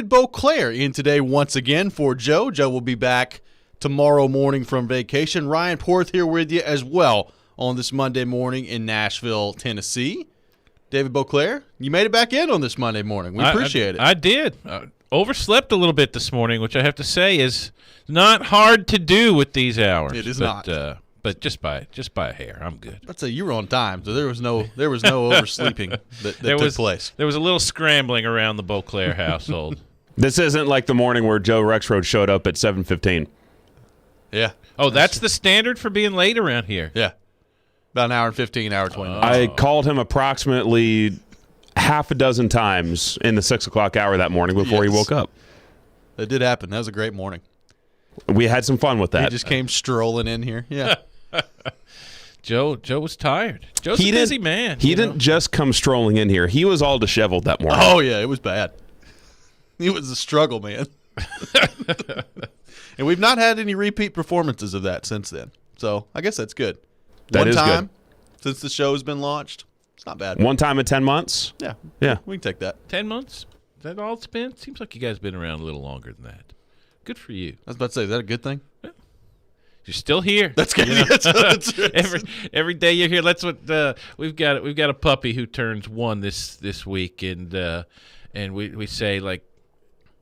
Beauclair in today once again for Joe. Joe will be back tomorrow morning from vacation. Ryan Porth here with you as well on this Monday morning in Nashville, Tennessee. David Beauclair, you made it back in on this Monday morning. We appreciate it. I did. Overslept a little bit this morning, which I have to say is not hard to do with these hours. It is not. But just by a hair, I'm good. I'd say you were on time, so there was no oversleeping that took place. There was a little scrambling around the Beauclair household. This isn't like the morning where Joe Rexrode showed up at 7:15. Yeah. Oh, that's the standard for being late around here. Yeah. About an hour and 15, hour 20 minutes. I called him approximately half a dozen times in the 6 o'clock hour that morning before he woke up. That did happen. That was a great morning. We had some fun with that. He just came strolling in here. Yeah. Joe was tired. Joe's a busy man. He didn't just come strolling in here. He was all disheveled that morning. Oh, yeah, it was bad. It was a struggle, man. And we've not had any repeat performances of that since then. So I guess that's good. That is time good. Since the show has been launched. It's not bad. One time in 10 months? Yeah. Yeah. We can take that. 10 months? Is that all it's been? Seems like you guys have been around a little longer than that. Good for you. I was about to say, is that a good thing? Yeah. You're still here. That's good. Yeah. That's every day you're here. That's what we've got. We've got a puppy who turns 1 this week, and we say, like,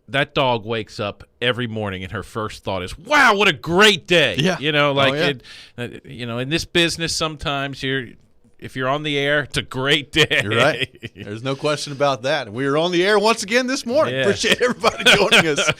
that dog wakes up every morning and her first thought is, "Wow, what a great day!" Yeah. In this business, sometimes if you're on the air, it's a great day. You're right. There's no question about that. We are on the air once again this morning. Yeah. Appreciate everybody joining us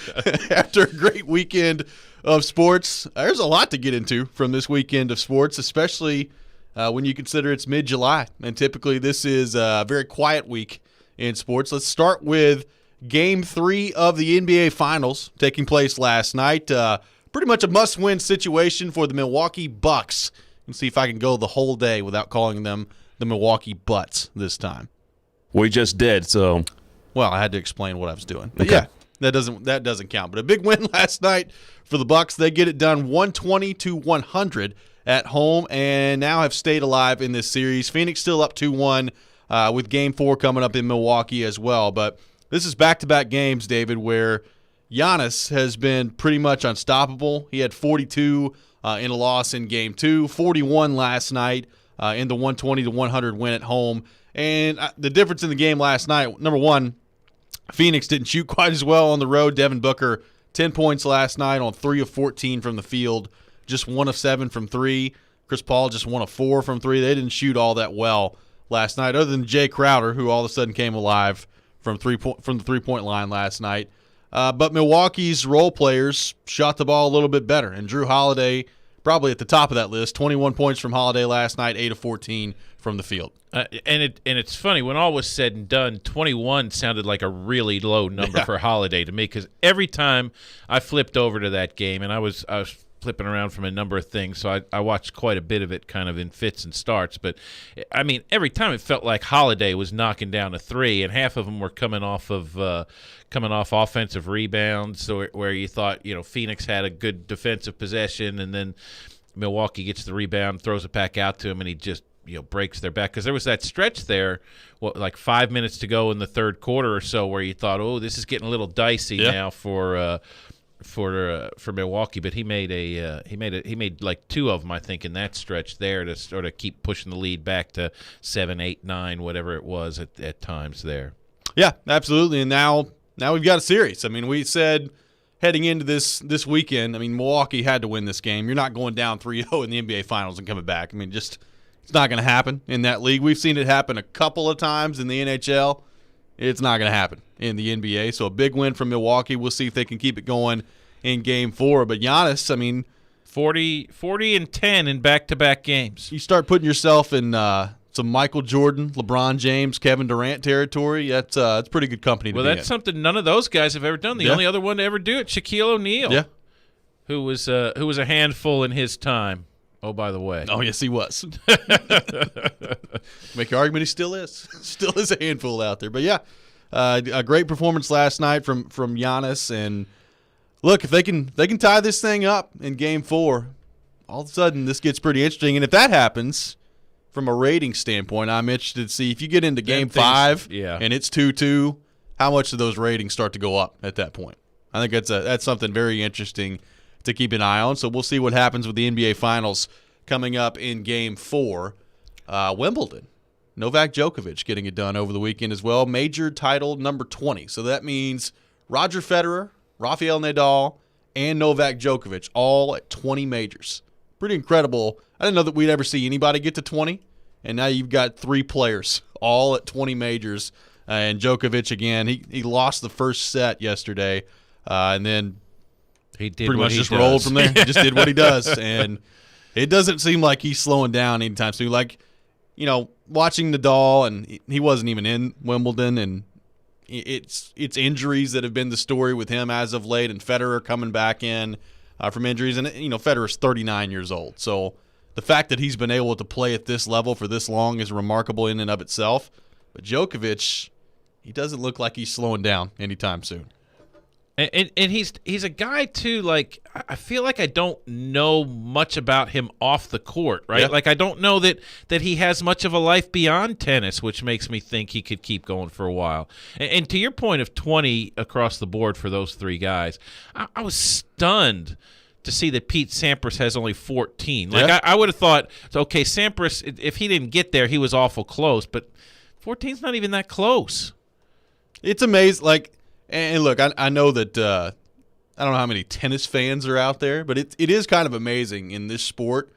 after a great weekend of sports. There's a lot to get into from this weekend of sports, especially when you consider it's mid-July. And typically this is a very quiet week in sports. Let's start with Game 3 of the NBA Finals taking place last night. Pretty much a must-win situation for the Milwaukee Bucks. And see if I can go the whole day without calling them the Milwaukee Butts this time. We just did, so. Well, I had to explain what I was doing. But okay. Yeah, that doesn't count. But a big win last night for the Bucks. They get it done 120-100 at home and now have stayed alive in this series. Phoenix still up 2-1 with Game 4 coming up in Milwaukee as well. But this is back-to-back games, David, where Giannis has been pretty much unstoppable. He had 42 in a loss in Game 2, 41 last night in the 120-100 win at home. And the difference in the game last night, number one, Phoenix didn't shoot quite as well on the road. Devin Booker, 10 points last night on 3 of 14 from the field, just 1 of 7 from 3. Chris Paul just 1 of 4 from 3. They didn't shoot all that well last night, other than Jay Crowder, who all of a sudden came alive from the three-point line last night. But Milwaukee's role players shot the ball a little bit better, and Drew Holiday probably at the top of that list. 21 points from Holiday last night, 8 of 14 from the field. And it's funny, when all was said and done, 21 sounded like a really low number for Holiday to me, because every time I flipped over to that game, and I was flipping around from a number of things, so I watched quite a bit of it kind of in fits and starts. But, I mean, every time it felt like Holiday was knocking down a three, and half of them were coming off offensive rebounds, where you thought, Phoenix had a good defensive possession, and then Milwaukee gets the rebound, throws it back out to him, and he just breaks their back. Because there was that stretch there, like 5 minutes to go in the third quarter or so, where you thought, oh, this is getting a little dicey now for Milwaukee. But he made like 2 of them, I think, in that stretch there to sort of keep pushing the lead back to 7, 8, 9, whatever it was at times there. Yeah, absolutely. And now we've got a series. I mean, we said heading into this weekend, I mean, Milwaukee had to win this game. You're not going down 3-0 in the NBA Finals and coming back. I mean, just it's not going to happen in that league. We've seen it happen a couple of times in the NHL. It's not going to happen in the NBA. So a big win from Milwaukee. We'll see if they can keep it going in Game 4. But Giannis, I mean, 40 and 10 in back-to-back games. You start putting yourself in some Michael Jordan, LeBron James, Kevin Durant territory. That's pretty good company to be in. Well, that's something none of those guys have ever done. The only other one to ever do it, Shaquille O'Neal, who was a handful in his time. Oh, by the way. Oh, yes, he was. Make your argument he still is. Still is a handful out there. But, yeah, a great performance last night from Giannis. And, look, if they can tie this thing up in Game 4, all of a sudden this gets pretty interesting. And if that happens, from a rating standpoint, I'm interested to see if you get into Game 5 and it's 2-2 how much do those ratings start to go up at that point? I think that's something very interesting to keep an eye on. So we'll see what happens with the NBA Finals coming up in Game 4. Wimbledon. Novak Djokovic getting it done over the weekend as well. Major title number 20. So that means Roger Federer, Rafael Nadal, and Novak Djokovic all at 20 majors. Pretty incredible. I didn't know that we'd ever see anybody get to 20, and now you've got 3 players all at 20 majors. And Djokovic, again, he lost the first set yesterday, and then he did pretty much just rolled from there. He just did what he does, and it doesn't seem like he's slowing down anytime soon. Like, watching Nadal, and he wasn't even in Wimbledon, and it's injuries that have been the story with him as of late, and Federer coming back in from injuries. And, Federer's 39 years old. So the fact that he's been able to play at this level for this long is remarkable in and of itself. But Djokovic, he doesn't look like he's slowing down anytime soon. And he's a guy, too, like, I feel like I don't know much about him off the court, right? Yeah. Like, I don't know that he has much of a life beyond tennis, which makes me think he could keep going for a while. And to your point of 20 across the board for those 3 guys, I was stunned to see that Pete Sampras has only 14. Like, yeah. I would have thought, okay, Sampras, if he didn't get there, he was awful close, but 14's not even that close. It's amazing, like. And look, I know that I don't know how many tennis fans are out there, but it is kind of amazing in this sport.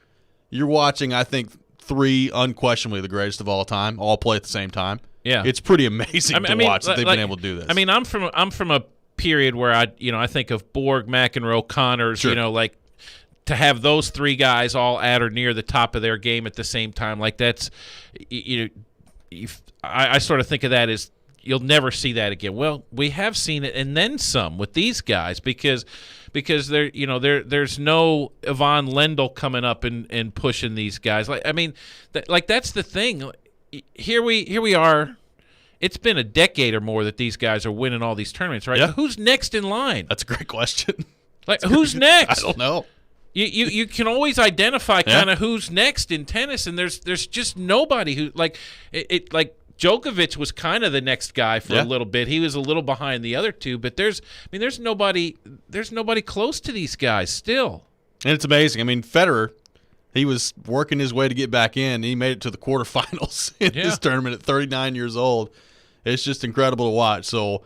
You're watching, I think, 3 unquestionably the greatest of all time all play at the same time. Yeah, it's pretty amazing to watch that they've been able to do this. I mean, I'm from a period where I think of Borg, McEnroe, Connors. Sure. Like to have those 3 guys all at or near the top of their game at the same time. Like that's I sort of think of that as. You'll never see that again. Well, we have seen it and then some with these guys because there's no Yvonne Lendl coming up and pushing these guys. Like I mean, that's the thing. Here we are. It's been a decade or more that these guys are winning all these tournaments, right? Yeah. Who's next in line? That's a great question. Like who's next? I don't know. You can always identify kind of who's next in tennis, and there's just nobody who like it like. Djokovic was kind of the next guy for a little bit. He was a little behind the other 2, but there's nobody close to these guys still. And it's amazing. I mean, Federer, he was working his way to get back in. He made it to the quarterfinals in this tournament at 39 years old. It's just incredible to watch. So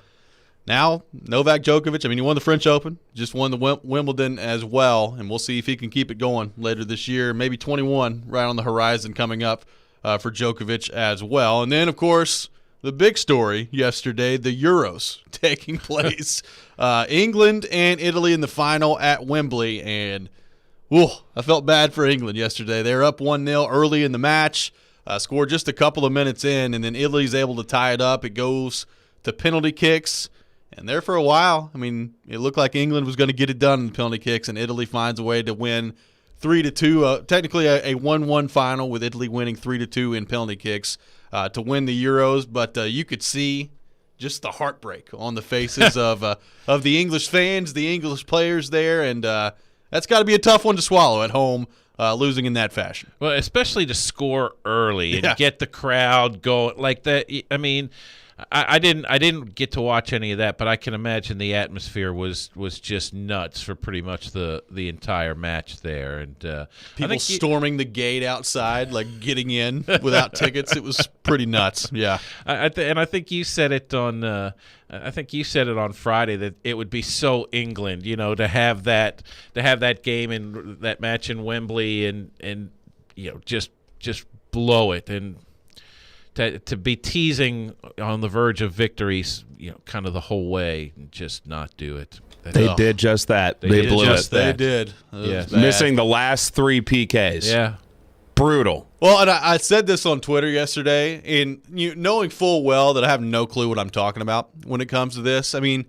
now Novak Djokovic, I mean, he won the French Open, just won the Wimbledon as well, and we'll see if he can keep it going later this year. Maybe 21 right on the horizon coming up. For Djokovic as well. And then, of course, the big story yesterday, the Euros taking place. England and Italy in the final at Wembley. And, I felt bad for England yesterday. They were up 1-0 early in the match, scored just a couple of minutes in, and then Italy's able to tie it up. It goes to penalty kicks. And there for a while, I mean, it looked like England was going to get it done in the penalty kicks, and Italy finds a way to win 3-2, technically a 1-1 final with Italy winning 3-2 in penalty kicks to win the Euros. But you could see just the heartbreak on the faces of the English fans, the English players there, and that's got to be a tough one to swallow at home, losing in that fashion. Well, especially to score early and get the crowd going like that. I mean, I didn't get to watch any of that, but I can imagine the atmosphere was just nuts for pretty much the entire match there, and people storming the gate outside, like getting in without tickets. It was pretty nuts. Yeah, and I think you said it on. I think you said it on Friday that it would be so England, to have that game and that match in Wembley, and just blow it and. To be teasing on the verge of victories, kind of the whole way, and just not do it. They did just that. They blew it. They did. Missing the last 3 PKs. Yeah. Brutal. Well, and I said this on Twitter yesterday, and knowing full well that I have no clue what I'm talking about when it comes to this. I mean,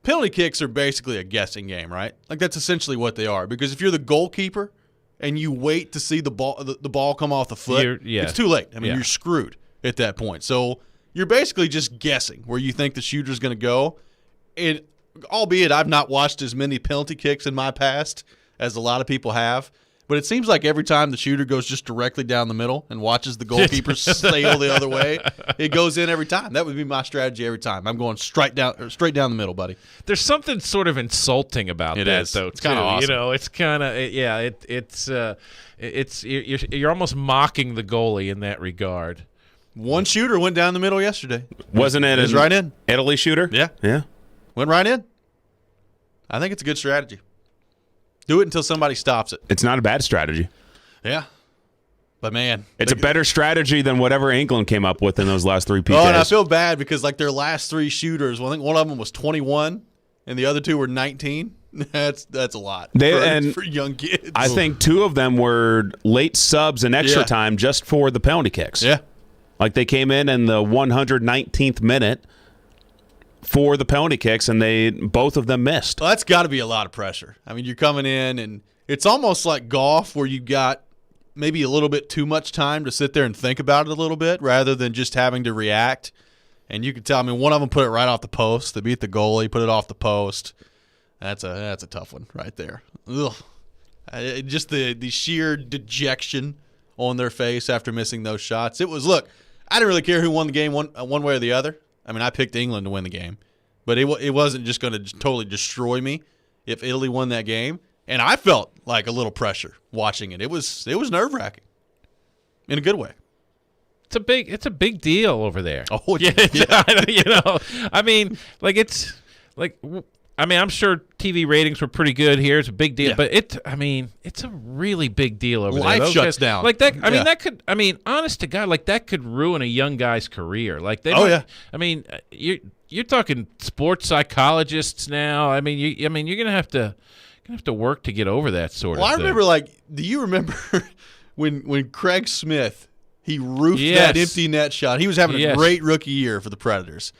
penalty kicks are basically a guessing game, right? Like that's essentially what they are. Because if you're the goalkeeper and you wait to see the ball come off the foot, it's too late. I mean, you're screwed at that point. So you're basically just guessing where you think the shooter's going to go. And albeit I've not watched as many penalty kicks in my past as a lot of people have, But it seems like every time the shooter goes just directly down the middle and watches the goalkeeper sail the other way, it goes in every time. That would be my strategy every time. I'm going straight down the middle, buddy. There's something sort of insulting about that, though. It's kind of awesome. You know, it's kind of you're almost mocking the goalie in that regard. One shooter went down the middle yesterday. Wasn't it? It was right in. Italy shooter? Yeah. Went right in. I think it's a good strategy. Do it until somebody stops it. It's not a bad strategy. Yeah. But, man. It's a better strategy than whatever England came up with in those last 3 PKs. Oh, and I feel bad because, like, their last 3 shooters, I think one of them was 21 and the other 2 were 19. That's a lot for young kids. I think 2 of them were late subs and extra time just for the penalty kicks. Yeah. Like, they came in the 119th minute for the penalty kicks, and both of them missed. Well, that's got to be a lot of pressure. I mean, you're coming in, and it's almost like golf where you got maybe a little bit too much time to sit there and think about it a little bit rather than just having to react. And you can tell, I mean, one of them put it right off the post. They beat the goalie, put it off the post. That's a tough one right there. Ugh. Just the sheer dejection on their face after missing those shots. It was, look, I didn't really care who won the game one way or the other. I mean, I picked England to win the game, but it wasn't just going to totally destroy me if Italy won that game. And I felt like a little pressure watching it. It was nerve-wracking in a good way. It's a big deal over there. Oh yeah. You know, I mean, I'm sure TV ratings were pretty good here. It's a big deal, but it's a really big deal over there. Life Those shuts guys, down. Like that. Honest to God, like that could ruin a young guy's career. Like they. I mean, you're talking sports psychologists now. I mean, you're gonna have to work to get over that sort of thing. Well, I remember, do you remember when Craig Smith, he roofed that empty net shot? He was having a great rookie year for the Predators.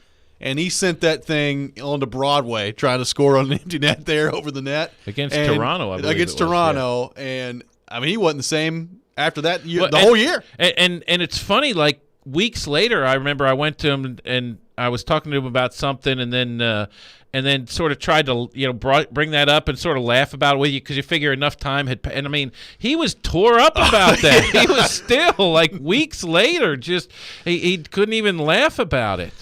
And he sent that thing onto Broadway trying to score on an empty net there over the net. Against Toronto, I believe. Against Toronto. Yeah. And, I mean, he wasn't the same after that year, whole year. And it's funny, like, weeks later, I remember I went to him and I was talking to him about something and then sort of tried to, bring that up and sort of laugh about it with you because you figure enough time had – and, I mean, he was tore up about that. Yeah. He was still, like, weeks later, just he couldn't even laugh about it.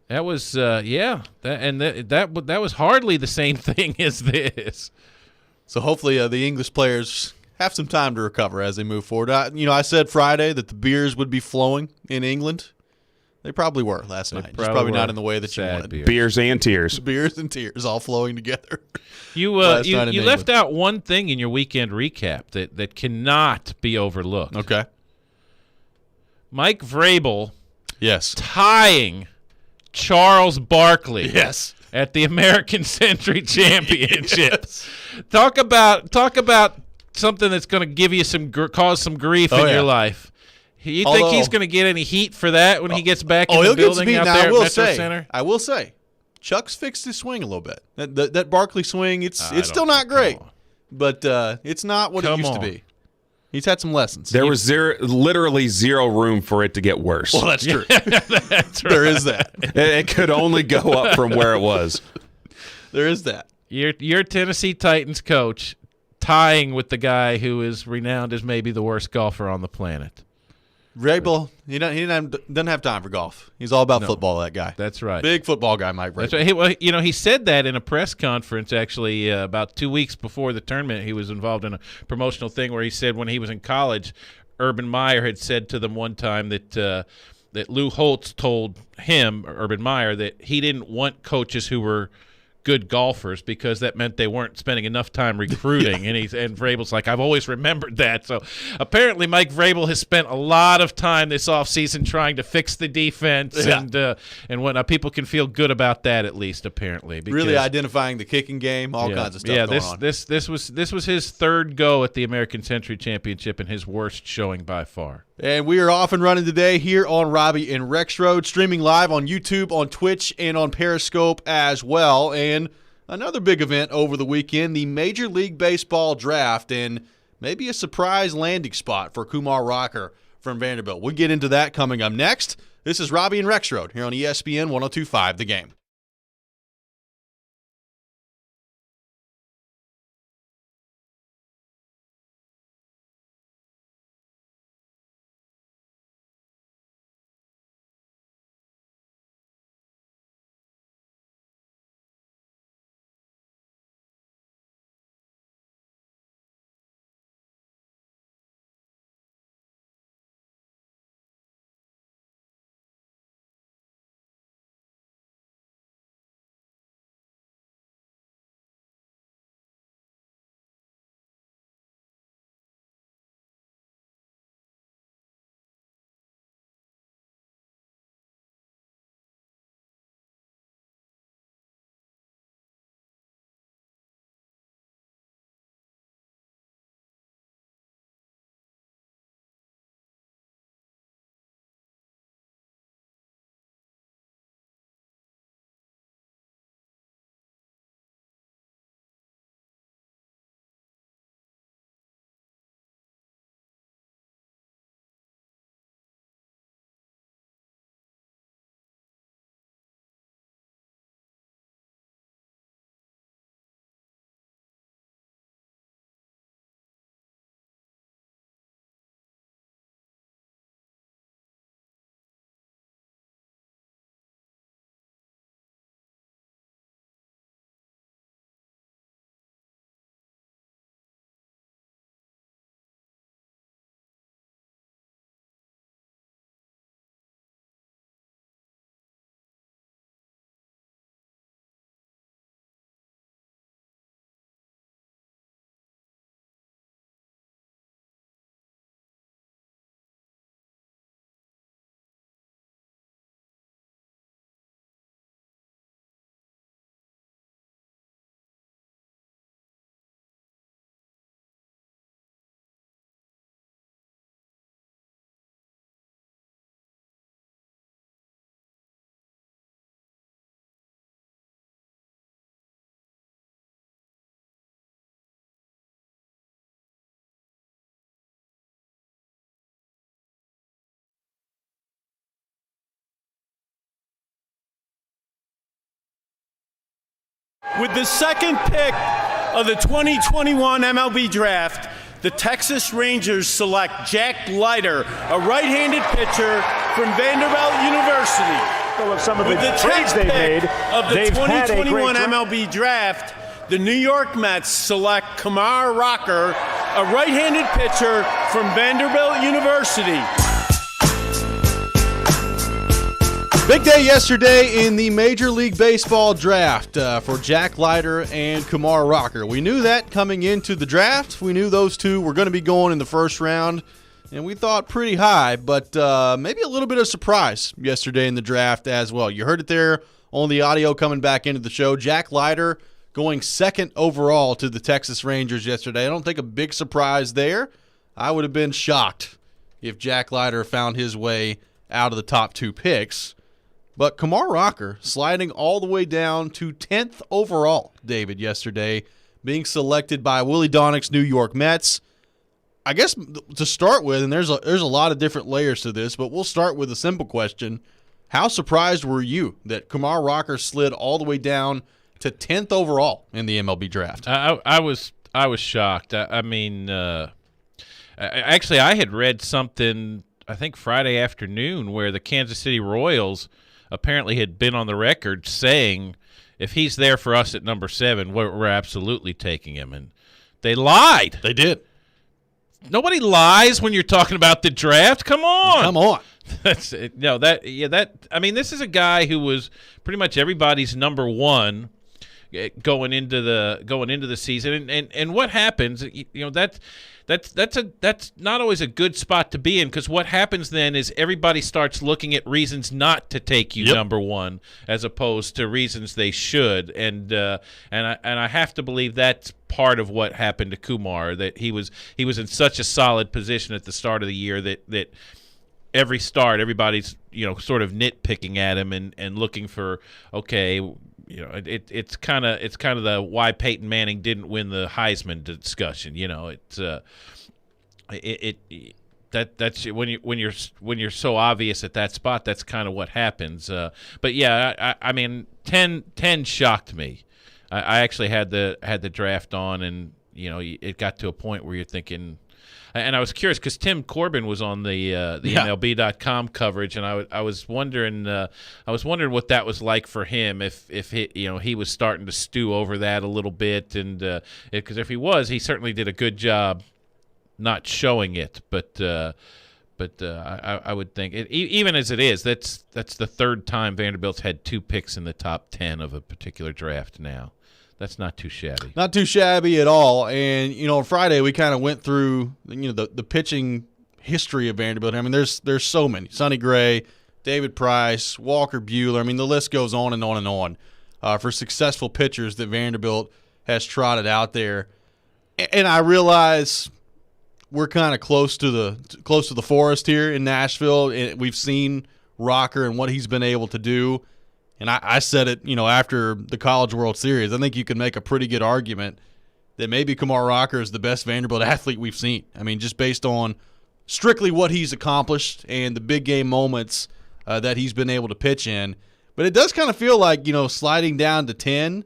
That was that was hardly the same thing as this. So hopefully the English players have some time to recover as they move forward. I said Friday that the beers would be flowing in England. They probably were last night. Just probably not in the way that you wanted. Beers and tears. Beers and tears all flowing together. You left out one thing in your weekend recap that cannot be overlooked. Okay. Mike Vrabel. Yes. Tying Charles Barkley. Yes. At the American Century Championship. Yes. Talk about something that's going to cause some grief in your life. You think he's going to get any heat for that when he gets back in the building out there at Metro Center? I will say, Chuck's fixed his swing a little bit. That Barkley swing, it's still not great, but it's not what it used to be. He's had some lessons. There was literally zero room for it to get worse. Well, that's true. That's right. There is that. It could only go up from where it was. There is that. Your Tennessee Titans coach tying with the guy who is renowned as maybe the worst golfer on the planet. Vrabel, he doesn't have time for golf. He's all about football, that guy. That's right. Big football guy, Mike Vrabel. That's right. He said that in a press conference actually about 2 weeks before the tournament. He was involved in a promotional thing where he said when he was in college, Urban Meyer had said to them one time that Lou Holtz told him, Urban Meyer, that he didn't want coaches who were good golfers because that meant they weren't spending enough time recruiting. And Vrabel's like, I've always remembered that. So apparently Mike Vrabel has spent a lot of time this offseason trying to fix the defense and whatnot. People can feel good about that at least, apparently. Really identifying the kicking game, all kinds of stuff going on. This was his third go at the American Century Championship and his worst showing by far. And we are off and running today here on Robby and Rexrode, streaming live on YouTube, on Twitch, and on Periscope as well. And another big event over the weekend, the Major League Baseball Draft, and maybe a surprise landing spot for Kumar Rocker from Vanderbilt. We'll get into that coming up next. This is Robby and Rexrode here on ESPN 102.5 The Game. With the second pick of the 2021 MLB Draft, the Texas Rangers select Jack Leiter, a right-handed pitcher from Vanderbilt University. Of some of With the trades they've made of the they've 2021 MLB Draft, the New York Mets select Kumar Rocker, a right-handed pitcher from Vanderbilt University. Big day yesterday in the Major League Baseball draft for Jack Leiter and Kumar Rocker. We knew that coming into the draft. We knew those two were going to be going in the first round, and we thought pretty high, but maybe a little bit of surprise yesterday in the draft as well. You heard it there on the audio coming back into the show. Jack Leiter going second overall to the Texas Rangers yesterday. I don't think a big surprise there. I would have been shocked if Jack Leiter found his way out of the top two picks. But Kumar Rocker sliding all the way down to 10th overall, David, yesterday, being selected by Willie Donnick's New York Mets. I guess to start with, and there's a lot of different layers to this, but we'll start with a simple question. How surprised were you that Kumar Rocker slid all the way down to 10th overall in the MLB draft? I was shocked. Actually, I had read something, I think Friday afternoon, where the Kansas City Royals apparently had been on the record saying, if he's there for us at number 7, we're absolutely taking him. And they lied. They did. Nobody lies when you're talking about the draft. Come on. Come on. This is a guy who was pretty much everybody's number 1 going into the season. And what happens, that's not always a good spot to be in, because what happens then is everybody starts looking at reasons not to take you number 1 as opposed to reasons they should, and I have to believe that's part of what happened to Kumar, that he was in such a solid position at the start of the year that every start everybody's sort of nitpicking at him and looking for, okay, it's kind of the why Peyton Manning didn't win the Heisman discussion. That's when you're so obvious at that spot. That's kind of what happens. But yeah, I mean, 10 shocked me. I actually had the draft on, and it got to a point where you're thinking. And I was curious because Tim Corbin was on the MLB.com coverage, and I was wondering what that was like for him if he was starting to stew over that a little bit, and because if he was, he certainly did a good job not showing it. But I would think even as it is, that's the third time Vanderbilt's had 2 picks in the top 10 of a particular draft now. That's not too shabby. Not too shabby at all. And, on Friday we kind of went through, the pitching history of Vanderbilt. I mean, there's so many. Sonny Gray, David Price, Walker Buehler. I mean, the list goes on and on and on for successful pitchers that Vanderbilt has trotted out there. And I realize we're kind of close to the forest here in Nashville. We've seen Rocker and what he's been able to do. And I said it, after the College World Series. I think you can make a pretty good argument that maybe Kumar Rocker is the best Vanderbilt athlete we've seen. I mean, just based on strictly what he's accomplished and the big game moments that he's been able to pitch in. But it does kind of feel like, sliding down to 10,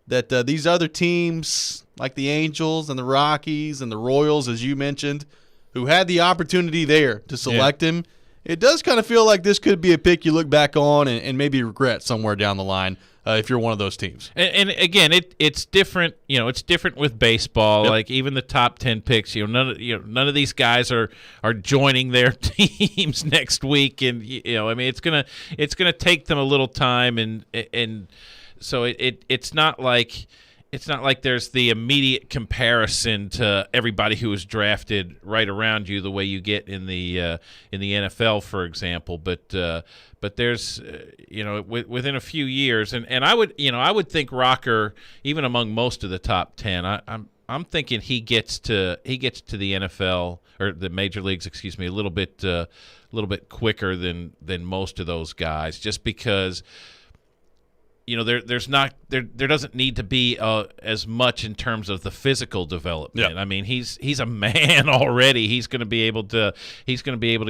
that these other teams like the Angels and the Rockies and the Royals, as you mentioned, who had the opportunity there to select him, it does kind of feel like this could be a pick you look back on and maybe regret somewhere down the line if you're one of those teams. And again, it's different. It's different with baseball. Yep. Like even the top 10 picks, none of these guys are joining their teams next week, and I mean, it's gonna take them a little time, and so it's not like. It's not like there's the immediate comparison to everybody who was drafted right around you the way you get in the NFL, for example. But there's within a few years, and I would think Rocker, even among most of the top 10, I'm thinking he gets to the NFL or the major leagues, excuse me, a little bit quicker than most of those guys, just because. There doesn't need to be as much in terms of the physical development. Yeah. I mean, he's a man already. He's going to be able to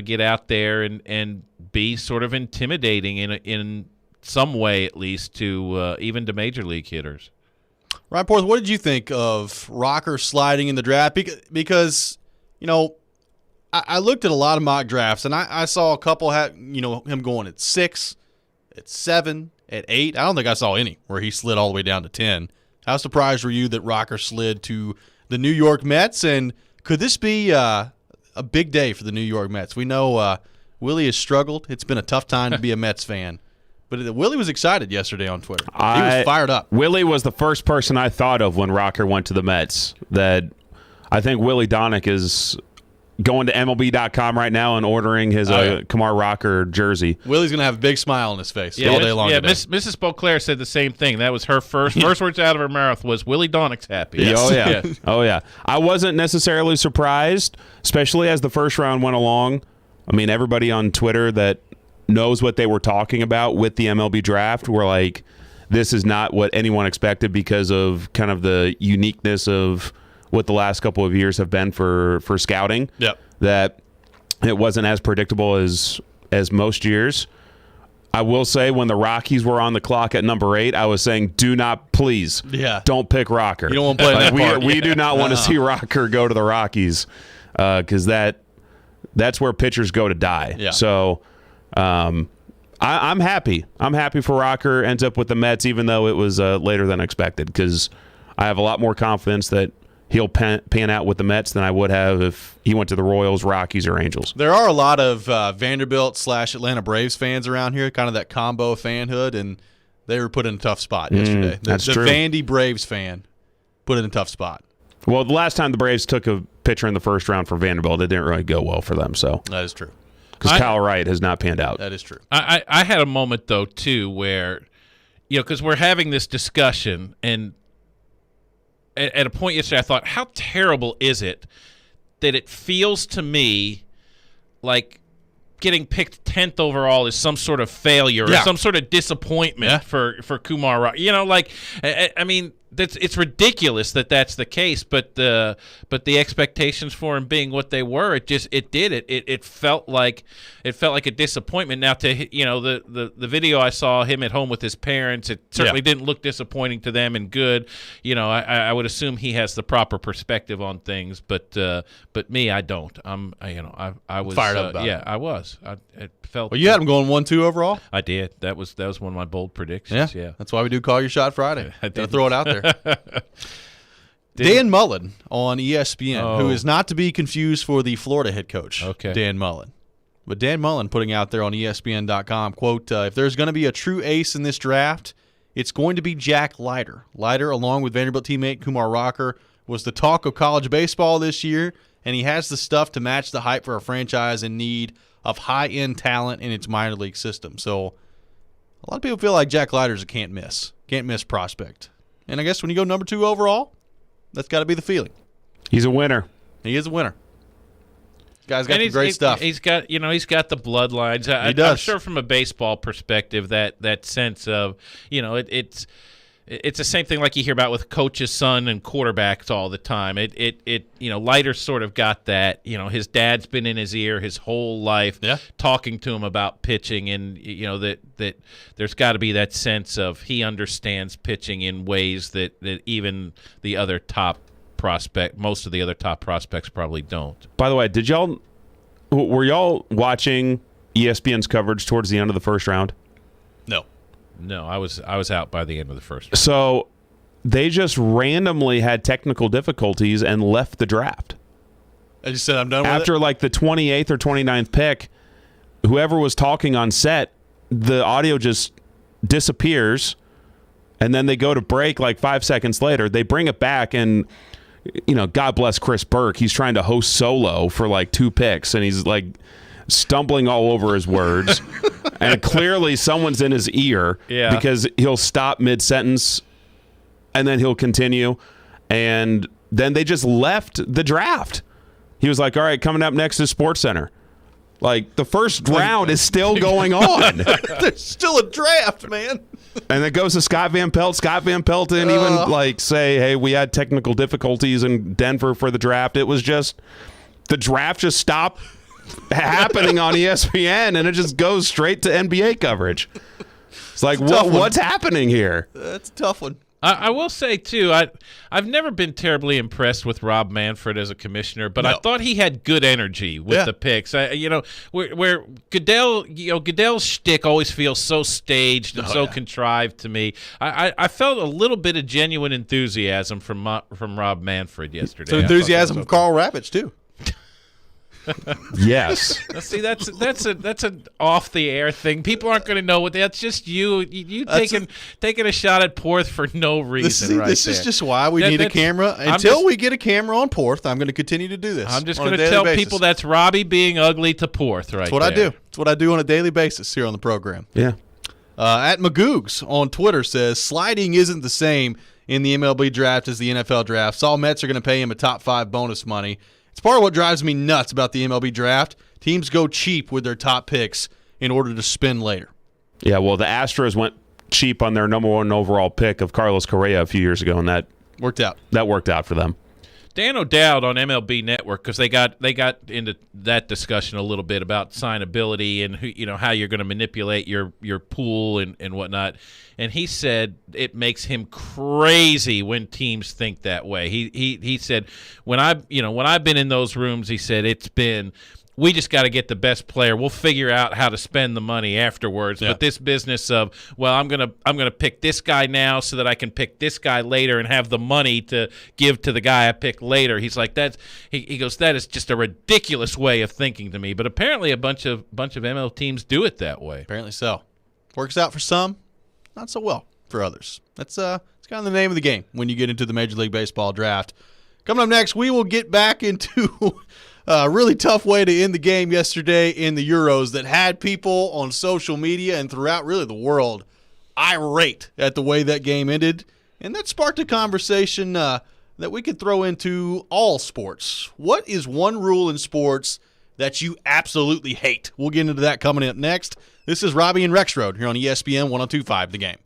get out there and be sort of intimidating in some way, at least, to even to major league hitters. Ryan Porth, what did you think of Rocker sliding in the draft? Because I looked at a lot of mock drafts, and I saw a couple him going at 6, at 7, at 8. I don't think I saw any where he slid all the way down to 10. How surprised were you that Rocker slid to the New York Mets? And could this be a big day for the New York Mets? We know Willie has struggled. It's been a tough time to be a Mets fan. But Willie was excited yesterday on Twitter. He was fired up. Willie was the first person I thought of when Rocker went to the Mets. That I think Willie Donick is going to MLB.com right now and ordering his Kumar Rocker jersey. Willie's going to have a big smile on his face all day long. Yeah, today. Mrs. Beauclair said the same thing. That was her first words out of her mouth was Willie Donick's happy. Yes. Oh, yeah. Yes. Oh, yeah. I wasn't necessarily surprised, especially as the first round went along. I mean, everybody on Twitter that knows what they were talking about with the MLB draft were like, this is not what anyone expected because of kind of the uniqueness of what the last couple of years have been for scouting. Yep. That it wasn't as predictable as most years. I will say when the Rockies were on the clock at number 8, I was saying, don't pick Rocker. You don't want to play that part. We do not want to see Rocker go to the Rockies because that's where pitchers go to die. Yeah. So I'm happy. I'm happy for Rocker ends up with the Mets, even though it was later than expected, because I have a lot more confidence that he'll pan out with the Mets than I would have if he went to the Royals, Rockies, or Angels. There are a lot of Vanderbilt/Atlanta Braves fans around here, kind of that combo fanhood, and they were put in a tough spot yesterday. That's true. The Vandy Braves fan put in a tough spot. Well, the last time the Braves took a pitcher in the first round for Vanderbilt, it didn't really go well for them. So that is true. Because Kyle Wright has not panned out. That is true. I had a moment, though, too, where, because we're having this discussion, and at a point yesterday I thought, how terrible is it that it feels to me like getting picked 10th overall is some sort of failure or some sort of disappointment for Kumar Rocker. I mean, it's ridiculous that that's the case, but the expectations for him being what they were, it felt like a disappointment. Now, to the video I saw him at home with his parents, it certainly didn't look disappointing to them and good. I would assume he has the proper perspective on things, but me, I don't. I was fired up about it. I was. It felt. Well, you had him going 1-2 overall. I did. That was one of my bold predictions. Yeah. That's why we do Call Your Shot Friday. Gotta throw it out there. Dan Mullen on ESPN, who is not to be confused for the Florida head coach, Dan Mullen. But Dan Mullen putting out there on ESPN.com, quote, if there's going to be a true ace in this draft, it's going to be Jack Leiter. Leiter, along with Vanderbilt teammate Kumar Rocker, was the talk of college baseball this year, and he has the stuff to match the hype for a franchise in need of high-end talent in its minor league system. So a lot of people feel like Jack Leiter's a can't-miss prospect. And I guess when you go number 2 overall, that's got to be the feeling. He's a winner. He is a winner. Guy's got great stuff. He's got the bloodlines. He does. I'm sure from a baseball perspective that sense of, it's the same thing like you hear about with coach's son and quarterbacks all the time. Leiter sort of got that. His dad's been in his ear his whole life, talking to him about pitching, and that there's got to be that sense of he understands pitching in ways that even the other most of the other top prospects probably don't. By the way, were y'all watching ESPN's coverage towards the end of the first round? No, I was out by the end of the first round. So they just randomly had technical difficulties and left the draft. I just said I'm done with it? After like the 28th or 29th pick, whoever was talking on set, the audio just disappears, and then they go to break like 5 seconds later. They bring it back, and God bless Chris Burke. He's trying to host solo for like 2 picks, and he's like stumbling all over his words. And clearly someone's in his ear because he'll stop mid-sentence and then he'll continue. And then they just left the draft. He was like, all right, coming up next is SportsCenter. Like, the first round is still going on. There's still a draft, man. And it goes to Scott Van Pelt. Scott Van Pelt didn't even say, hey, we had technical difficulties in Denver for the draft. It was just the draft just stopped happening on ESPN, and it just goes straight to NBA coverage. It's like, what's happening here? That's a tough one. I will say, too, I've never been terribly impressed with Rob Manfred as a commissioner, but I thought he had good energy with the picks. Where Goodell's shtick always feels so staged and contrived to me. I felt a little bit of genuine enthusiasm from Rob Manfred yesterday. So enthusiasm from Carl Ravitch, too. Yes. See, that's an off the air thing. People aren't going to know what that's just you taking a shot at Porth for no reason. This is just why we need a camera. Until we get a camera on Porth, I'm going to continue to do this. I'm just going to tell people that's Robby being ugly to Porth. That's what I do. It's what I do on a daily basis here on the program. Yeah. At Magoogs on Twitter says sliding isn't the same in the MLB draft as the NFL draft. All Mets are going to pay him a top 5 bonus money. It's part of what drives me nuts about the MLB draft. Teams go cheap with their top picks in order to spend later. Yeah, well, the Astros went cheap on their number 1 overall pick of Carlos Correa a few years ago, and that worked out. That worked out for them. Dan O'Dowd on MLB Network, because they got into that discussion a little bit about signability and how you're going to manipulate your pool and whatnot. And he said it makes him crazy when teams think that way. He said when I've been in those rooms, he said it's been, we just got to get the best player. We'll figure out how to spend the money afterwards. Yeah. But this business of, well, I'm gonna pick this guy now so that I can pick this guy later and have the money to give to the guy I pick later. He's like, he goes, that is just a ridiculous way of thinking to me. But apparently a bunch of ML teams do it that way. Apparently so. Works out for some, not so well for others. That's it's kind of the name of the game when you get into the Major League Baseball draft. Coming up next, we will get back into a really tough way to end the game yesterday in the Euros that had people on social media and throughout really the world irate at the way that game ended. And that sparked a conversation that we could throw into all sports. What is one rule in sports that you absolutely hate? We'll get into that coming up next. This is Robby and Rexrode here on ESPN 102.5 The Game.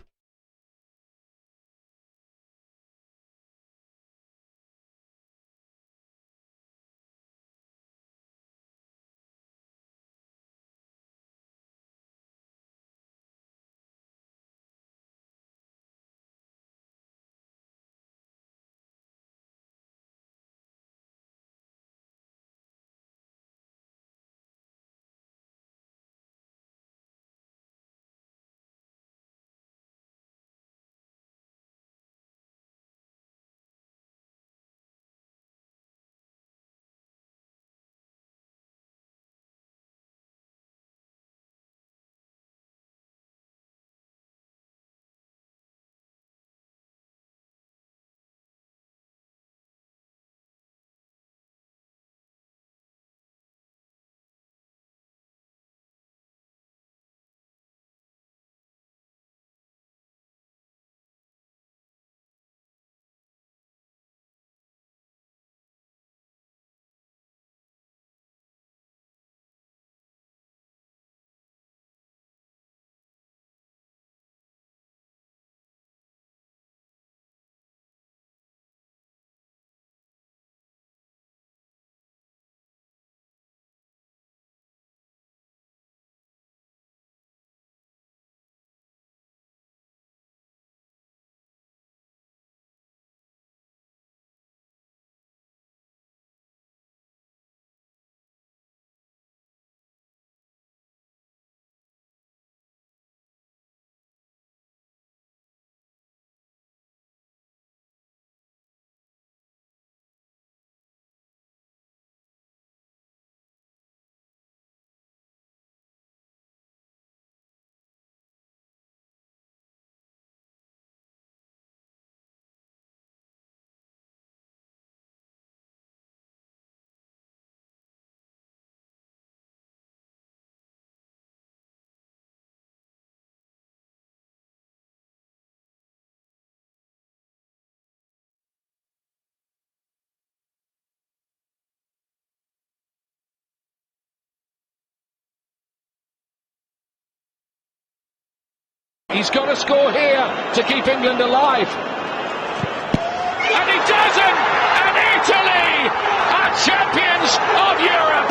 He's got to score here to keep England alive. And he doesn't! And Italy are champions of Europe!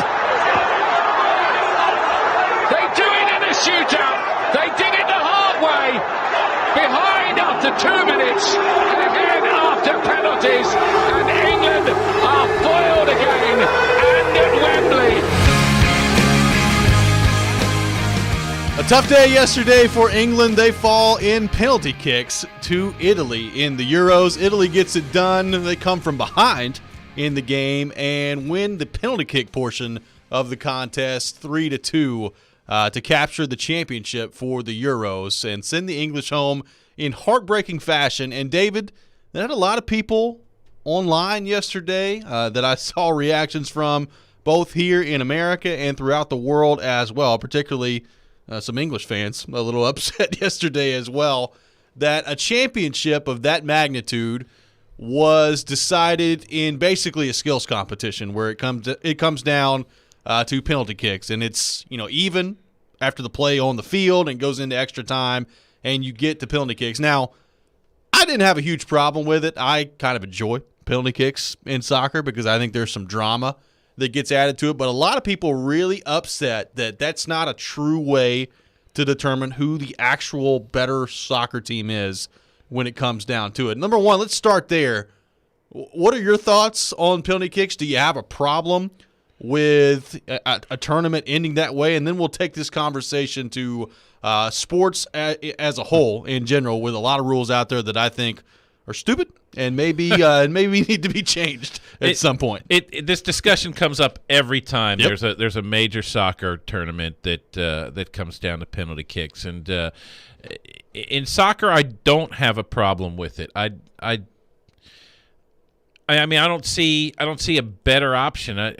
They do it in a shootout. They did it the hard way. Behind after after 2 minutes, and again after penalties, and England are foiled again, and at Wembley. A tough day yesterday for England. They fall in penalty kicks to Italy in the Euros. Italy gets it done. They come from behind in the game and win the penalty kick portion of the contest 3-2 to capture the championship for the Euros and send the English home in heartbreaking fashion. And David, there had a lot of people online yesterday that I saw reactions from, both here in America and throughout the world as well, particularly some English fans a little upset yesterday as well, that a championship of that magnitude was decided in basically a skills competition where it comes down to penalty kicks, and it's even after the play on the field and goes into extra time, and you get to penalty kicks. Now, I didn't have a huge problem with it. I kind of enjoy penalty kicks in soccer because I think there's some drama that gets added to it, but a lot of people really upset that that's not a true way to determine who the actual better soccer team is when it comes down to it. Number one, let's start there. What are your thoughts on penalty kicks? Do you have a problem with a tournament ending that way? And then we'll take this conversation to sports as a whole in general, with a lot of rules out there that I think are stupid and maybe need to be changed at some point. This discussion comes up every time. Yep. There's a major soccer tournament that comes down to penalty kicks, and in soccer, I don't have a problem with it. I mean, I don't see a better option.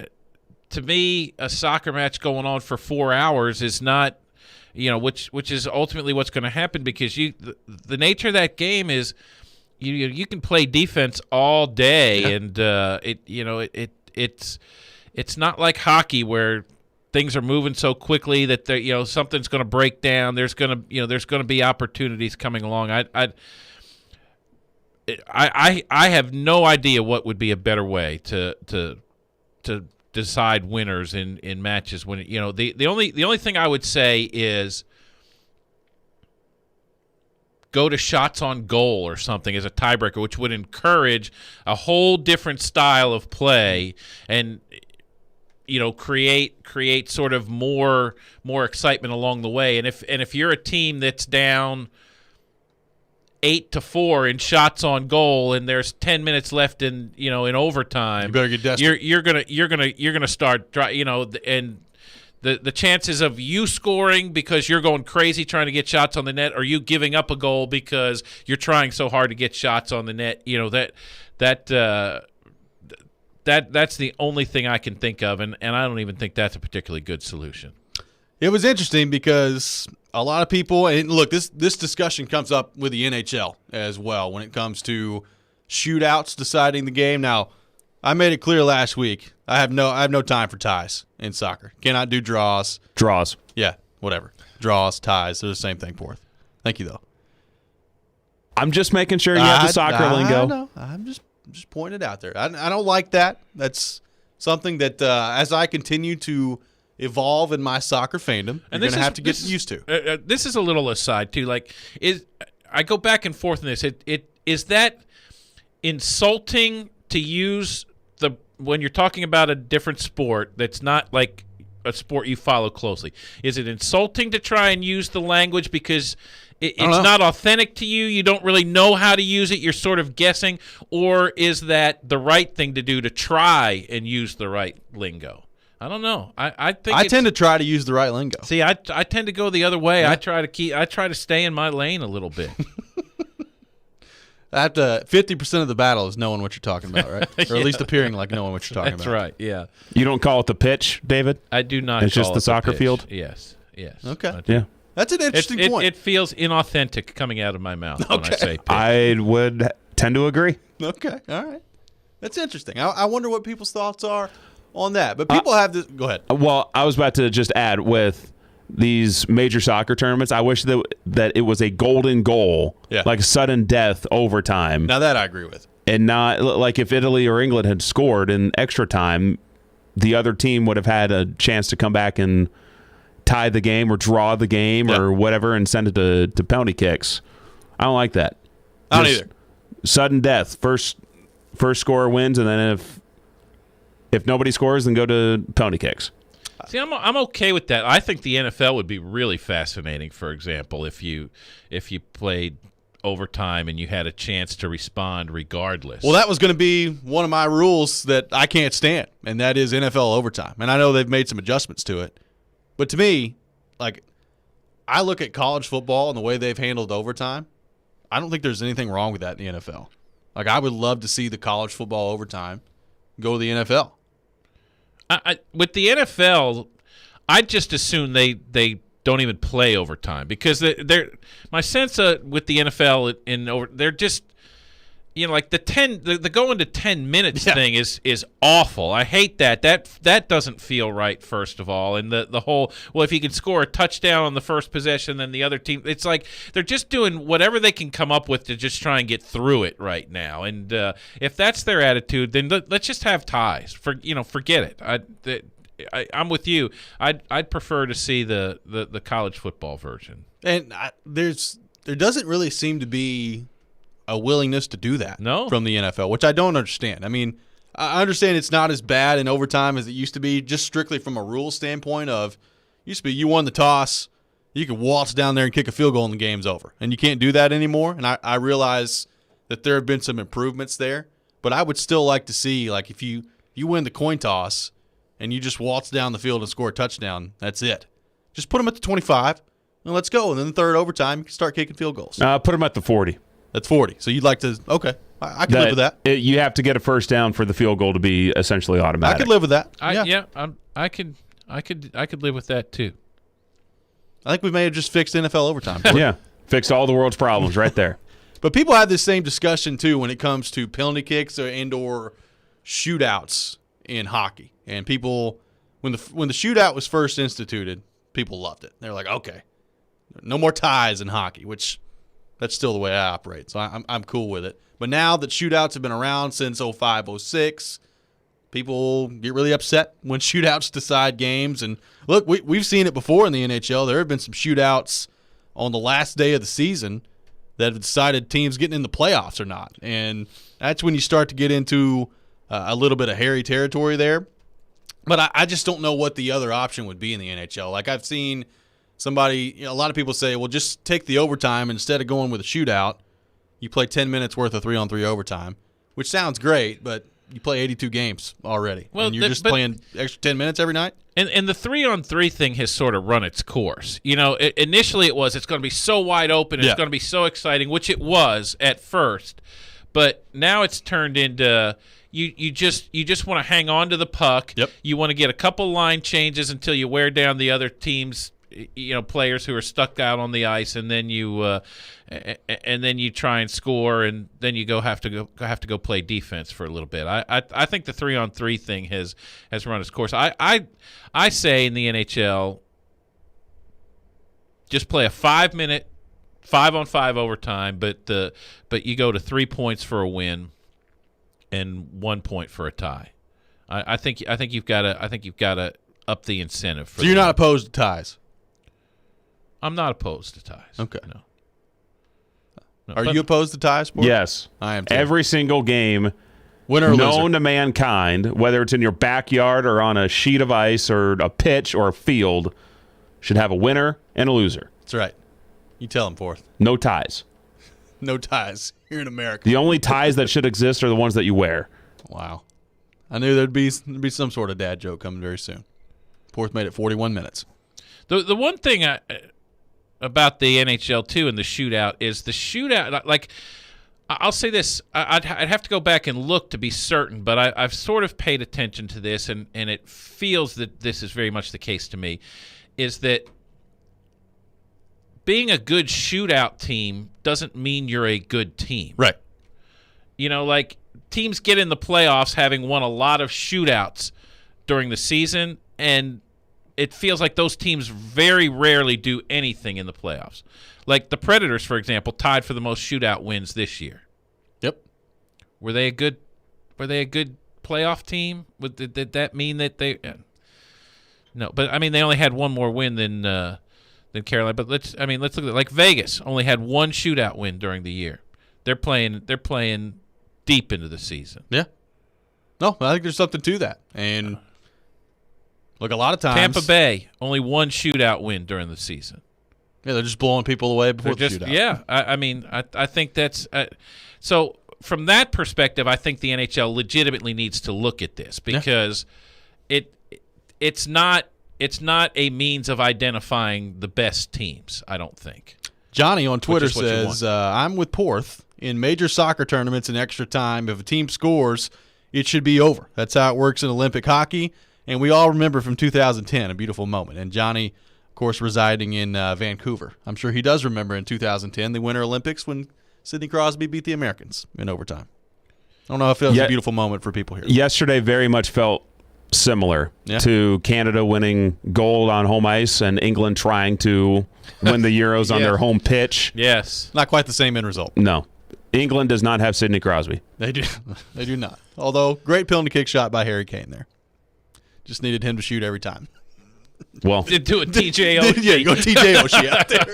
To me, a soccer match going on for 4 hours is not, which is ultimately what's going to happen, because the nature of that game is you can play defense all day, and it's not like hockey where things are moving so quickly that something's going to break down. There's going to be opportunities coming along. I have no idea what would be a better way to decide winners in matches. When the only thing I would say is go to shots on goal or something as a tiebreaker, which would encourage a whole different style of play and create sort of more excitement along the way. And if you're a team that's down 8-4 in shots on goal, and there's 10 minutes left in overtime, you better get desperate. You're gonna start and the chances of you scoring because you're going crazy trying to get shots on the net, or you giving up a goal because you're trying so hard to get shots on the net, that's the only thing I can think of, and I don't even think that's a particularly good solution. It was interesting because a lot of people, and look, this discussion comes up with the NHL as well when it comes to shootouts deciding the game. Now, I made it clear last week, I have no time for ties in soccer. Cannot do draws. Draws. Yeah, whatever. Draws, ties, they're the same thing, Porth. Thank you, though. I'm just making sure you have the soccer lingo. I know. I'm just pointing it out there. I don't like that. That's something that as I continue to evolve in my soccer fandom, you're going to have to get used to. This is a little aside too. I go back and forth in this. Is that insulting to use when you're talking about a different sport that's not like a sport you follow closely? Is it insulting to try and use the language because it's not authentic to you? You don't really know how to use it. You're sort of guessing, or is that the right thing to do to try and use the right lingo? I don't know. I tend to try to use the right lingo. See, I tend to go the other way. Yeah. I try to stay in my lane a little bit. 50% of the battle is knowing what you're talking about, right? Or at least appearing like knowing what you're talking That's about. right. Yeah. You don't call it the pitch, David? I do not. It's call just it the soccer pitch. field? Yes. Okay. Yeah. That's an interesting point. It feels inauthentic coming out of my mouth when I say pitch. I would tend to agree. Okay. All right. That's interesting. I wonder what people's thoughts are on that. But people have this. Go ahead. Well, I was about to just add with these major soccer tournaments, I wish that it was a golden goal, like sudden death overtime. Now that I agree with. And not like if Italy or England had scored in extra time, the other team would have had a chance to come back and tie the game or draw the game or whatever and send it to penalty kicks. I don't like that. I don't Just either. Sudden death. First scorer wins, and then if nobody scores, then go to penalty kicks. See, I'm okay with that. I think the NFL would be really fascinating, for example, if you played overtime and you had a chance to respond regardless. Well, that was going to be one of my rules that I can't stand, and that is NFL overtime. And I know they've made some adjustments to it. But to me, like, I look at college football and the way they've handled overtime, I don't think there's anything wrong with that in the NFL. Like, I would love to see the college football overtime go to the NFL. With the NFL, I'd just assume they don't even play overtime because they're my sense with the NFL they're just like the going to 10 minutes thing is awful. I hate that. That doesn't feel right, first of all. And the whole, well, if you can score a touchdown on the first possession, then the other team, it's like they're just doing whatever they can come up with to just try and get through it right now. And if that's their attitude, then let's just have ties. Forget it. I'm with you. I'd prefer to see the college football version. And there doesn't really seem to be a willingness to do that from the NFL, which I don't understand. I mean, I understand it's not as bad in overtime as it used to be, just strictly from a rule standpoint of used to be you won the toss, you could waltz down there and kick a field goal and the game's over. And you can't do that anymore. And I realize that there have been some improvements there, but I would still like to see, like, if you win the coin toss and you just waltz down the field and score a touchdown, that's it. Just put them at the 25 and let's go. And then the third overtime, you can start kicking field goals. Put them at the 40. That's 40. So you'd like to – okay. I can live with that. You have to get a first down for the field goal to be essentially automatic. I could live with that. I could live with that too. I think we may have just fixed NFL overtime. Yeah. Fixed all the world's problems right there. But people have this same discussion too when it comes to penalty kicks or shootouts in hockey. And people when the shootout was first instituted, people loved it. They're like, okay, no more ties in hockey, which that's still the way I operate. So I'm cool with it. But now that shootouts have been around since 05, 06, people get really upset when shootouts decide games. And look, we've seen it before in the NHL. There have been some shootouts on the last day of the season that have decided teams getting in the playoffs or not. And that's when you start to get into a little bit of hairy territory there. But I just don't know what the other option would be in the NHL. Like, I've seen somebody, a lot of people say, well, just take the overtime instead of going with a shootout. You play 10 minutes worth of 3-on-3 overtime, which sounds great, but you play 82 games already. Well, and you're just playing extra 10 minutes every night? And the 3-on-3 thing has sort of run its course. Initially it's going to be so wide open, it's going to be so exciting, which it was at first. But now it's turned into you just want to hang on to the puck. Yep. You want to get a couple line changes until you wear down the other team's players who are stuck out on the ice, and then you try and score, and then you have to go play defense for a little bit. I think the 3-on-3 thing has run its course. I say in the NHL, just play a 5-minute 5-on-5 overtime, but you go to 3 points for a win and 1 point for a tie. I think you've got to up the incentive. So you're not opposed to ties? I'm not opposed to ties. Okay. No. Are you opposed to ties, Sport? Yes. I am too. Every single game winner or known loser to mankind, whether it's in your backyard or on a sheet of ice or a pitch or a field, should have a winner and a loser. That's right. You tell them, Fourth. No ties. No ties here in America. The only ties that should exist are the ones that you wear. Wow. I knew there'd be some sort of dad joke coming very soon. Fourth made it 41 minutes. The one thing about the NHL too and the shootout is the shootout. Like, I'll say this: I'd have to go back and look to be certain, but I've sort of paid attention to this, and it feels that this is very much the case to me. Is that being a good shootout team doesn't mean you're a good team, right? Like, teams get in the playoffs having won a lot of shootouts during the season, and it feels like those teams very rarely do anything in the playoffs. Like the Predators, for example, tied for the most shootout wins this year. Yep. Were they a good playoff team? Did that mean that they? No, but I mean they only had one more win than Carolina. But let's look at it. Like Vegas only had one shootout win during the year. They're playing deep into the season. Yeah. No, I think there's something to that. And look, a lot of times Tampa Bay only one shootout win during the season. Yeah, they're just blowing people away before the shootout. Yeah, I think that's so. From that perspective, I think the NHL legitimately needs to look at this because it's not a means of identifying the best teams. I don't think. Johnny on Twitter says, "I'm with Porth. In major soccer tournaments in extra time, if a team scores, it should be over. That's how it works in Olympic hockey, and we all remember from 2010 a beautiful moment." And Johnny, of course, residing in Vancouver, I'm sure he does remember in 2010 the Winter Olympics when Sidney Crosby beat the Americans in overtime. I don't know if it was a beautiful moment for people here. Yesterday very much felt similar to Canada winning gold on home ice and England trying to win the Euros on their home pitch. Yes. Not quite the same end result. No. England does not have Sidney Crosby. They do. They do not. Although, great penalty kick shot by Harry Kane there. Just needed him to shoot every time. Well, Did do a TJ Oshie. Yeah, go TJ Oshie out there.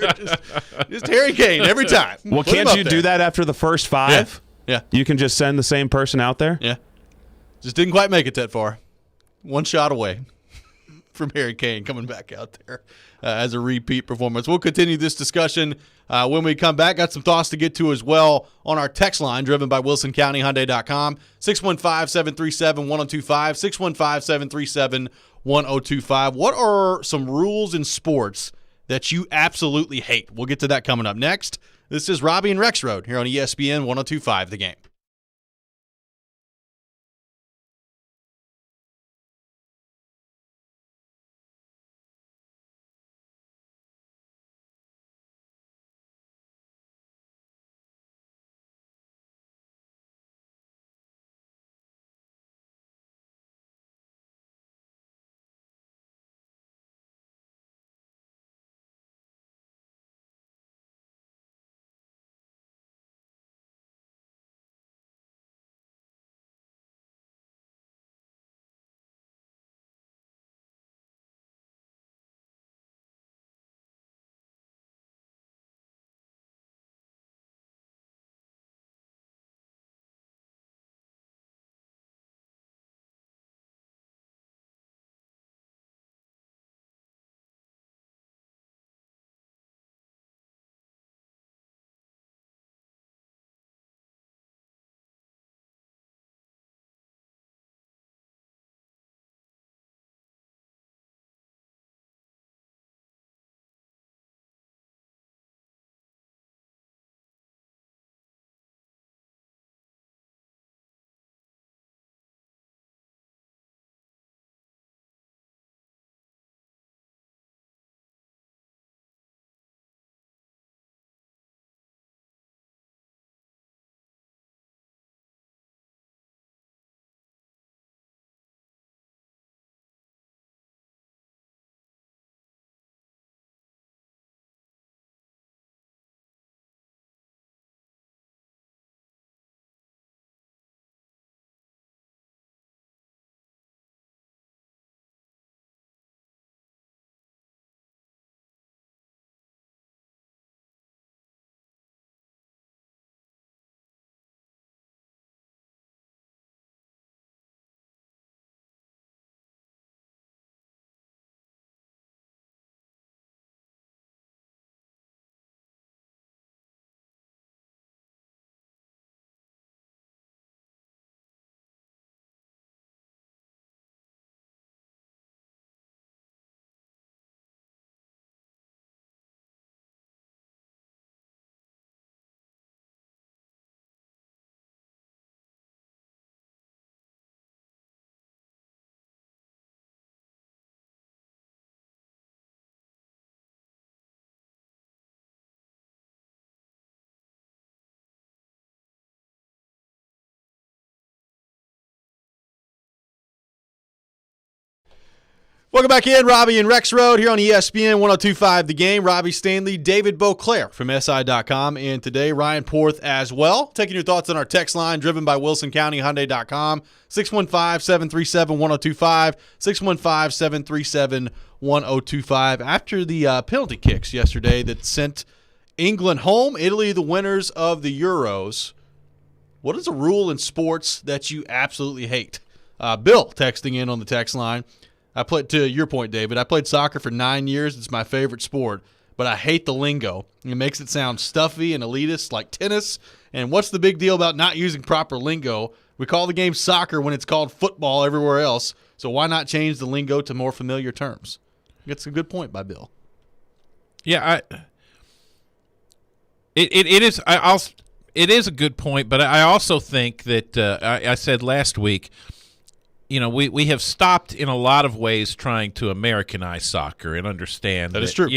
Just Harry Kane every time. well, can't you do that after the first 5? Yeah. You can just send the same person out there? Yeah. Just didn't quite make it that far. One shot away from Harry Kane coming back out there as a repeat performance. We'll continue this discussion when we come back. Got some thoughts to get to as well on our text line driven by WilsonCountyHyundai.com. 615-737-1025. 615-737-1025. What are some rules in sports that you absolutely hate? We'll get to that coming up next. This is Robby and Rexrode here on ESPN 1025 The Game. Welcome back in, Robby and Rexrode here on ESPN 1025 The Game. Robby Stanley, David Beauclair from SI.com, and today Ryan Porth as well. Taking your thoughts on our text line driven by WilsonCountyHyundai.com, 615-737-1025, 615-737-1025. After the penalty kicks yesterday that sent England home, Italy the winners of the Euros. What is a rule in sports that you absolutely hate? Bill texting in on the text line. I played, to your point, David, I played soccer for 9 years. It's my favorite sport, but I hate the lingo. It makes it sound stuffy and elitist like tennis. And what's the big deal about not using proper lingo? We call the game soccer when it's called football everywhere else, so why not change the lingo to more familiar terms? That's a good point by Bill. Yeah, it is a good point, but I also think that I said last week, we have stopped in a lot of ways trying to Americanize soccer and understand that is true.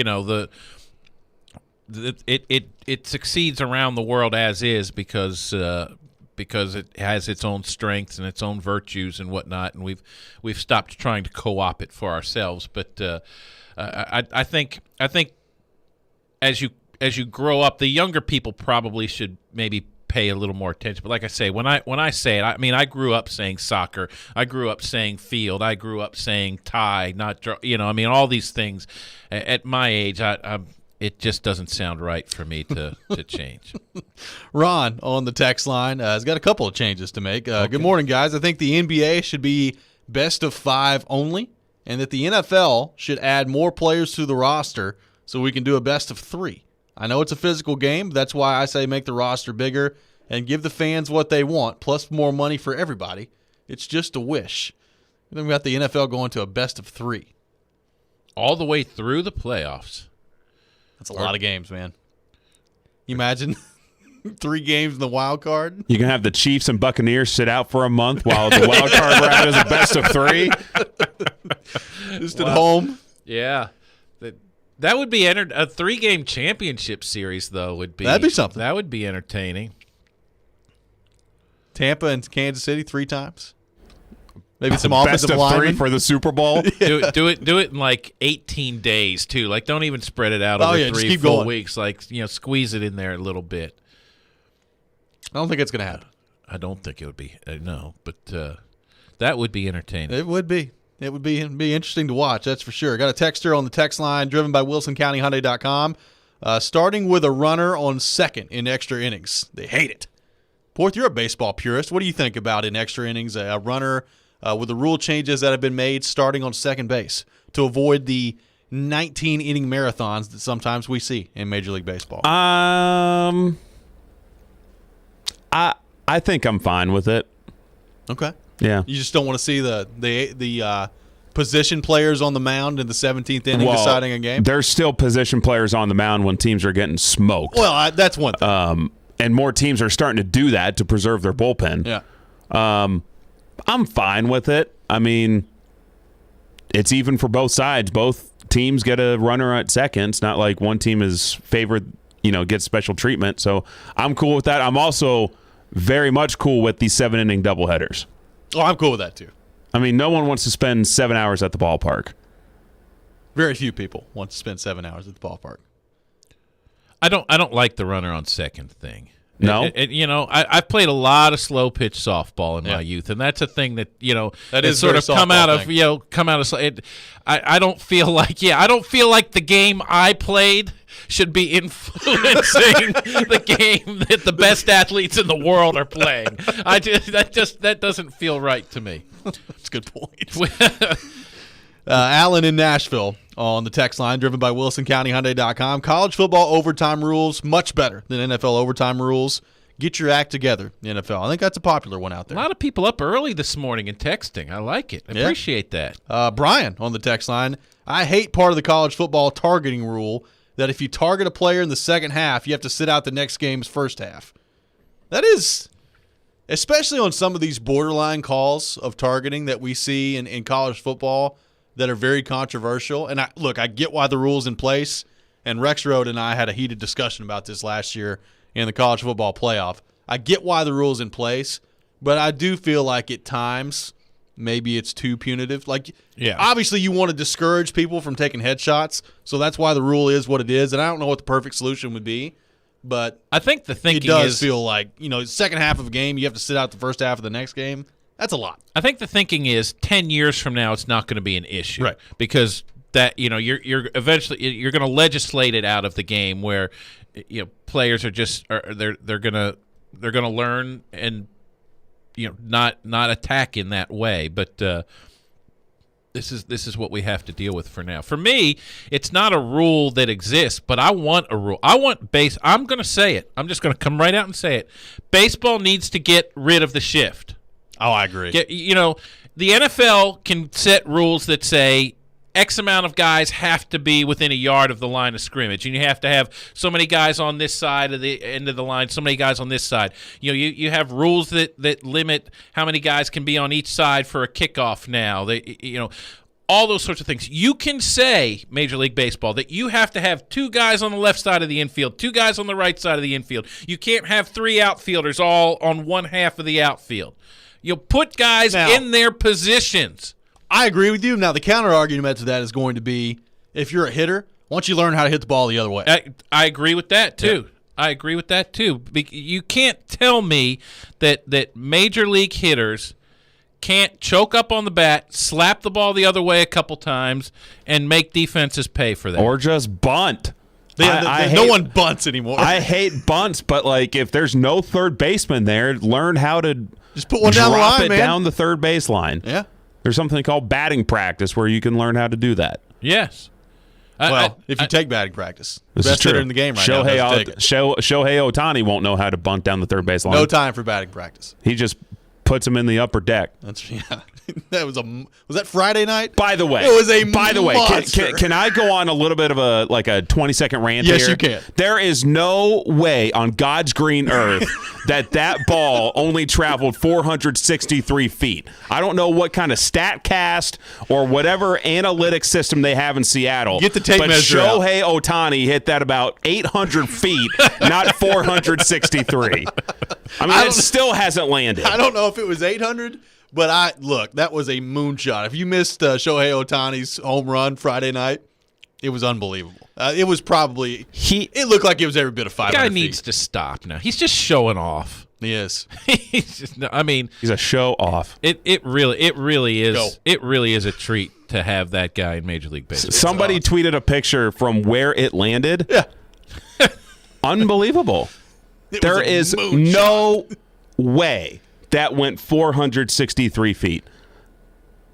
It succeeds around the world as is because it has its own strengths and its own virtues and whatnot, and we've stopped trying to co-op it for ourselves. But I think as you grow up, the younger people probably should maybe pay a little more attention. But like I say, when I say it, I mean I grew up saying soccer, I grew up saying field, I grew up saying tie, not all these things. At my age, it just doesn't sound right for me to change. Ron on the text line has got a couple of changes to make. Good morning, guys. I think the NBA should be best of 5 only, and that the NFL should add more players to the roster so we can do a best of 3. I know it's a physical game, but that's why I say make the roster bigger and give the fans what they want, plus more money for everybody. It's just a wish. Then we got the NFL going to a best of 3. All the way through the playoffs. That's a lot of games, man. You imagine 3 games in the wild card? You can have the Chiefs and Buccaneers sit out for a month while the wild card round is a best of 3. Just at home. Yeah. That would be a 3-game championship series, though. That'd be something. That would be entertaining. Tampa and Kansas City 3 times. Maybe some offensive best of linemen 3 for the Super Bowl. do it in like 18 days too. Like don't even spread it out over 3 full weeks. Like squeeze it in there a little bit. I don't think it's going to happen. I don't think it would be. No, but that would be entertaining. It would be. It would be interesting to watch, that's for sure. Got a texter on the text line driven by WilsonCountyHyundai.com. Starting with a runner on second in extra innings. They hate it. Porth, you're a baseball purist. What do you think about in extra innings a runner with the rule changes that have been made starting on second base to avoid the 19-inning marathons that sometimes we see in Major League Baseball? I think I'm fine with it. Okay. Yeah. You just don't want to see the position players on the mound in the 17th inning deciding a game? There's still position players on the mound when teams are getting smoked. Well, that's one thing. And more teams are starting to do that to preserve their bullpen. Yeah. I'm fine with it. I mean, it's even for both sides. Both teams get a runner at second. It's not like one team is favored, gets special treatment. So I'm cool with that. I'm also very much cool with these 7-inning doubleheaders. Oh, I'm cool with that too. I mean, no one wants to spend 7 hours at the ballpark. Very few people want to spend 7 hours at the ballpark. I don't like the runner on second thing. No, I've played a lot of slow pitch softball in my youth, and that's a thing that that is sort of come out of I don't feel like the game I played should be influencing the game that the best athletes in the world are playing. That doesn't feel right to me. That's a good point. Alan in Nashville on the text line, driven by WilsonCountyHyundai.com. College football overtime rules much better than NFL overtime rules. Get your act together, the NFL. I think that's a popular one out there. A lot of people up early this morning and texting. I like it. I appreciate that. Brian on the text line. I hate part of the college football targeting rule that if you target a player in the second half, you have to sit out the next game's first half. That is, especially on some of these borderline calls of targeting that we see in college football that are very controversial. And I get why the rule's in place, and Rexrode and I had a heated discussion about this last year in the college football playoff. I get why the rule's in place, but I do feel like at times maybe it's too punitive. Obviously you want to discourage people from taking headshots, so that's why the rule is what it is, and I don't know what the perfect solution would be, but I think the thinking it does feel like, second half of a game, you have to sit out the first half of the next game. That's a lot. I think the thinking is 10 years from now it's not going to be an issue. Right. Because that you're eventually you're going to legislate it out of the game where players are just they're gonna learn and not attack in that way. But this is what we have to deal with for now. For me, it's not a rule that exists, but I want a rule. I want I'm going to say it. I'm just going to come right out and say it. Baseball needs to get rid of the shift. Oh, I agree. The NFL can set rules that say X amount of guys have to be within a yard of the line of scrimmage, and you have to have so many guys on this side of the end of the line, so many guys on this side. You have rules that limit how many guys can be on each side for a kickoff now. All those sorts of things. You can say, Major League Baseball, that you have to have 2 guys on the left side of the infield, 2 guys on the right side of the infield. You can't have 3 outfielders all on one half of the outfield. You'll put guys in their positions. I agree with you. Now, the counter-argument to that is going to be, if you're a hitter, why don't you learn how to hit the ball the other way? I agree with that, too. Yeah. I agree with that, too. You can't tell me that Major League hitters can't choke up on the bat, slap the ball the other way a couple times, and make defenses pay for that. Or just bunt. No one bunts anymore. I hate bunts, but if there's no third baseman there, learn how to just put one down the line, drop it man. down the third baseline. Yeah. There's something called batting practice where you can learn how to do that. Yes. If you take batting practice. This Best is true. hitter in the game right now. Shohei Ohtani won't know how to bunt down the third baseline. No time for batting practice. He just puts him in the upper deck. That was that Friday night? By the way, it was a monster. Can I go on a little bit of a 20-second rant here? Yes, you can. There is no way on God's green earth that ball only traveled 463 feet. I don't know what kind of StatCast or whatever analytics system they have in Seattle. Get the tape measure out. Shohei Ohtani hit that about 800 feet, not 463. I mean, it still hasn't landed. I don't know if it was 800. But that was a moonshot. If you missed Shohei Ohtani's home run Friday night, it was unbelievable. It was probably it looked like it was every bit of 500 feet. The guy feet. needs to stop now. He's just showing off. Yes. He's a show off. It really is. Go. It really is a treat to have that guy in Major League Baseball. Somebody tweeted a picture from where it landed. Yeah. Unbelievable. There is no way that went 463 feet.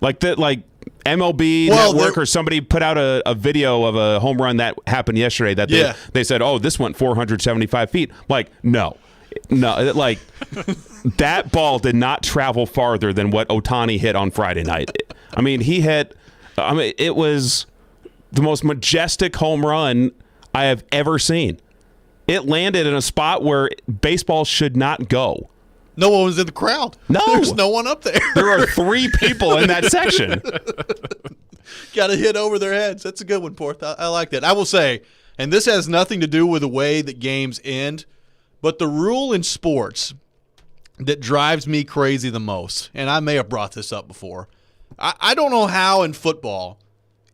Like MLB Network or somebody put out a video of a home run that happened yesterday that they said, oh, this went 475 feet. No, that ball did not travel farther than what Ohtani hit on Friday night. It was the most majestic home run I have ever seen. It landed in a spot where baseball should not go. No one was in the crowd. No. There's no one up there. There are 3 people in that section. Got to hit over their heads. That's a good one, Porth. I like that. I will say, and this has nothing to do with the way that games end, but the rule in sports that drives me crazy the most, and I may have brought this up before, I don't know how in football,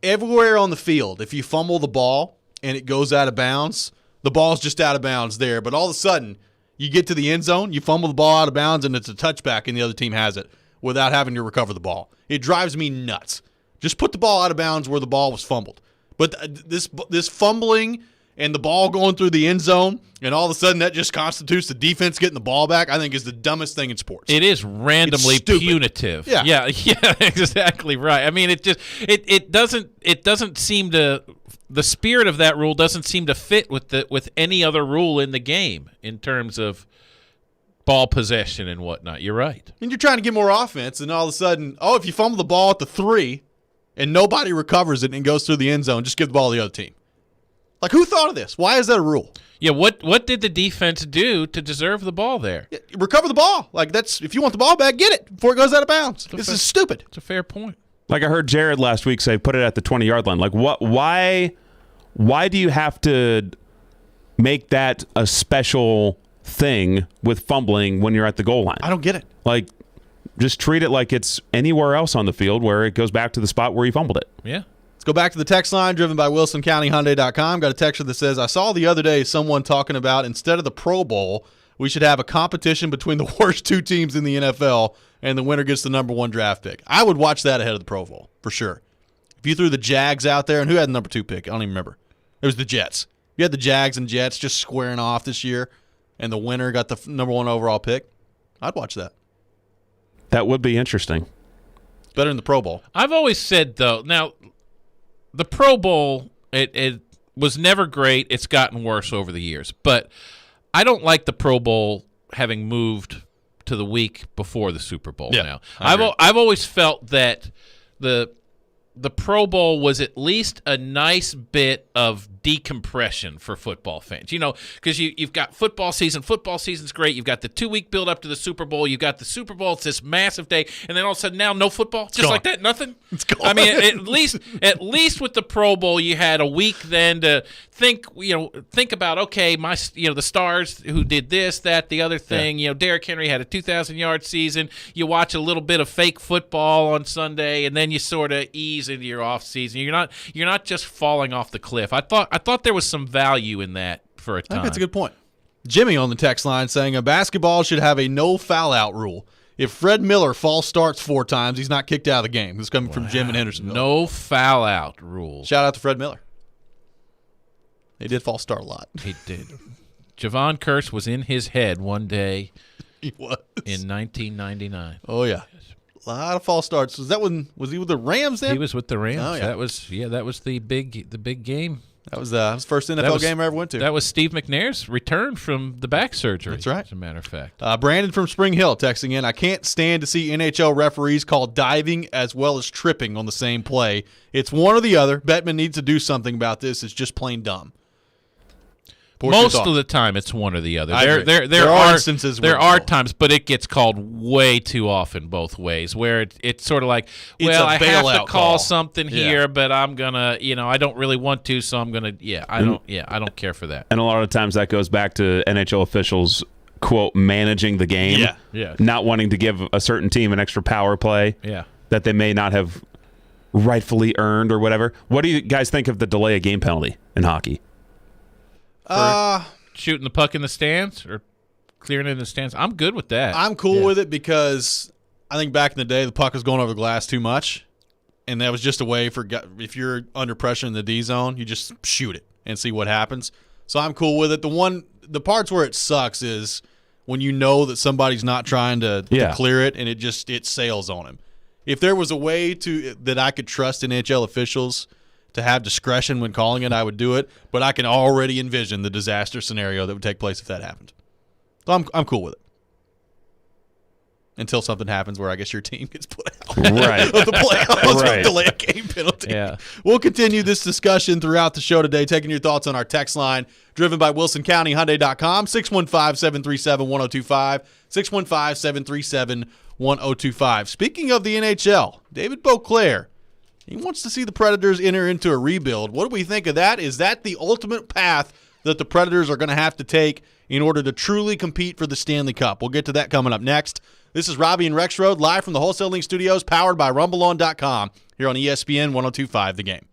everywhere on the field, if you fumble the ball and it goes out of bounds, the ball's just out of bounds there, but all of a sudden, you get to the end zone, you fumble the ball out of bounds, and it's a touchback, and the other team has it without having to recover the ball. It drives me nuts. Just put the ball out of bounds where the ball was fumbled. But this fumbling and the ball going through the end zone, and all of a sudden that just constitutes the defense getting the ball back, I think is the dumbest thing in sports. It is randomly punitive. Yeah, exactly right. I mean, it doesn't seem to. The spirit of that rule doesn't seem to fit with any other rule in the game in terms of ball possession and whatnot. You're right. And you're trying to get more offense, and all of a sudden, if you fumble the ball at the 3 and nobody recovers it and goes through the end zone, just give the ball to the other team. Who thought of this? Why is that a rule? Yeah, what did the defense do to deserve the ball there? Yeah, recover the ball. If you want the ball back, get it before it goes out of bounds. This is stupid. It's a fair point. I heard Jared last week say, put it at the 20-yard line. Why do you have to make that a special thing with fumbling when you're at the goal line? I don't get it. Just treat it like it's anywhere else on the field where it goes back to the spot where you fumbled it. Yeah. Let's go back to the text line driven by WilsonCountyHyundai.com. Got a texter that says, I saw the other day someone talking about instead of the Pro Bowl, we should have a competition between the worst 2 teams in the NFL and the winner gets the number 1 draft pick. I would watch that ahead of the Pro Bowl, for sure. If you threw the Jags out there, and who had the number 2 pick? I don't even remember. It was the Jets. You had the Jags and Jets just squaring off this year, and the winner got the number 1 overall pick. I'd watch that. That would be interesting. Better than the Pro Bowl. I've always said, though, now, the Pro Bowl, it was never great. It's gotten worse over the years. But I don't like the Pro Bowl having moved to the week before the Super Bowl now. I've always felt that the Pro Bowl was at least a nice bit of decompression for football fans. You know, because you've got football season. Football season's great. You've got the 2-week build up to the Super Bowl. You've got the Super Bowl. It's this massive day, and then all of a sudden now no football. Just like that, nothing. It's gone. I mean, at least with the Pro Bowl, you had a week then to think about, okay, the stars who did this, that, the other thing. You know, Derrick Henry had a 2,000-yard season. You watch a little bit of fake football on Sunday, and then you sort of ease into your off season. You're not just falling off the cliff. I thought there was some value in that for a time. I think that's a good point. Jimmy on the text line saying a basketball should have a no foul out rule. If Fred Miller false starts 4 times, he's not kicked out of the game. This is coming from Jim in Hendersonville. No foul out rule. Shout out to Fred Miller. He did false start a lot. He did. Javon Curse was in his head one day. He was in 1999. Oh yeah. A lot of false starts. Was he with the Rams then? He was with the Rams. Oh, yeah. That was the big game. That was his first NFL game I ever went to. That was Steve McNair's return from the back surgery. That's right. As a matter of fact. Brandon from Spring Hill texting in, I can't stand to see NHL referees call diving as well as tripping on the same play. It's one or the other. Bettman needs to do something about this. It's just plain dumb. Most of the time, it's one or the other. There are instances. There are times, but it gets called way too often both ways. Where it's sort of like, well, I have to call something here, but I'm gonna, I don't really want to, so I'm gonna. I don't care for that. And a lot of times that goes back to NHL officials, quote, managing the game, not wanting to give a certain team an extra power play, that they may not have rightfully earned or whatever. What do you guys think of the delay of game penalty in hockey? Shooting the puck in the stands or clearing it in the stands. I'm good with that. I'm cool with it because I think back in the day the puck was going over the glass too much, and that was just a way for if you're under pressure in the D zone, you just shoot it and see what happens. So I'm cool with it. The parts where it sucks is when you know that somebody's not trying to clear it and it sails on him. If there was a way that I could trust NHL officials to have discretion when calling it, I would do it. But I can already envision the disaster scenario that would take place if that happened. So I'm cool with it. Until something happens where I guess your team gets put out of the playoffs with delay a game penalty. Yeah. We'll continue this discussion throughout the show today, taking your thoughts on our text line, driven by WilsonCountyHyundai.com, 615-737-1025, 615-737-1025. Speaking of the NHL, David Beauclair, he wants to see the Predators enter into a rebuild. What do we think of that? Is that the ultimate path that the Predators are going to have to take in order to truly compete for the Stanley Cup? We'll get to that coming up next. This is Robby and Rexrode live from the Wholesale Link Studios, powered by RumbleOn.com, here on ESPN 102.5 The Game.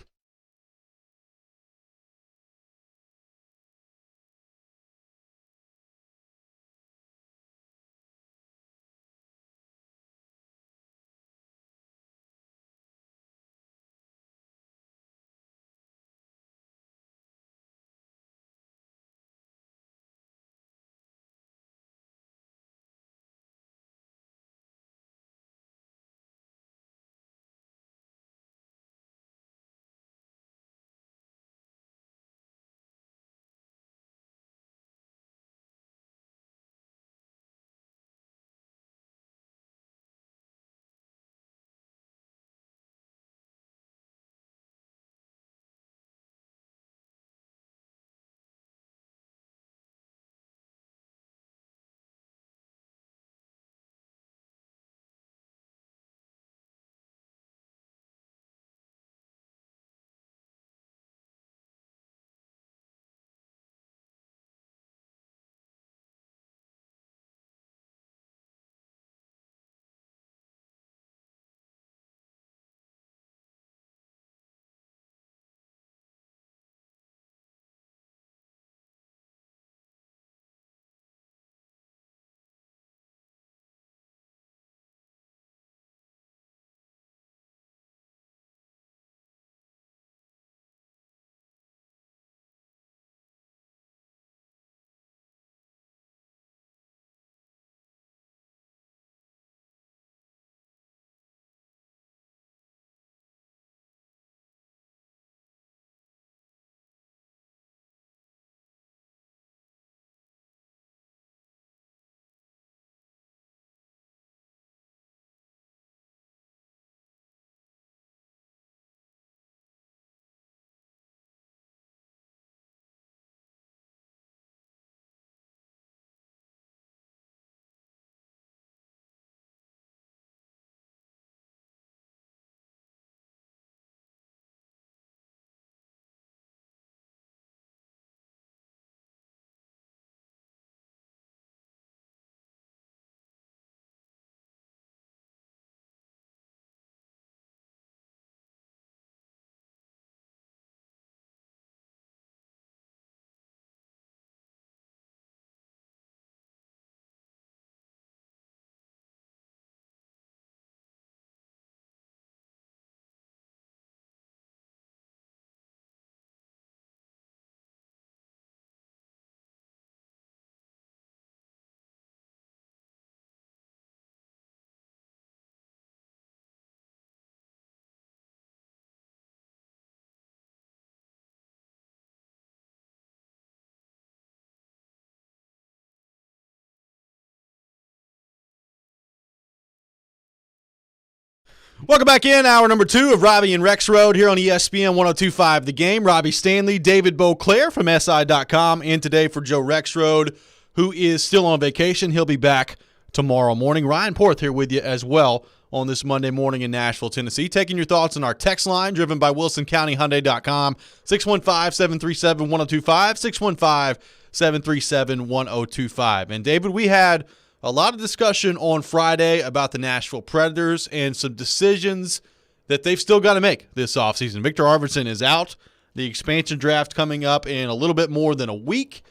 Welcome back in, hour number 2 of Robby and Rexrode here on ESPN 102.5 The Game. Robbie Stanley, David Beauclair from SI.com, and today for Joe Rexrode, who is still on vacation. He'll be back tomorrow morning. Ryan Porth here with you as well on this Monday morning in Nashville, Tennessee. Taking your thoughts on our text line, driven by WilsonCountyHyundai.com, 615-737-1025, 615-737-1025. And, David, we had a lot of discussion on Friday about the Nashville Predators and some decisions that they've still got to make this offseason. Victor Arvidsson is out. The expansion draft coming up in a little bit more than a week.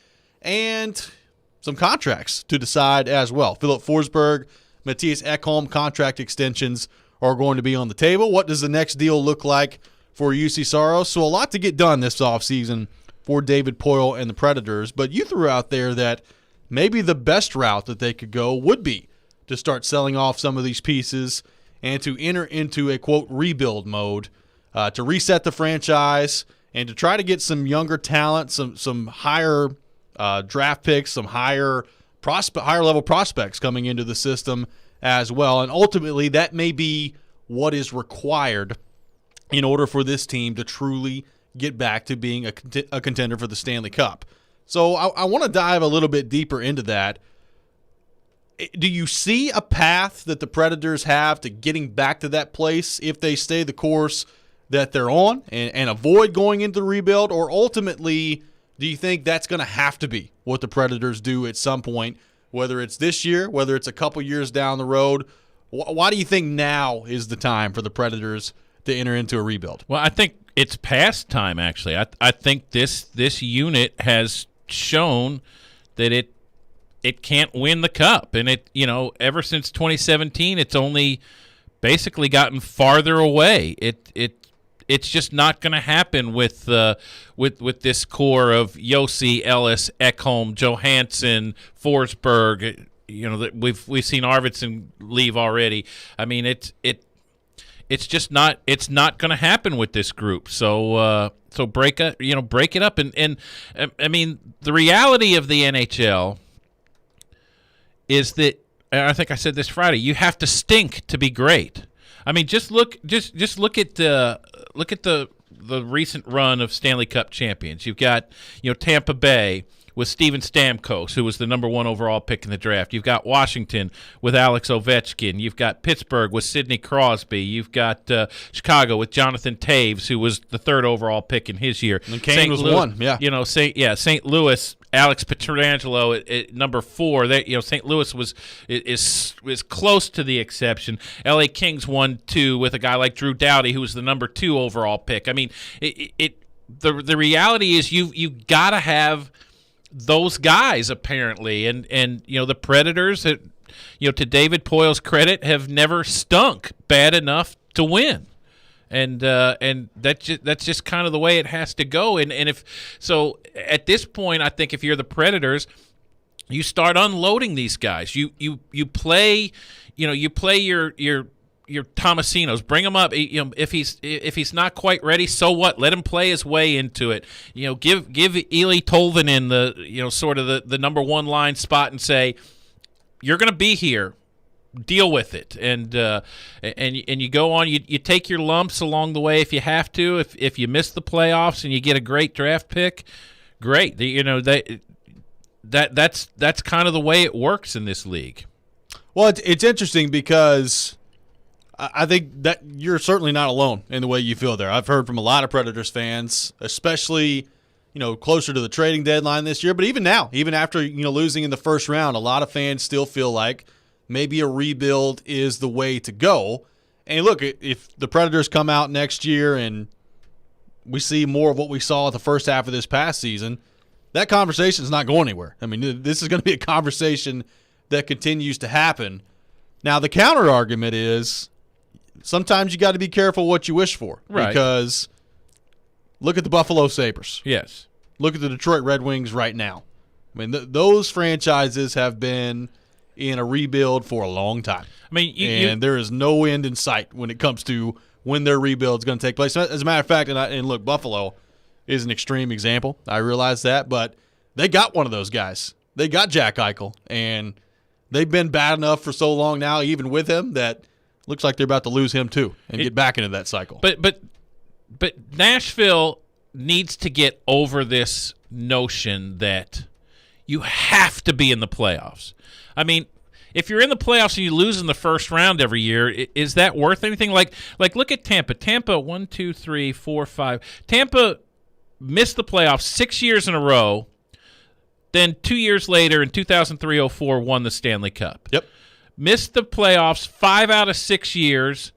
And some contracts to decide as well. Philip Forsberg, Matthias Ekholm contract extensions are going to be on the table. What does the next deal look like for UC Saros? So a lot to get done this offseason for David Poile and the Predators. But you threw out there that maybe the best route that they could go would be to start selling off some of these pieces and to enter into a, quote, rebuild mode, to reset the franchise and to try to get some younger talent, some higher draft picks, some higher level prospects coming into the system as well. And ultimately, that may be what is required in order for this team to truly get back to being a contender for the Stanley Cup. So I want to dive a little bit deeper into that. Do you see a path that the Predators have to getting back to that place if they stay the course that they're on and avoid going into the rebuild? Or ultimately, do you think that's going to have to be what the Predators do at some point, whether it's this year, whether it's a couple years down the road? Why do you think now is the time for the Predators to enter into a rebuild? Well, I think it's past time, actually. I think this unit has shown that it can't win the cup, and ever since 2017 it's only basically gotten farther away. It's just not going to happen with this core of Josi, Ellis, Ekholm, Johansson, Forsberg. That we've seen Arvidsson leave already. I mean, it's just not going to happen with this group. So break it up, and I mean, the reality of the NHL is that, and I think I said this Friday, you have to stink to be great. I mean, just look at the recent run of Stanley Cup champions. You've got Tampa Bay with Steven Stamkos, who was the number 1 overall pick in the draft. You've got Washington with Alex Ovechkin. You've got Pittsburgh with Sidney Crosby. You've got Chicago with Jonathan Taves, who was the 3rd overall pick in his year. And Kane was 1, yeah. St. Louis, Alex Pietrangelo at number 4. St. Louis is close to the exception. LA Kings 1-2 with a guy like Drew Doughty, who was the number 2 overall pick. I mean, the reality is you got to have those guys, apparently, and the Predators, to David Poile's credit, have never stunk bad enough to win, and that's just kind of the way it has to go. And if so, at this point, I think if you're the Predators, you start unloading these guys. You play your Tomasinos, bring him up. If he's not quite ready, so what? Let him play his way into it. Give Eeli Tolvanen the sort of the number 1 line spot and say, you're going to be here. Deal with it, and you go on. You take your lumps along the way if you have to. If you miss the playoffs and you get a great draft pick, great. That's kind of the way it works in this league. Well, it's interesting because I think that you're certainly not alone in the way you feel there. I've heard from a lot of Predators fans, especially closer to the trading deadline this year, but even now, even after losing in the first round, a lot of fans still feel like maybe a rebuild is the way to go. And look, if the Predators come out next year and we see more of what we saw at the first half of this past season, that conversation is not going anywhere. I mean, this is going to be a conversation that continues to happen. Now, the counter argument is sometimes you got to be careful what you wish for. Right. Because look at the Buffalo Sabres. Yes. Look at the Detroit Red Wings right now. I mean, those franchises have been in a rebuild for a long time. I mean, there is no end in sight when it comes to when their rebuild is going to take place. As a matter of fact, and look, Buffalo is an extreme example. I realize that, but they got one of those guys. They got Jack Eichel, and they've been bad enough for so long now, even with him, that looks like they're about to lose him too and get back into that cycle. But Nashville needs to get over this notion that you have to be in the playoffs. I mean, if you're in the playoffs and you lose in the first round every year, is that worth anything? Like look at Tampa. Tampa 1, 2, 3, 4, 5. Tampa missed the playoffs 6 years in a row. Then 2 years later, in 2003-04, won the Stanley Cup. Yep. Missed the playoffs 5 out of 6 years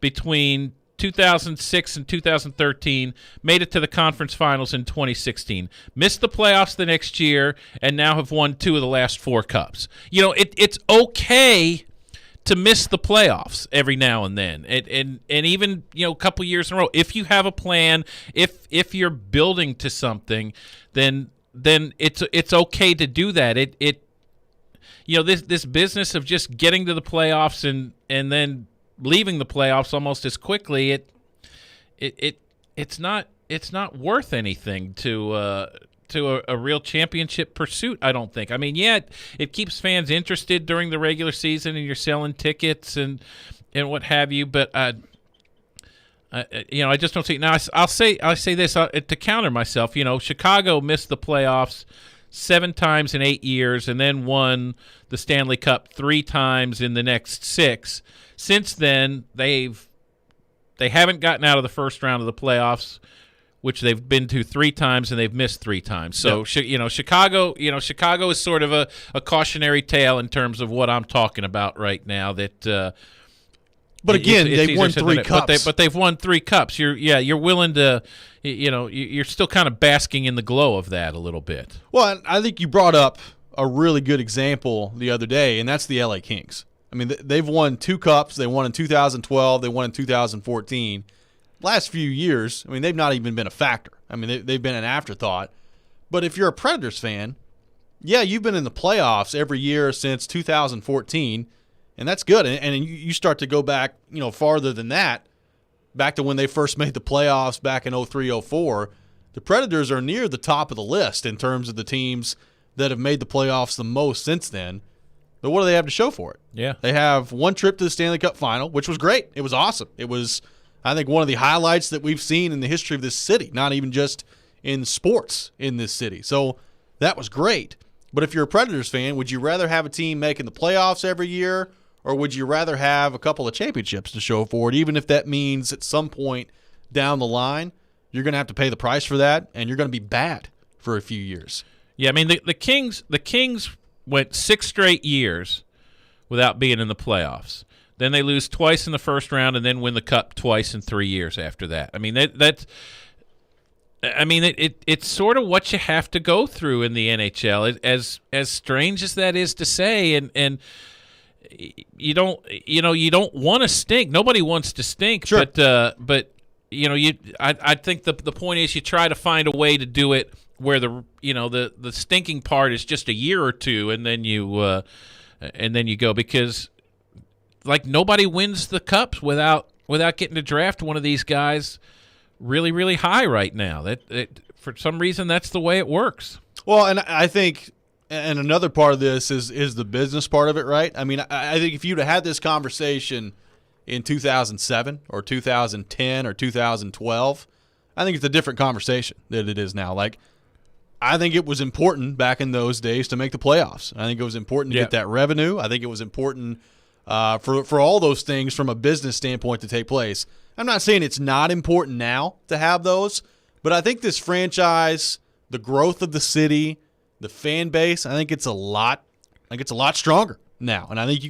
between 2006 and 2013, made it to the conference finals in 2016. Missed the playoffs the next year, and now have won 2 of the last 4 cups. You know, it's okay to miss the playoffs every now and then, and even, you know, a couple years in a row. If you have a plan, if you're building to something, then it's okay to do that. You know, this business of just getting to the playoffs and then leaving the playoffs almost as quickly, it's not worth anything to a real championship pursuit, I don't think. I mean, yeah, it keeps fans interested during the regular season, and you're selling tickets and what have you, but you know, I just don't see. Now, I'll say this to counter myself. You know, Chicago missed the playoffs 7 times in 8 years, and then won the Stanley Cup 3 times in the next 6. Since then, they haven't gotten out of the first round of the playoffs, which they've been to 3 times, and they've missed 3 times. So, you know, Chicago is sort of a cautionary tale in terms of what I'm talking about right now. That, but again, they've won 3 cups. But they've won 3 cups. You're willing to, you know, you're still kind of basking in the glow of that a little bit. Well, I think you brought up a really good example the other day, and that's the LA Kings. I mean, they've won 2 cups. They won in 2012. They won in 2014. Last few years, I mean, they've not even been a factor. I mean, they've been an afterthought. But if you're a Predators fan, yeah, you've been in the playoffs every year since 2014, and that's good. And you start to go back, you know, farther than that, back to when they first made the playoffs back in 03-04. The Predators are near the top of the list in terms of the teams that have made the playoffs the most since then. But what do they have to show for it? Yeah. They have 1 trip to the Stanley Cup final, which was great. It was awesome. It was, I think, one of the highlights that we've seen in the history of this city, not even just in sports in this city. So that was great. But if you're a Predators fan, would you rather have a team making the playoffs every year, or would you rather have a couple of championships to show for it, even if that means at some point down the line you're going to have to pay the price for that, and you're going to be bad for a few years? Yeah, I mean, the Kings went 6 straight years without being in the playoffs. Then they lose twice in the first round, and then win the cup twice in 3 years after that. I mean, it's sort of what you have to go through in the NHL. As strange as that is to say, and you don't want to stink. Nobody wants to stink, sure. but you know, I think the point is you try to find a way to do it where the stinking part is just a year or 2, and then you go, because like nobody wins the cups without getting to draft one of these guys really, really high right now. That for some reason that's the way it works. Well, and I think, and another part of this is the business part of it, right? I mean, I think if you'd have had this conversation in 2007 or 2010 or 2012, I think it's a different conversation than it is now. Like, I think it was important back in those days to make the playoffs. I think it was important to get that revenue. I think it was important for all those things from a business standpoint to take place. I'm not saying it's not important now to have those, but I think this franchise, the growth of the city, the fan base, I think it's a lot stronger now. And I think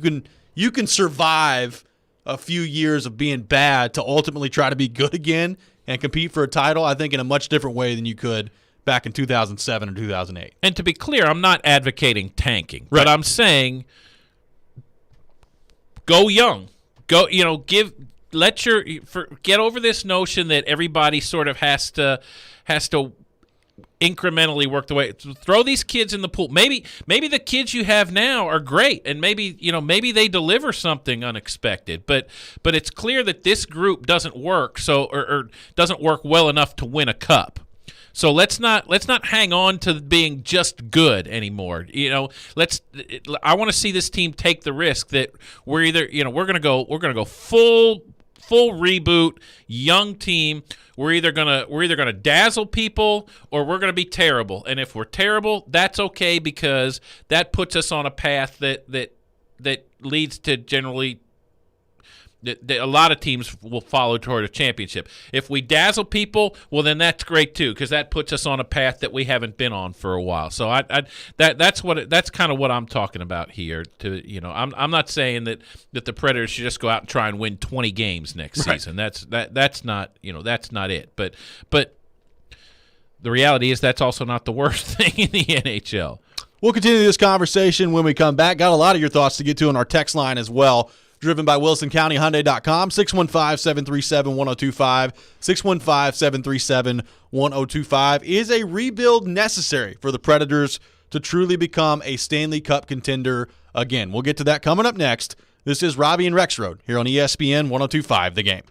you can survive a few years of being bad to ultimately try to be good again and compete for a title, I think, in a much different way than you could back in 2007 or 2008. And to be clear, I'm not advocating tanking, right. But I'm saying go young. Go, you know, get over this notion that everybody sort of has to incrementally work the way. Throw these kids in the pool. Maybe the kids you have now are great, and maybe they deliver something unexpected. But it's clear that this group doesn't work or doesn't work well enough to win a cup. So let's not hang on to being just good anymore. I want to see this team take the risk that we're either we're gonna go full reboot, young team. We're either gonna dazzle people or we're gonna be terrible. And if we're terrible, that's okay because that puts us on a path that leads to generally that a lot of teams will follow toward a championship. If we dazzle people, well, then that's great too, because that puts us on a path that we haven't been on for a while. So that's kind of what I'm talking about here. I'm not saying that the Predators should just go out and try and win 20 games next season. That's not it. But the reality is that's also not the worst thing in the NHL. We'll continue this conversation when we come back. Got a lot of your thoughts to get to on our text line as well. Driven by WilsonCountyHyundai.com, 615-737-1025, 615-737-1025. Is a rebuild necessary for the Predators to truly become a Stanley Cup contender again? We'll get to that coming up next. This is Robby and Rexrode here on ESPN 1025 The Game.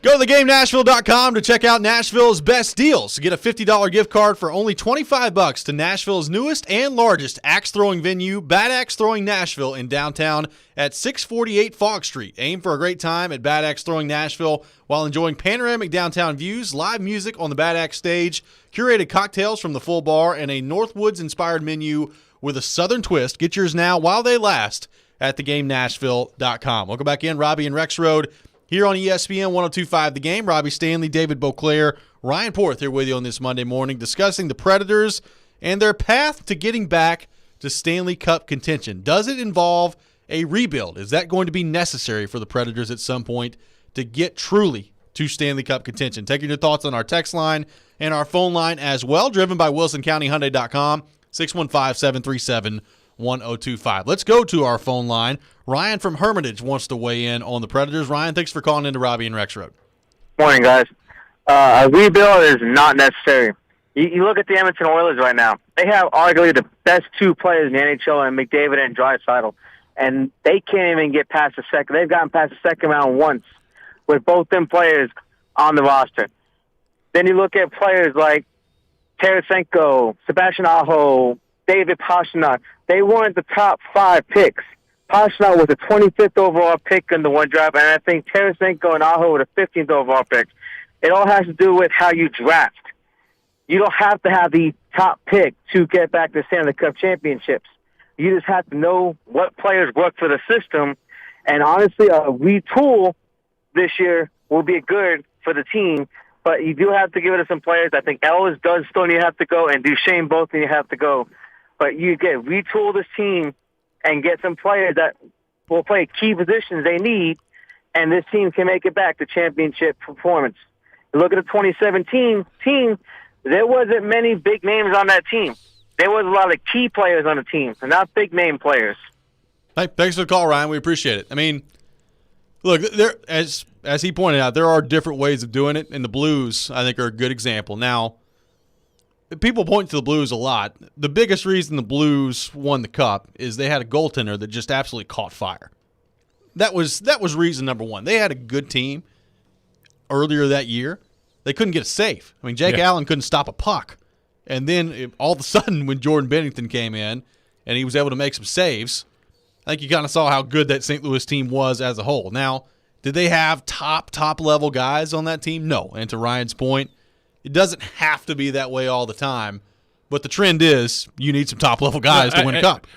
Go to theGameNashville.com to check out Nashville's best deals. Get a $50 gift card for only $25 to Nashville's newest and largest axe throwing venue, Bad Axe Throwing Nashville in downtown at 648 Fogg Street. Aim for a great time at Bad Axe Throwing Nashville while enjoying panoramic downtown views, live music on the Bad Axe stage, curated cocktails from the full bar, and a Northwoods-inspired menu with a southern twist. Get yours now while they last at theGameNashville.com. Welcome back in, Robby and Rexrode here on ESPN 1025 The Game. Robbie Stanley, David Beauclair, Ryan Porth here with you on this Monday morning discussing the Predators and their path to getting back to Stanley Cup contention. Does it involve a rebuild? Is that going to be necessary for the Predators at some point to get truly to Stanley Cup contention? Taking your thoughts on our text line and our phone line as well, driven by WilsonCountyHyundai.com, 615-737-1025. Let's go to our phone line. Ryan from Hermitage wants to weigh in on the Predators. Ryan, thanks for calling into Robby and Rexrode. Morning, guys. A rebuild is not necessary. You look at the Edmonton Oilers right now. They have arguably the best two players in the NHL, and McDavid and Draisaitl, and they can't even get past the second. They've gotten past the second round once with both them players on the roster. Then you look at players like Tarasenko, Sebastian Aho, David Pastrnak. They weren't the top 5 picks Pasternak was the 25th overall pick in the one draft, and I think Tarasenko and Aho were the 15th overall pick. It all has to do with how you draft. You don't have to have the top pick to get back to Stanley Cup championships. You just have to know what players work for the system. And honestly, a retool this year will be good for the team. But you do have to give it to some players. I think Ellis does still need to have to go, and Duchesne both need to have to go. But you retool this team and get some players that will play key positions they need, and this team can make it back to championship performance. Look at the 2017 team. There wasn't many big names on that team. There was a lot of key players on the team, and not big-name players. Hey, thanks for the call, Ryan. We appreciate it. I mean, look, there as he pointed out, there are different ways of doing it, and the Blues, I think, are a good example. Now, people point to the Blues a lot. The biggest reason the Blues won the Cup is they had a goaltender that just absolutely caught fire. That was reason number one. They had a good team earlier that year. They couldn't get a save. I mean, Jake Allen couldn't stop a puck. And then all of a sudden when Jordan Bennington came in and he was able to make some saves, I think you kind of saw how good that St. Louis team was as a whole. Now, did they have top-level guys on that team? No. And to Ryan's point, it doesn't have to be that way all the time. But the trend is you need some top-level guys to win a cup.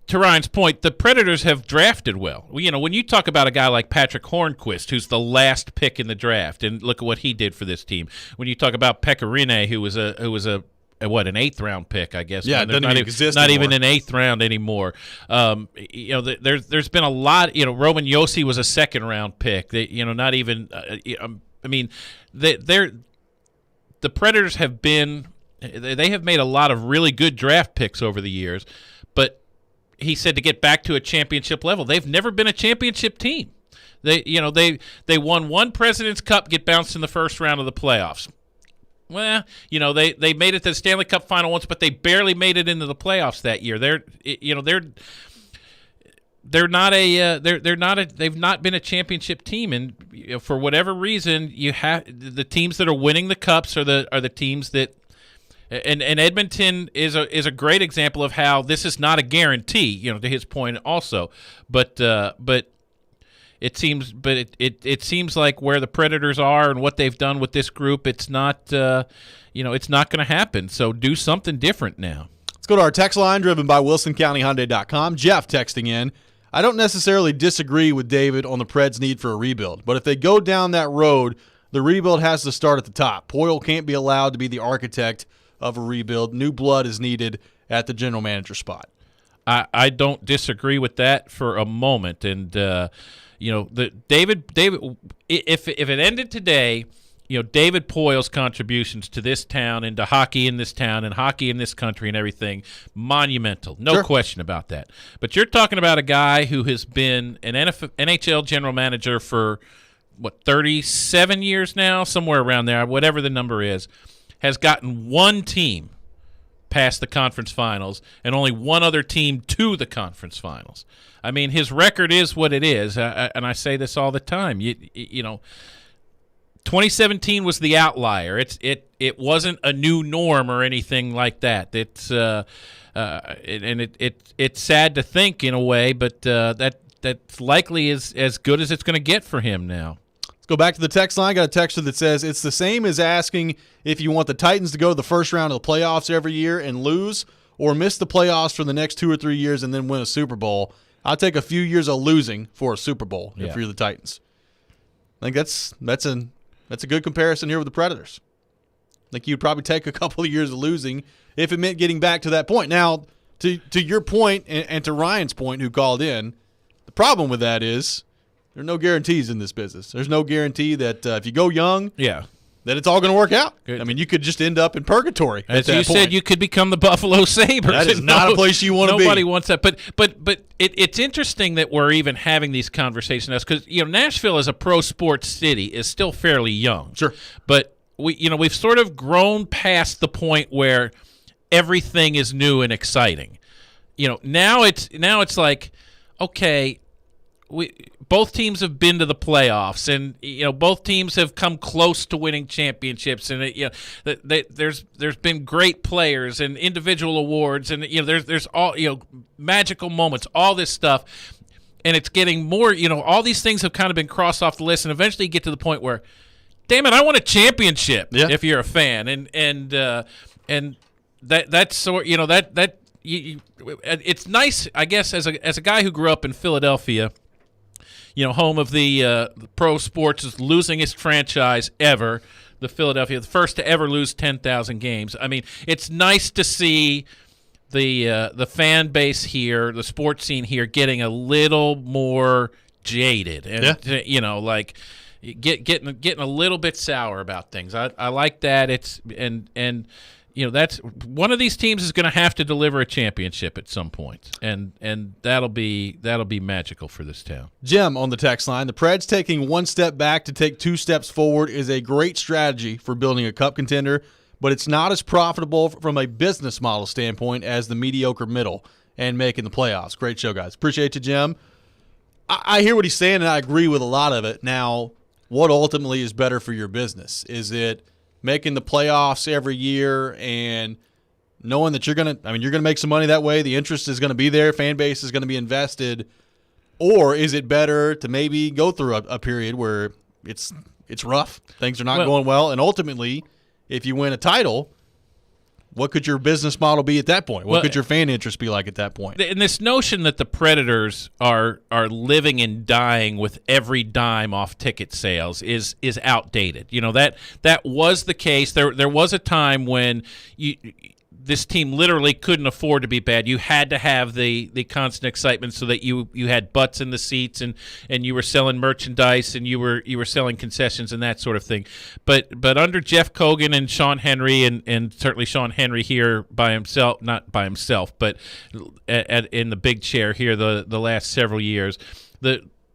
To Ryan's point, the Predators have drafted well. You know, when you talk about a guy like Patrick Hornquist, who's the last pick in the draft, and look at what he did for this team. When you talk about Pekka Rinne, who was an 8th round pick, I guess. Yeah, it doesn't even exist not anymore. even an 8th round anymore. You know, there's been a lot. You know, Roman Josi was a 2nd round pick. Not even. I mean, the Predators have been. They have made a lot of really good draft picks over the years, but he said to get back to a championship level, they've never been a championship team. They won one President's Cup, get bounced in the first round of the playoffs. Well, they made it to the Stanley Cup final once, but they barely made it into the playoffs that year. They've not been a championship team, and for whatever reason, you have the teams that are winning the cups are the teams that. And Edmonton is a great example of how this is not a guarantee, to his point also. But it seems like where the Predators are and what they've done with this group, it's not it's not going to happen. So do something different now. Let's go to our text line driven by WilsonCountyHyundai.com. Jeff texting in. I don't necessarily disagree with David on the Preds' need for a rebuild, but if they go down that road, the rebuild has to start at the top. Poyle can't be allowed to be the architect of a rebuild. New blood is needed at the general manager spot. I don't disagree with that for a moment. And David, if it ended today, David Poyle's contributions to this town and to hockey in this town and hockey in this country and everything, monumental, no question about that. But you're talking about a guy who has been an NHL general manager for 37 years now, somewhere around there, whatever the number is. Has gotten one team past the conference finals and only one other team to the conference finals. I mean, his record is what it is, and I say this all the time. 2017 was the outlier. It wasn't a new norm or anything like that. It's sad to think in a way, but that's likely as good as it's going to get for him now. Go back to the text line. Got a texter that says it's the same as asking if you want the Titans to go to the first round of the playoffs every year and lose, or miss the playoffs for the next 2 or 3 years and then win a Super Bowl. I'll take a few years of losing for a Super Bowl if you're the Titans. I think that's a good comparison here with the Predators. I think you'd probably take a couple of years of losing if it meant getting back to that point. Now, to your point and to Ryan's point, who called in, the problem with that is there are no guarantees in this business. There's no guarantee that if you go young, that it's all going to work out. Good. I mean, you could just end up in purgatory. As you said, you could become the Buffalo Sabres. That is not a place you want to be. Nobody wants that. But it's interesting that we're even having these conversations because Nashville as a pro sports city is still fairly young. Sure, but we've sort of grown past the point where everything is new and exciting. Now it's like, okay, both teams have been to the playoffs, and both teams have come close to winning championships, and there's been great players and individual awards, and there's all magical moments, all this stuff, and it's getting more. All these things have kind of been crossed off the list, and eventually you get to the point where, damn it, I want a championship. Yeah. If you're a fan, and that's sort that. It's nice, I guess, as a guy who grew up in Philadelphia, home of the pro sports losingest franchise ever, the first to ever lose 10,000 games. I mean, it's nice to see the fan base here, the sports scene here, getting a little more jaded, and getting a little bit sour about things. I like that. It's and. That's one of these teams is going to have to deliver a championship at some point, and that'll be magical for this town. Jim on the text line: the Preds taking one step back to take two steps forward is a great strategy for building a cup contender, but it's not as profitable from a business model standpoint as the mediocre middle and making the playoffs. Great show, guys. Appreciate you, Jim. I hear what he's saying, and I agree with a lot of it. Now, what ultimately is better for your business? Is it making the playoffs every year and knowing that you're gonna make some money that way, the interest is going to be there, fan base is going to be invested, or is it better to maybe go through a period where it's rough, things are not going well, and ultimately, if you win a title, what could your business model be at that point? What could your fan interest be like at that point? And this notion that the Predators are living and dying with every dime off ticket sales is outdated. That was the case. There was a time when this team literally couldn't afford to be bad. You had to have the constant excitement so that you had butts in the seats, and you were selling merchandise, and you were selling concessions and that sort of thing. But under Jeff Kogan and Sean Henry, and certainly Sean Henry here by himself, not by himself, but in the big chair here the last several years,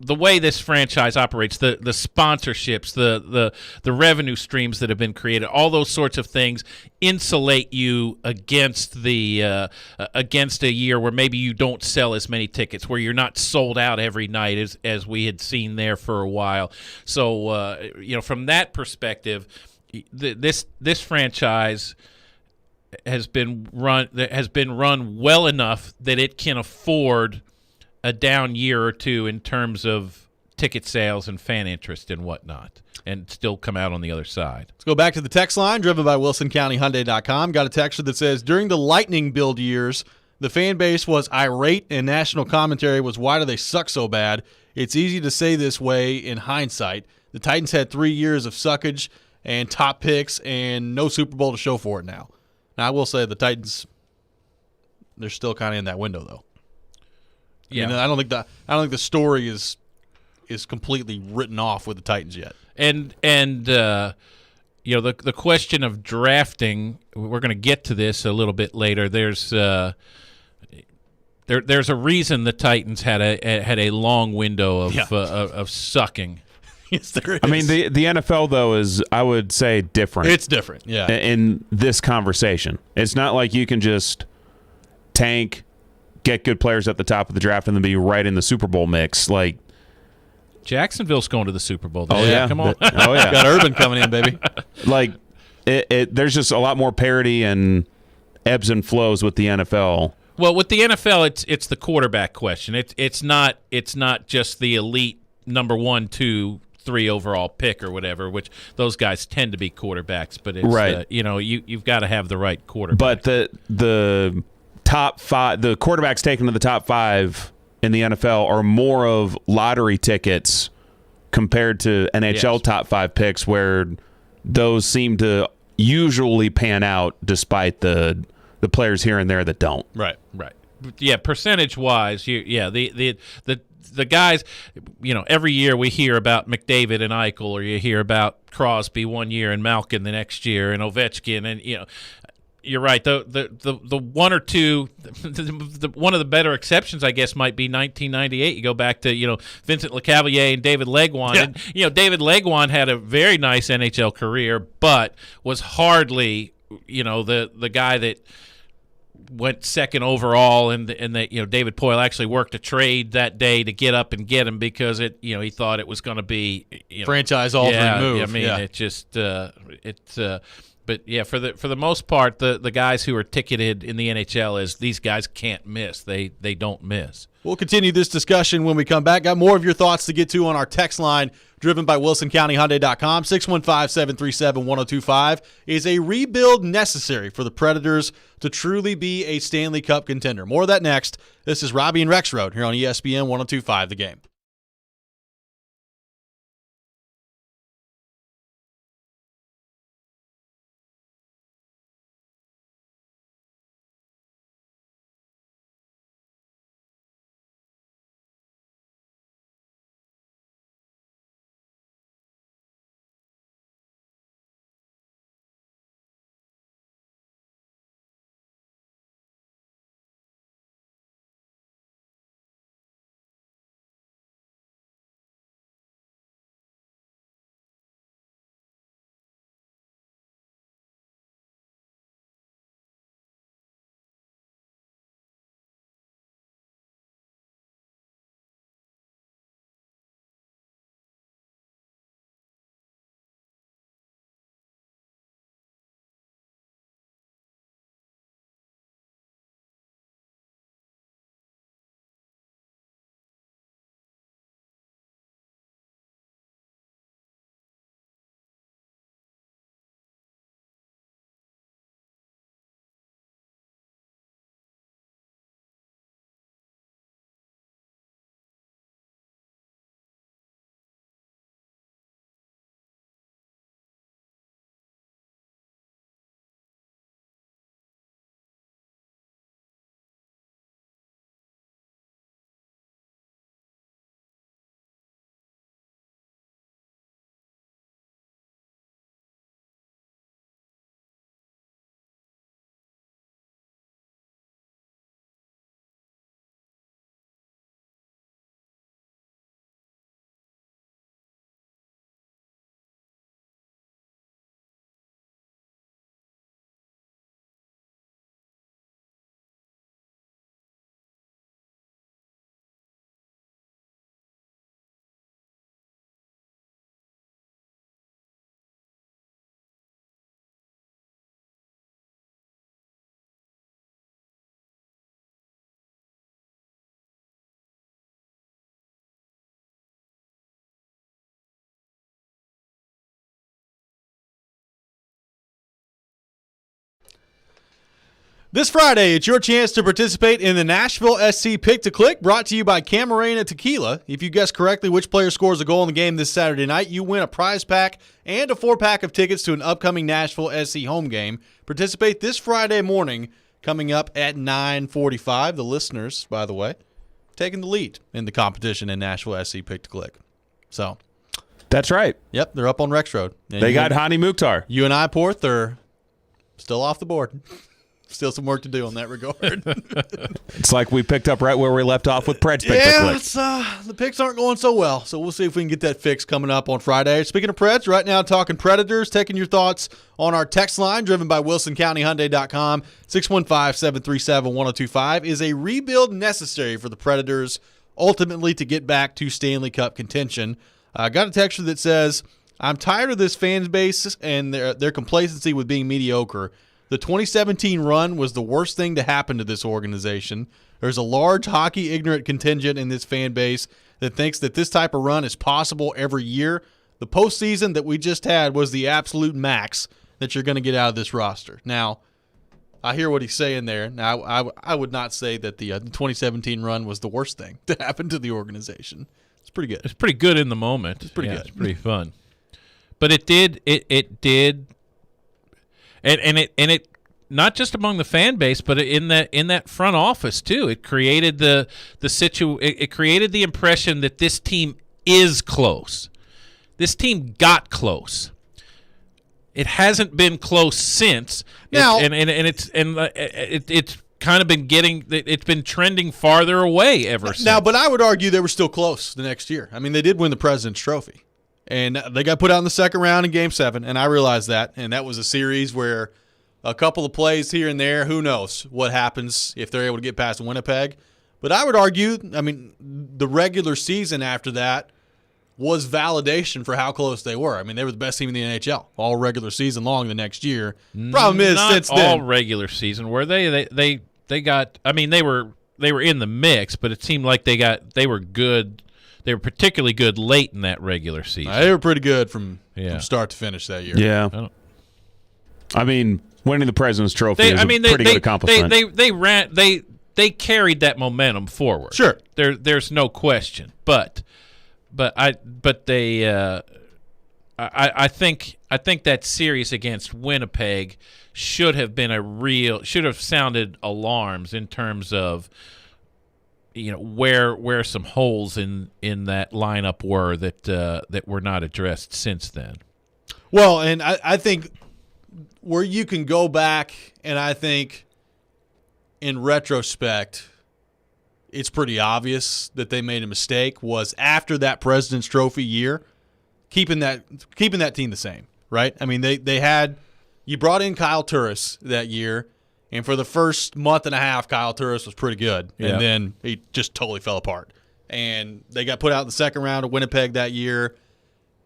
the way this franchise operates, the sponsorships, the revenue streams that have been created, all those sorts of things insulate you against against a year where maybe you don't sell as many tickets, where you're not sold out every night as we had seen there for a while. So from that perspective, this franchise has been run well enough that it can afford a down year or two in terms of ticket sales and fan interest and whatnot, and still come out on the other side. Let's go back to the text line, driven by WilsonCountyHyundai.com. Got a texter that says, during the Lightning build years, the fan base was irate and national commentary was, why do they suck so bad? It's easy to say this way in hindsight. The Titans had 3 years of suckage and top picks and no Super Bowl to show for it now. Now, I will say the Titans, they're still kind of in that window, though. Yeah, I don't think the story is completely written off with the Titans yet. And the question of drafting, we're going to get to this a little bit later. There's a reason the Titans had a long window of sucking. Yes, there is. I mean, the NFL, though, is, I would say, different. It's different, yeah. In this conversation, it's not like you can just tank, get good players at the top of the draft, and then be right in the Super Bowl mix. Like, Jacksonville's going to the Super Bowl. Oh yeah, come on. Oh yeah, got Urban coming in, baby. Like, there's just a lot more parity and ebbs and flows with the NFL. Well, with the NFL, it's the quarterback question. It's not just the elite number 1, 2, 3 overall pick or whatever, which those guys tend to be quarterbacks. But it's right. You've got to have the right quarterback. But the top 5, the quarterbacks taken to the top 5 in the NFL are more of lottery tickets compared to NHL top 5 picks, where those seem to usually pan out despite the players here and there that don't. Right. Yeah, percentage wise, the guys, every year we hear about McDavid and Eichel, or you hear about Crosby one year and Malkin the next year and Ovechkin, and you're right. The one or two, one of the better exceptions, I guess, might be 1998. You go back to Vincent Lecavalier and David Legwand, and David Legwand had a very nice NHL career, but was hardly the guy that went second overall, and that David Poyle actually worked a trade that day to get up and get him because he thought it was going to be franchise altering move. I mean, it just But yeah, for the most part, the guys who are ticketed in the NHL is these guys can't miss. They don't miss. We'll continue this discussion when we come back. Got more of your thoughts to get to on our text line, driven by WilsonCountyHyundai.com. 615-737-1025. Is a rebuild necessary for the Predators to truly be a Stanley Cup contender? More of that next. This is Robby and Rexrode here on ESPN 1025 The Game. This Friday, it's your chance to participate in the Nashville SC Pick to Click, brought to you by Camarena Tequila. If you guess correctly which player scores a goal in the game this Saturday night, you win a prize pack and a 4-pack of tickets to an upcoming Nashville SC home game. Participate this Friday morning, coming up at 9:45. The listeners, by the way, taking the lead in the competition in Nashville SC Pick to Click. So, that's right. Yep, they're up on Rexrode. They got Hani Mukhtar. You and I, Porth, are still off the board. Still some work to do on that regard. It's like we picked up right where we left off with Pred's Pick to Click. The picks aren't going so well, so we'll see if we can get that fix coming up on Friday. Speaking of Preds, right now talking Predators, taking your thoughts on our text line, driven by WilsonCountyHyundai.com. 615-737-1025. Is a rebuild necessary for the Predators ultimately to get back to Stanley Cup contention? I got a texture that says, I'm tired of this fan base and their complacency with being mediocre. The 2017 run was the worst thing to happen to this organization. There's a large hockey-ignorant contingent in this fan base that thinks that this type of run is possible every year. The postseason that we just had was the absolute max that you're going to get out of this roster. Now, I hear what he's saying there. Now, I would not say that the 2017 run was the worst thing to happen to the organization. It's pretty good. It's pretty good in the moment. It's pretty good. It's pretty fun. But it did. And it not just among the fan base, but in that front office too. It created it created the impression that this team is close. This team got close. It hasn't been close since. Now, it's kind of been it's been trending farther away ever since. Now, but I would argue they were still close the next year. I mean, they did win the President's Trophy. And they got put out in the second round in Game 7, and I realized that. And that was a series where A couple of plays here and there. Who knows what happens if they're able to get past Winnipeg. But I would argue, the regular season after that was validation for how close they were. They were the best team in the NHL all regular season long the next year. Problem is, not since all then, regular season were they got. They were in the mix, but it seemed like they were good. They were particularly good late in that regular season. They were pretty good from start to finish that year. Yeah. Winning the President's Trophy is a pretty good accomplishment. They carried that momentum forward. Sure. There's no question. But I think that series against Winnipeg should have sounded alarms in terms of where some holes in that lineup were that were not addressed since then. Well, and I think where you can go back, and I think in retrospect it's pretty obvious that they made a mistake, was after that President's Trophy year, keeping that team the same, right? You brought in Kyle Turris that year, and for the first month and a half, Kyle Turris was pretty good, and then he just totally fell apart. And they got put out in the second round of Winnipeg that year,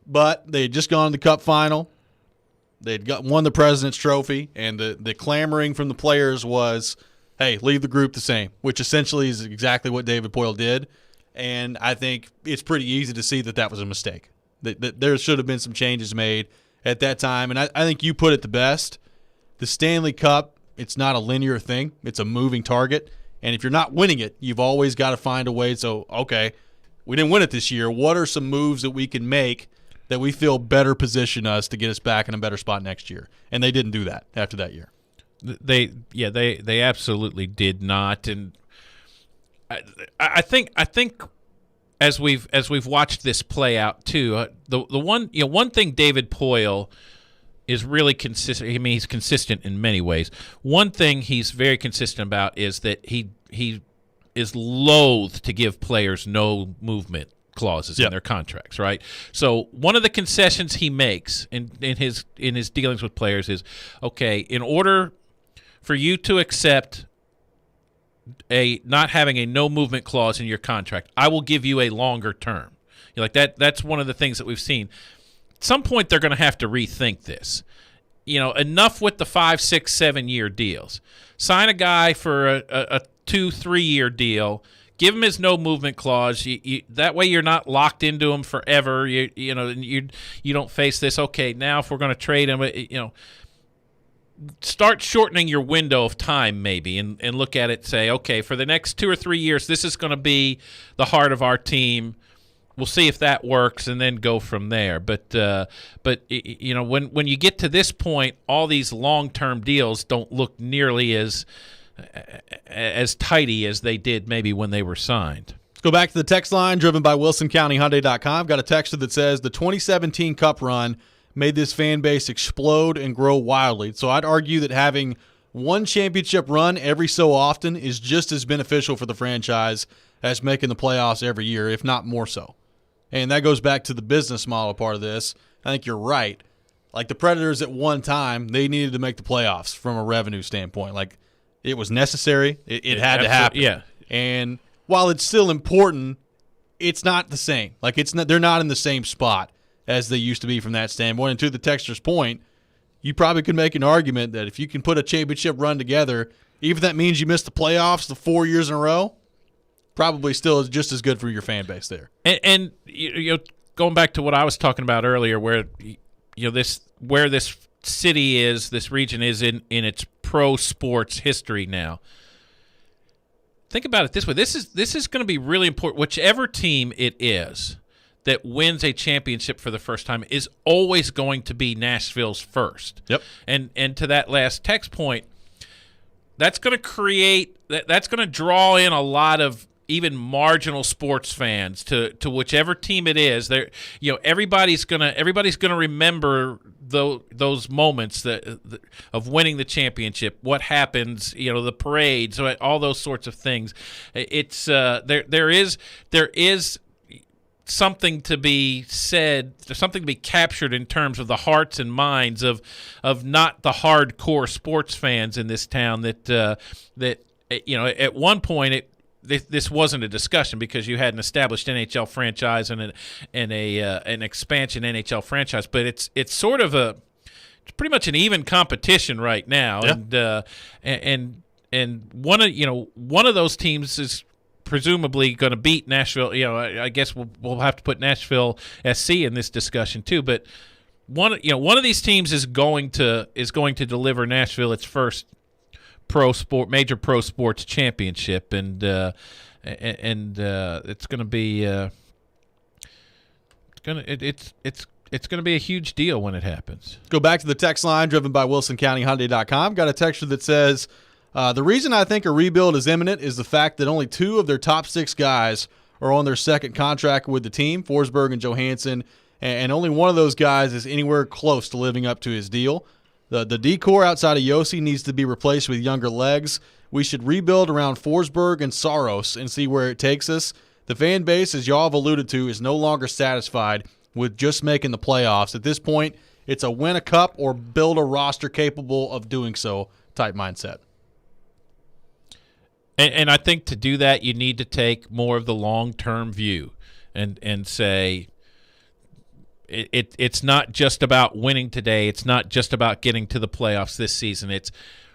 but they had just gone to the Cup final. They'd won the President's Trophy, and the clamoring from the players was, hey, leave the group the same, which essentially is exactly what David Poile did. And I think it's pretty easy to see that was a mistake, that there should have been some changes made at that time. And I think you put it the best. The Stanley Cup, it's not a linear thing. It's a moving target. And if you're not winning it, you've always got to find a way. So, okay, we didn't win it this year. What are some moves that we can make that we feel better position us to get us back in a better spot next year? And they didn't do that after that year. They absolutely did not. And I think as we've watched this play out too, the one thing David Poile is really consistent. He's consistent in many ways. One thing he's very consistent about is that he is loath to give players no movement clauses in their contracts, right? So one of the concessions he makes in his dealings with players is, okay, in order for you to accept not having a no movement clause in your contract, I will give you a longer term. That's one of the things that we've seen. At some point, they're going to have to rethink this. Enough with the 5, 6, 7 year deals. Sign a guy for a 2-3 year deal. Give him his no movement clause. That way, you're not locked into him forever. You don't face this. Okay, now if we're going to trade him, start shortening your window of time maybe, and look at it. Say, okay, for the next 2 or 3 years, this is going to be the heart of our team. We'll see if that works, and then go from there. But when you get to this point, all these long-term deals don't look nearly as tidy as they did maybe when they were signed. Let's go back to the text line driven by WilsonCountyHyundai.com. Got a texter that says the 2017 Cup run made this fan base explode and grow wildly. So I'd argue that having one championship run every so often is just as beneficial for the franchise as making the playoffs every year, if not more so. And that goes back to the business model part of this. I think you're right. Like the Predators at one time, they needed to make the playoffs from a revenue standpoint. Like it was necessary. It had to happen. Yeah. And while it's still important, it's not the same. Like they're not in the same spot as they used to be from that standpoint. And to the texter's point, you probably could make an argument that if you can put a championship run together, even if that means you miss the playoffs the 4 years in a row, probably still is just as good for your fan base there. And going back to what I was talking about earlier, where this city is, this region is in its pro sports history now. Think about it this way: this is going to be really important. Whichever team it is that wins a championship for the first time is always going to be Nashville's first. Yep. And to that last text point, that's going to draw in a lot of even marginal sports fans to whichever team it is. Everybody's gonna remember those moments of winning the championship. What happens? The parades, all those sorts of things. It's there is something to be said, something to be captured in terms of the hearts and minds of not the hardcore sports fans in this town. That at one point this wasn't a discussion because you had an established NHL franchise and an expansion NHL franchise, but it's sort of it's pretty much an even competition right now, yeah. and one of those teams is presumably going to beat Nashville. I guess we'll have to put Nashville SC in this discussion too. But one of these teams is going to deliver Nashville its first major pro sports championship, and it's going to be it's going to be a huge deal when it happens. Go back to the text line driven by WilsonCountyHyundai.com. Got a texture that says, the reason I think a rebuild is imminent is the fact that only 2 of their top 6 guys are on their second contract with the team, Forsberg and Johansson, and only one of those guys is anywhere close to living up to his deal. The D-core outside of Yossi needs to be replaced with younger legs. We should rebuild around Forsberg and Saros and see where it takes us. The fan base, as y'all have alluded to, is no longer satisfied with just making the playoffs. At this point, it's a win a cup or build a roster capable of doing so type mindset. And I think to do that, you need to take more of the long-term view and say it's not just about winning today. It's not just about getting to the playoffs this season. It's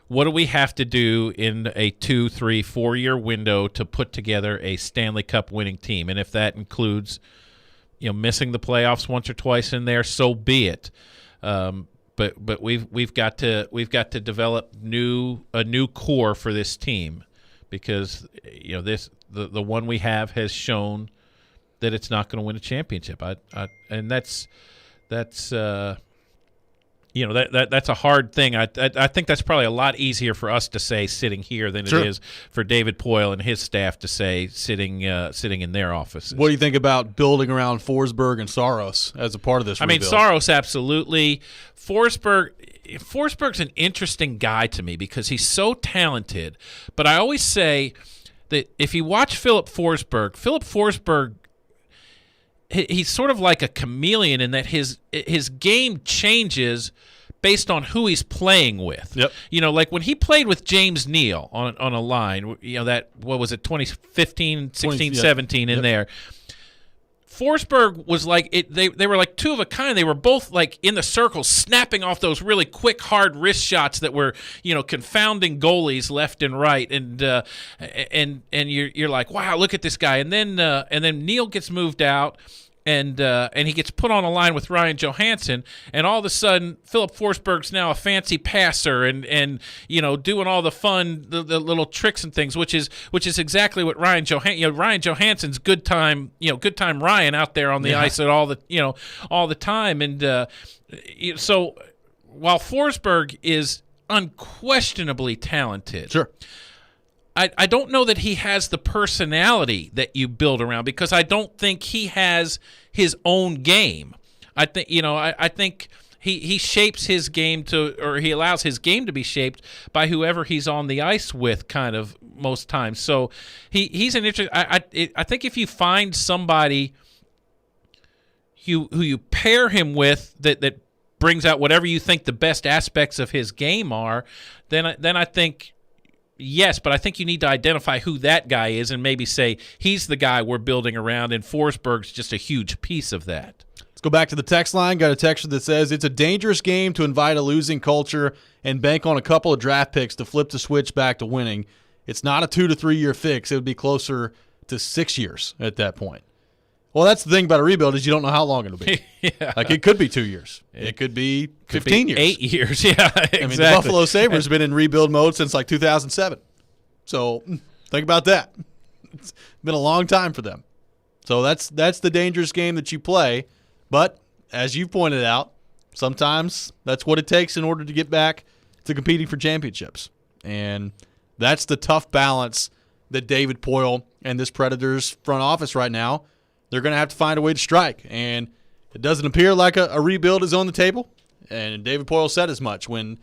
what do we have to do in a 2, 3, 4-year window to put together a Stanley Cup winning team? And if that includes missing the playoffs once or twice in there, so be it. But we've got to develop a new core for this team. Because the one we have has shown that it's not going to win a championship. And that's a hard thing. I think that's probably a lot easier for us to say sitting here than Sure. it is for David Poyle and his staff to say sitting in their offices. What do you think about building around Forsberg and Saros as a part of this rebuild? Saros, absolutely. Forsberg's an interesting guy to me because he's so talented. But I always say that if you watch Philip Forsberg, he's sort of like a chameleon in that his game changes based on who he's playing with. Yep. Like when he played with James Neal on a line, that, what was it, 2015, 16, 17 in there. Forsberg was like they were like two of a kind. They were both like in the circle, snapping off those really quick, hard wrist shots that were confounding goalies left and right. And you're like, wow, look at this guy. And then Neil gets moved out. And he gets put on a line with Ryan Johansson, and all of a sudden, Philip Forsberg's now a fancy passer and doing all the fun, the little tricks and things, which is exactly what Ryan Johansson's good time Ryan out there on the ice at all the time, and so while Forsberg is unquestionably talented, Sure. I don't know that he has the personality that you build around because I don't think he has his own game. I think I think he shapes his game or he allows his game to be shaped by whoever he's on the ice with, kind of most times. So he's an interesting. I think if you find somebody who you pair him with that brings out whatever you think the best aspects of his game are, then I think. Yes, but I think you need to identify who that guy is and maybe say he's the guy we're building around, and Forsberg's just a huge piece of that. Let's go back to the text line. Got a texture that says, it's a dangerous game to invite a losing culture and bank on a couple of draft picks to flip the switch back to winning. It's not a 2 to 3 year fix. It would be closer to 6 years at that point. Well, that's the thing about a rebuild is you don't know how long it'll be. Yeah. Like it could be 2 years. It could be 15 years. 8 years, yeah, exactly. I mean, the Buffalo Sabres have been in rebuild mode since like 2007. So think about that. It's been a long time for them. So that's the dangerous game that you play. But as you pointed out, sometimes that's what it takes in order to get back to competing for championships. And that's the tough balance that David Poyle and this Predators front office right now, they're going to have to find a way to strike. And it doesn't appear like a rebuild is on the table. And David Poyle said as much when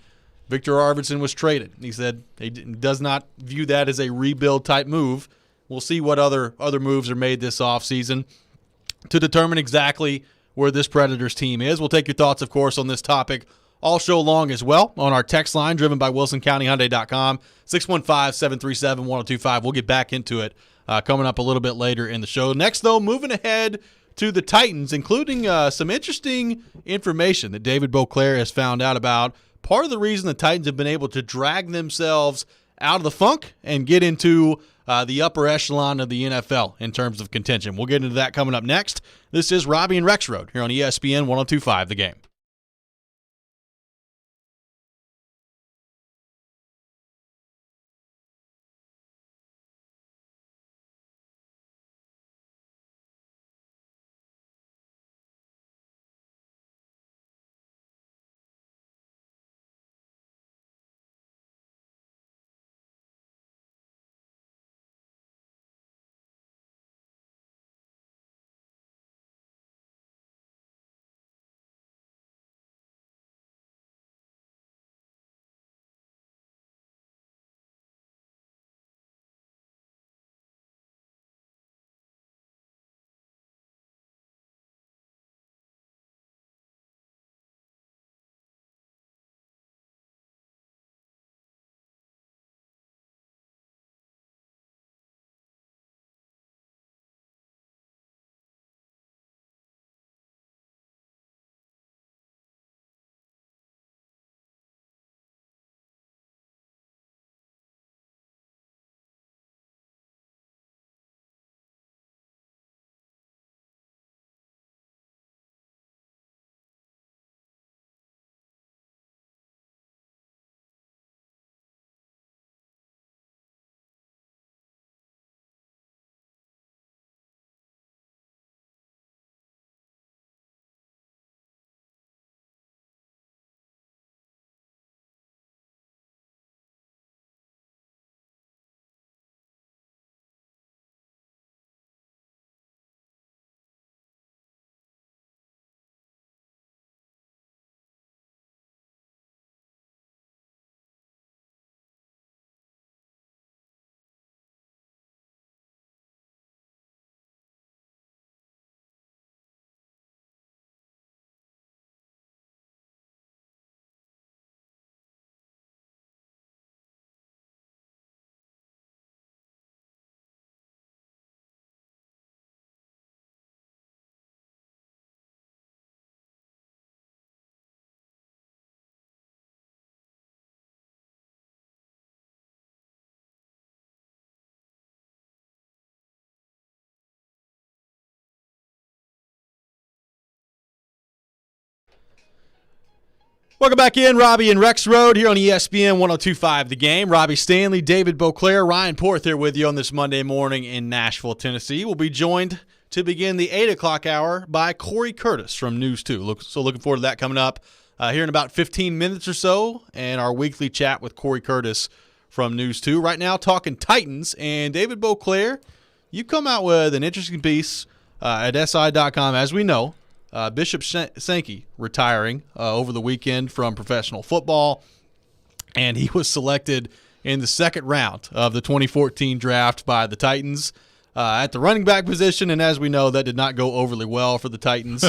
Victor Arvidsson was traded. He said he does not view that as a rebuild type move. We'll see what other moves are made this offseason. to determine exactly where this Predators team is. We'll take your thoughts, of course, on this topic all show long as well on our text line driven by WilsonCountyHyundai.com, 615-737-1025. We'll get back into it coming up a little bit later in the show. Next, though, moving ahead to the Titans, including some interesting information that David Beauclair has found out about. Part of the reason the Titans have been able to drag themselves out of the funk and get into the upper echelon of the NFL in terms of contention. We'll get into that coming up next. This is Robby and Rexrode here on ESPN 102.5 The Game. Welcome back in, Robby and Rexrode here on ESPN 102.5 The Game. Robbie Stanley, David Beauclair, Ryan Porth here with you on this Monday morning in Nashville, Tennessee. We'll be joined to begin the 8 o'clock hour by Corey Curtis from News 2. So looking forward to that coming up here in about 15 minutes or so, and our weekly chat with Corey Curtis from News 2. Right now talking Titans, and David Beauclair, you come out with an interesting piece at SI.com, as we know. Bishop Sankey retiring over the weekend from professional football, and he was selected in the second round of the 2014 draft by the Titans at the running back position, and as we know, that did not go overly well for the Titans.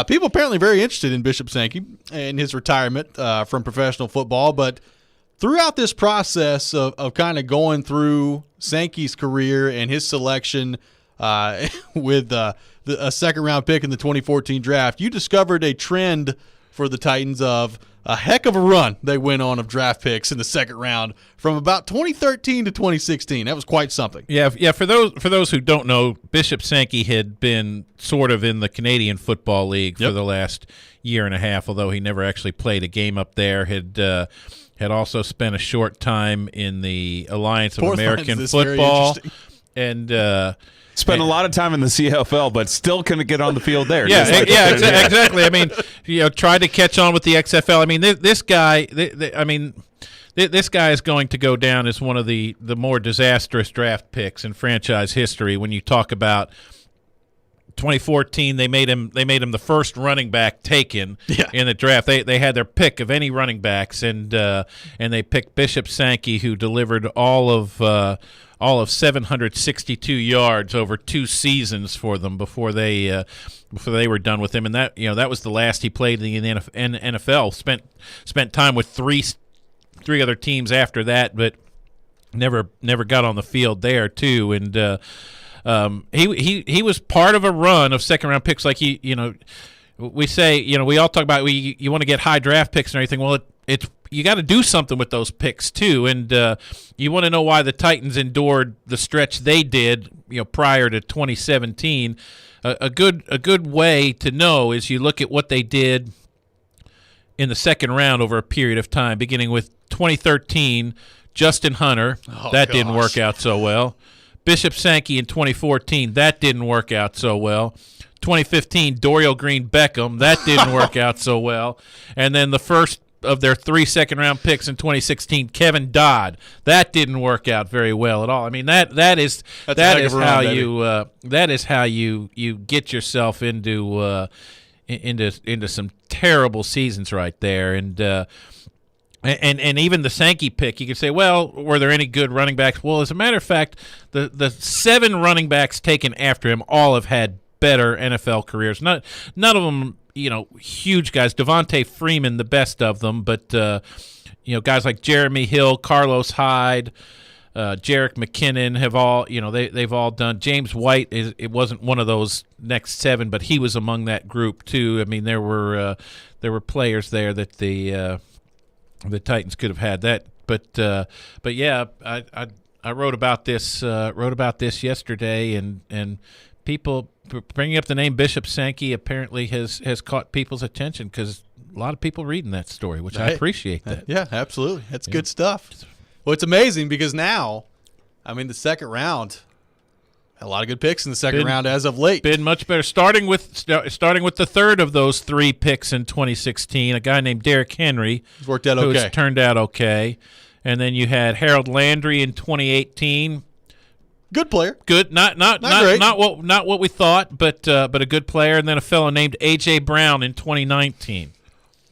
People apparently very interested in Bishop Sankey and his retirement from professional football, but throughout this process of kind of going through Sankey's career and his selection with a second-round pick in the 2014 draft, you discovered a trend for the Titans of a heck of a run they went on of draft picks in the second round from about 2013 to 2016. That was quite something. Yeah. For those who don't know, Bishop Sankey had been sort of in the Canadian Football League for the last year and a half, although he never actually played a game up there. Had also spent a short time in the Alliance of American Football, and spent a lot of time in the CFL, but still couldn't get on the field there. Exactly. I mean, tried to catch on with the XFL. I mean, this guy. This guy is going to go down as one of the more disastrous draft picks in franchise history when you talk about 2014, they made him the first running back taken in the draft. They had their pick of any running backs, and they picked Bishop Sankey, who delivered all of 762 yards over 2 seasons for them before they were done with him. And that was the last he played in the NFL. Spent time with three other teams after that, but never got on the field there too. And he was part of a run of second-round picks. Like we say, we all talk about you want to get high draft picks and everything. Well, it's you got to do something with those picks too, and you want to know why the Titans endured the stretch they did, prior to 2017. A good way to know is you look at what they did in the second round over a period of time, beginning with 2013, Justin Hunter. Didn't work out so well. Bishop Sankey in 2014, that didn't work out so well. 2015, Dorial Green Beckham, that didn't work out so well. And then the first of their 3 second-round picks in 2016, Kevin Dodd, that didn't work out very well at all. I mean, that is how you get yourself into some terrible seasons right there. And even the Sankey pick, you could say, well, were there any good running backs? Well, as a matter of fact, the 7 running backs taken after him all have had better NFL careers. None of them, huge guys. Devontae Freeman, the best of them, but guys like Jeremy Hill, Carlos Hyde, Jerick McKinnon have all, they've all done. James White it wasn't one of those next 7, but he was among that group too. I mean, there were players there that the Titans could have had that, but yeah, I wrote about this yesterday, and people bringing up the name Bishop Sankey apparently has caught people's attention because a lot of people reading that story, which I appreciate that. Yeah, absolutely, that's good stuff. Well, it's amazing because now, the second round, a lot of good picks in the second round as of late. Been much better. Starting with the third of those 3 picks in 2016, a guy named Derrick Henry. Worked out okay. Who's turned out okay. And then you had Harold Landry in 2018. Good player. Good. Not great. Not what we thought, but a good player. And then a fellow named A.J. Brown in 2019.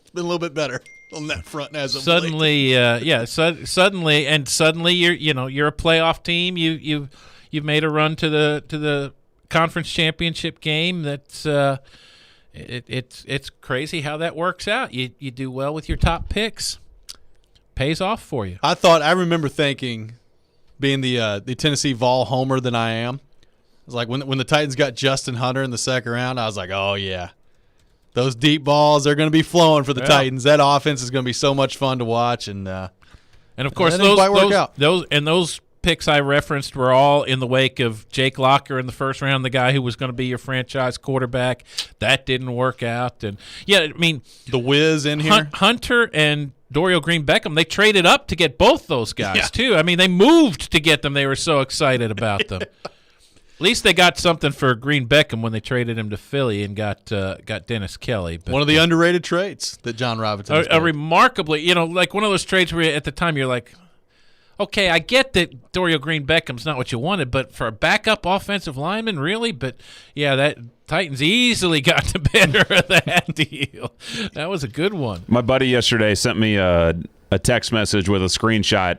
It's been a little bit better on that front as of suddenly, late. Suddenly you're a playoff team. You've made a run to the conference championship game. That's it's crazy how that works out. You do well with your top picks, pays off for you. I remember thinking, being the Tennessee Vol homer that I am, it was like when the Titans got Justin Hunter in the second round, I was like, oh yeah, those deep balls are going to be flowing for the Titans. That offense is going to be so much fun to watch, and of course those picks I referenced were all in the wake of Jake Locker in the first round, the guy who was going to be your franchise quarterback. That didn't work out. And the Wiz in here, Hunter and Dorial Green Beckham, they traded up to get both those guys too. They moved to get them. They were so excited about them. At least they got something for Green Beckham when they traded him to Philly and got Dennis Kelly. But, one of the underrated trades that John Robinson a remarkably, like one of those trades where at the time you're like, okay, I get that Dorial Green Beckham's not what you wanted, but for a backup offensive lineman, really? But, yeah, that Titans easily got the better of that deal. That was a good one. My buddy yesterday sent me a text message with a screenshot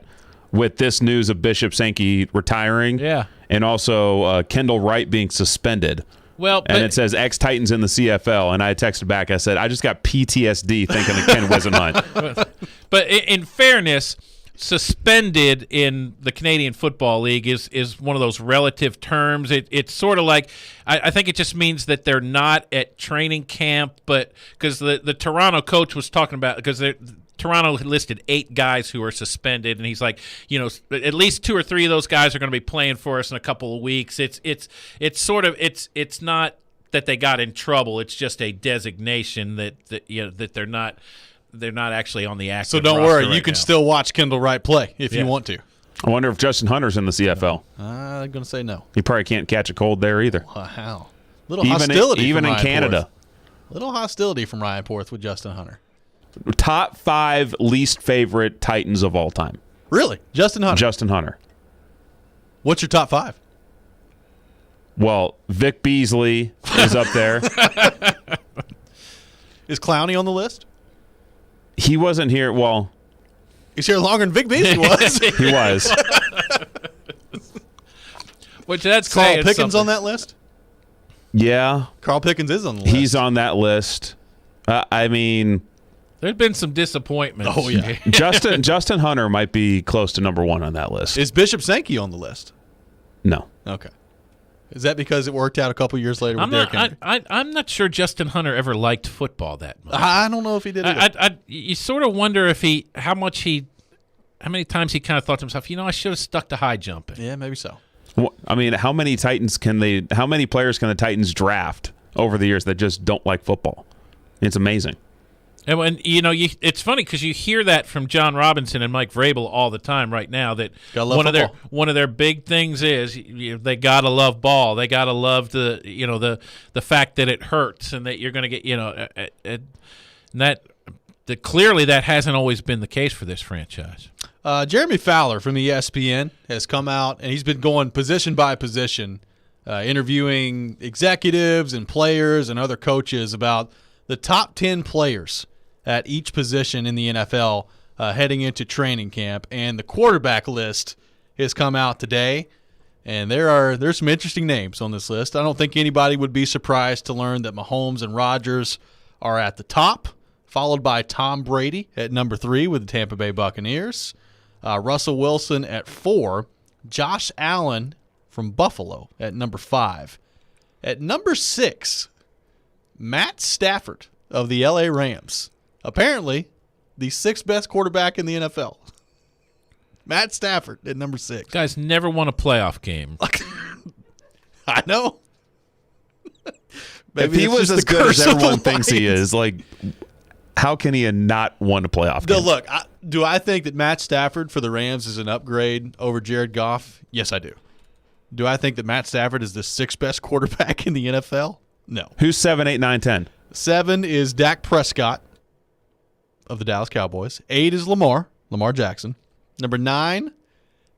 with this news of Bishop Sankey retiring. Yeah. And also Kendall Wright being suspended. Well, and it says ex-Titans in the CFL, and I texted back. I said, I just got PTSD thinking of Ken Wisenhunt. But in fairness, suspended in the Canadian Football League is one of those relative terms. It's sort of like I think it just means that they're not at training camp, but because the Toronto coach was talking about because Toronto listed 8 guys who are suspended, and he's like, at least 2 or 3 of those guys are going to be playing for us in a couple of weeks. It's not that they got in trouble. It's just a designation that they're not actually on the active. So don't worry, you can still watch Kendall Wright play if you want to. I wonder if Justin Hunter's in the CFL. I'm going to say no. He probably can't catch a cold there either. Wow. Little hostility even from in Canada. Porth. Little hostility from Ryan Porth with Justin Hunter. Top 5 least favorite Titans of all time. Really? Justin Hunter? Justin Hunter. What's your top 5? Well, Vic Beasley, is up there. Is Clowney on the list? He wasn't here. Well, he's here longer than Big Beastie was. he was. Which that's Carl Pickens on that list? Yeah. Carl Pickens is on the list. He's on that list. I mean, there's been some disappointments. Oh, yeah. Justin Hunter might be close to number 1 on that list. Is Bishop Sankey on the list? No. Okay. Is that because it worked out a couple years later with Derrick Henry? I'm not sure Justin Hunter ever liked football that much. I don't know if he did either. You sort of wonder if how many times he kind of thought to himself, I should have stuck to high jumping. Yeah, maybe so. Well, I mean, how many players can the Titans draft over the years that just don't like football? It's amazing. And when it's funny because you hear that from John Robinson and Mike Vrabel all the time right now. That one of their big things is they gotta love ball. They gotta love the fact that it hurts and that you're going to get that clearly that hasn't always been the case for this franchise. Jeremy Fowler from ESPN has come out and he's been going position by position, interviewing executives and players and other coaches about the top 10 players at each position in the NFL heading into training camp. And the quarterback list has come out today, and there's some interesting names on this list. I don't think anybody would be surprised to learn that Mahomes and Rodgers are at the top, followed by Tom Brady at number 3 with the Tampa Bay Buccaneers, Russell Wilson at 4, Josh Allen from Buffalo at number 5. At number 6, Matt Stafford of the LA Rams. Apparently, the 6th best quarterback in the NFL. Matt Stafford at number 6. Guy's never won a playoff game. I know. If he was as good as everyone thinks he is, how can he not won a playoff game? Look, do I think that Matt Stafford for the Rams is an upgrade over Jared Goff? Yes, I do. Do I think that Matt Stafford is the 6th best quarterback in the NFL? No. Who's 7, 8, 9, 10? 7 is Dak Prescott of the Dallas Cowboys. 8 is Lamar Jackson. Number 9,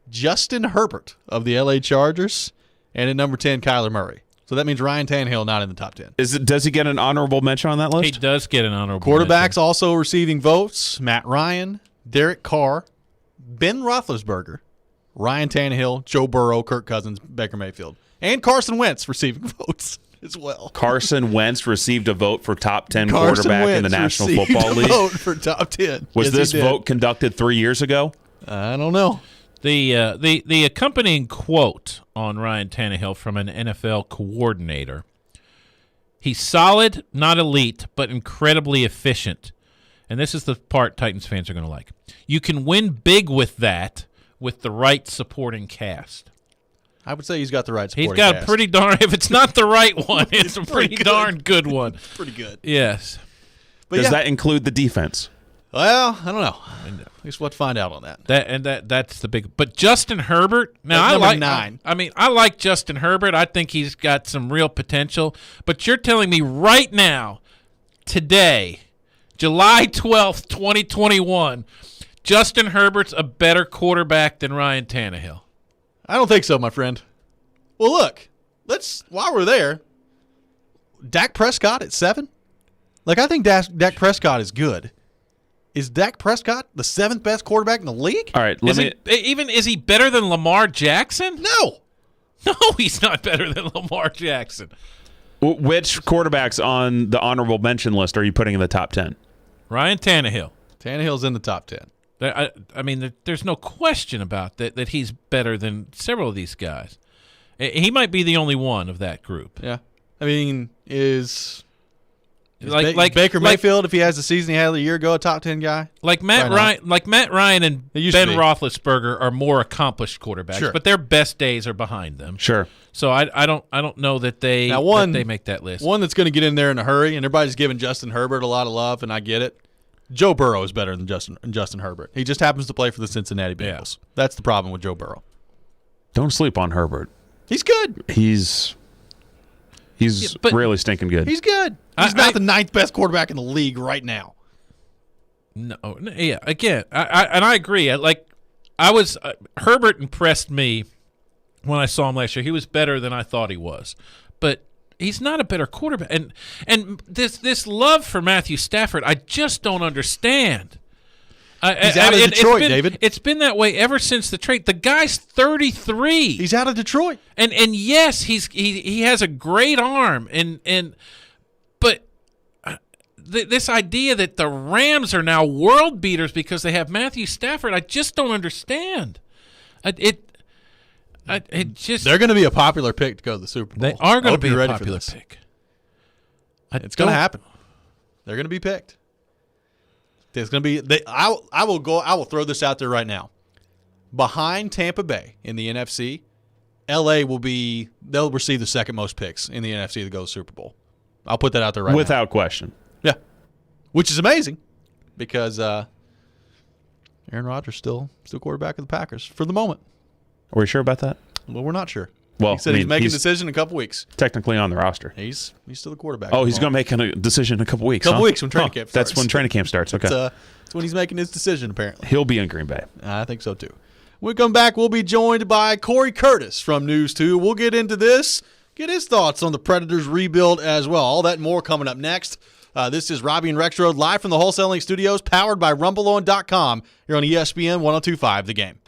Justin Herbert of the LA Chargers. And at number 10, Kyler Murray. So that means Ryan Tannehill not in the top 10. Does he get an honorable mention on that list? He does get an honorable Quarterbacks mention. also receiving votes: Matt Ryan, Derek Carr, Ben Roethlisberger, Ryan Tannehill, Joe Burrow, Kirk Cousins, Baker Mayfield, and Carson Wentz receiving votes as well. Carson Wentz received a vote for top 10 quarterback in the National Football League. Vote for top 10. Was this vote conducted 3 years ago? I don't know. The accompanying quote on Ryan Tannehill from an NFL coordinator: he's solid, not elite, but incredibly efficient. And this is the part Titans fans are going to like. You can win big with that with the right supporting cast. I would say he's got the right supporting He's got cast. a pretty darn, if it's not the right one, it's a pretty darn good one. It's pretty good. Yes. But Does that include the defense? Well, I don't know. I guess we'll have to find out on that. That's the big. But Justin Herbert. Now That's I number like 9. I like Justin Herbert. I think he's got some real potential. But you're telling me right now, today, July 12th, 2021, Justin Herbert's a better quarterback than Ryan Tannehill. I don't think so, my friend. Well, look, while we're there, Dak Prescott at 7. I think Dak Prescott is good. Is Dak Prescott the 7th best quarterback in the league? All right, is he better than Lamar Jackson? No. No, he's not better than Lamar Jackson. Which quarterbacks on the honorable mention list are you putting in the top 10? Ryan Tannehill. Tannehill's in the top 10. I mean, there's no question about that he's better than several of these guys. He might be the only one of that group. Yeah. I mean, is Baker Mayfield, if he has the season he had a year ago, a top 10 guy? Matt Ryan and Ben Roethlisberger are more accomplished quarterbacks, sure, but their best days are behind them. Sure. So I don't know that they make that list. One that's going to get in there in a hurry, and everybody's giving Justin Herbert a lot of love, and I get it. Joe Burrow is better than Justin Herbert. He just happens to play for the Cincinnati Bengals. Yeah. That's the problem with Joe Burrow. Don't sleep on Herbert. He's good. He's really stinking good. He's good. He's not the 9th best quarterback in the league right now. No, yeah. Again, I agree. Herbert impressed me when I saw him last year. He was better than I thought he was. But He's not a better quarterback. And this love for Matthew Stafford, I just don't understand. He's out of Detroit, David. It's been that way ever since the trade. The guy's 33. He's out of Detroit. And yes, he has a great arm. But this idea that the Rams are now world beaters because they have Matthew Stafford, I just don't understand. They're going to be a popular pick to go to the Super Bowl. They are going to be a popular pick. It's going to happen. They're going to be picked. There's going to be. I will throw this out there right now. Behind Tampa Bay in the NFC, LA they'll receive the second most picks in the NFC to go to the Super Bowl. I'll put that out there right now. Without question. Yeah, which is amazing because Aaron Rodgers still quarterback of the Packers for the moment. Are we sure about that? Well, we're not sure. Well, he said he's making a decision in a couple weeks. Technically on the roster. He's still the quarterback. Oh, he's going to make a decision in a couple weeks. A couple weeks when training camp starts. That's when training camp starts. Okay. That's when he's making his decision, apparently. He'll be in Green Bay. I think so, too. When we come back, we'll be joined by Corey Curtis from News 2. We'll get into this, get his thoughts on the Predators rebuild as well. All that and more coming up next. This is Robby and Rexrode live from the Wholesaling Studios, powered by RumbleOn.com. Here on ESPN 102.5 The Game.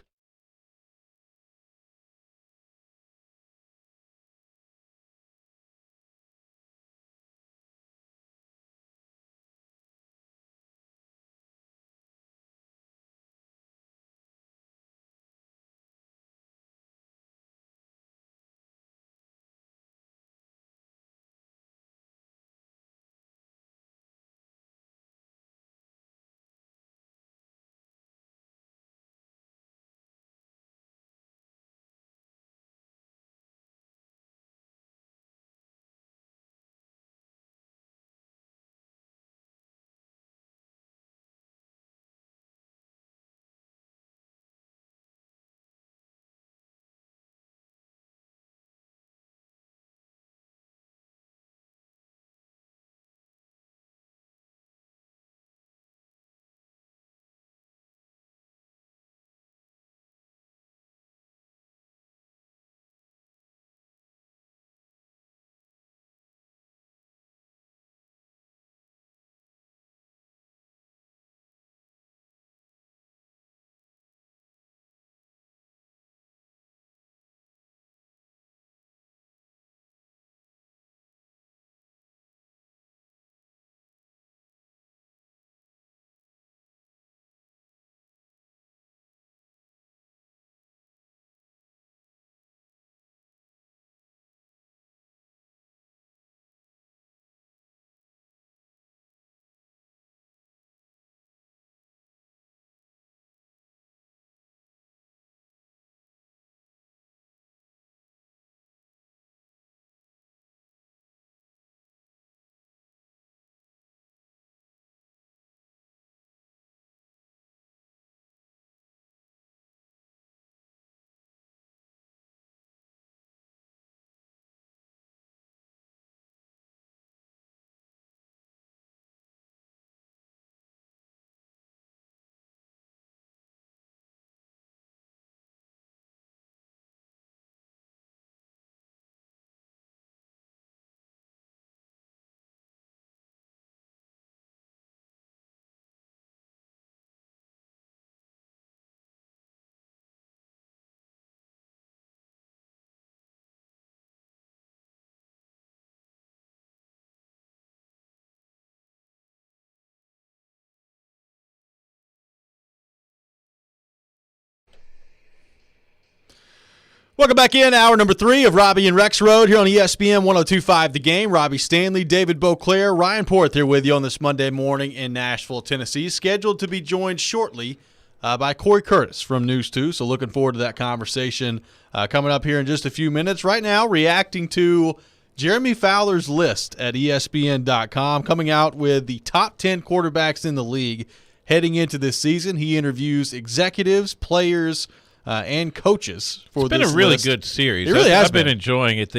Welcome back in, hour number 3 of Robby and Rexrode here on ESPN 102.5 The Game. Robbie Stanley, David Beauclair, Ryan Porth here with you on this Monday morning in Nashville, Tennessee. Scheduled to be joined shortly by Corey Curtis from News 2, so looking forward to that conversation coming up here in just a few minutes. Right now, reacting to Jeremy Fowler's list at ESPN.com, coming out with the top 10 quarterbacks in the league heading into this season. He interviews executives, players, and coaches for this. It's been a really list. I It really has I've been enjoying it.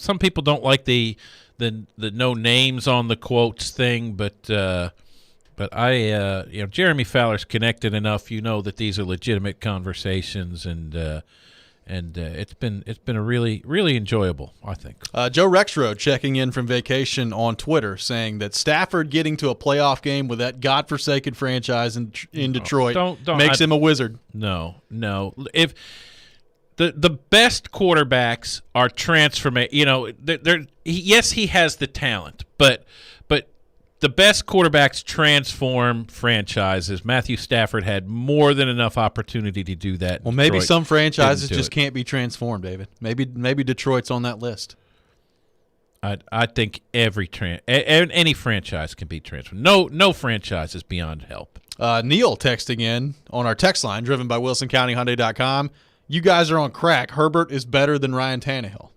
Some people don't like the no names on the quotes thing, but Jeremy Fowler's connected enough. You know that these are legitimate conversations, and And it's been a really enjoyable, I think. Joe Rexrode checking in from vacation on Twitter saying that Stafford getting to a playoff game with that godforsaken franchise in Detroit makes him a wizard. No. If the best quarterbacks are transformation, yes, he has the talent, but the best quarterbacks transform franchises. Matthew Stafford had more than enough opportunity to do that. Well, maybe some franchises just can't be transformed, David. Maybe Detroit's on that list. I think any franchise can be transformed. No franchise is beyond help. Neil texting in on our text line, driven by WilsonCountyHyundai.com. You guys are on crack. Herbert is better than Ryan Tannehill.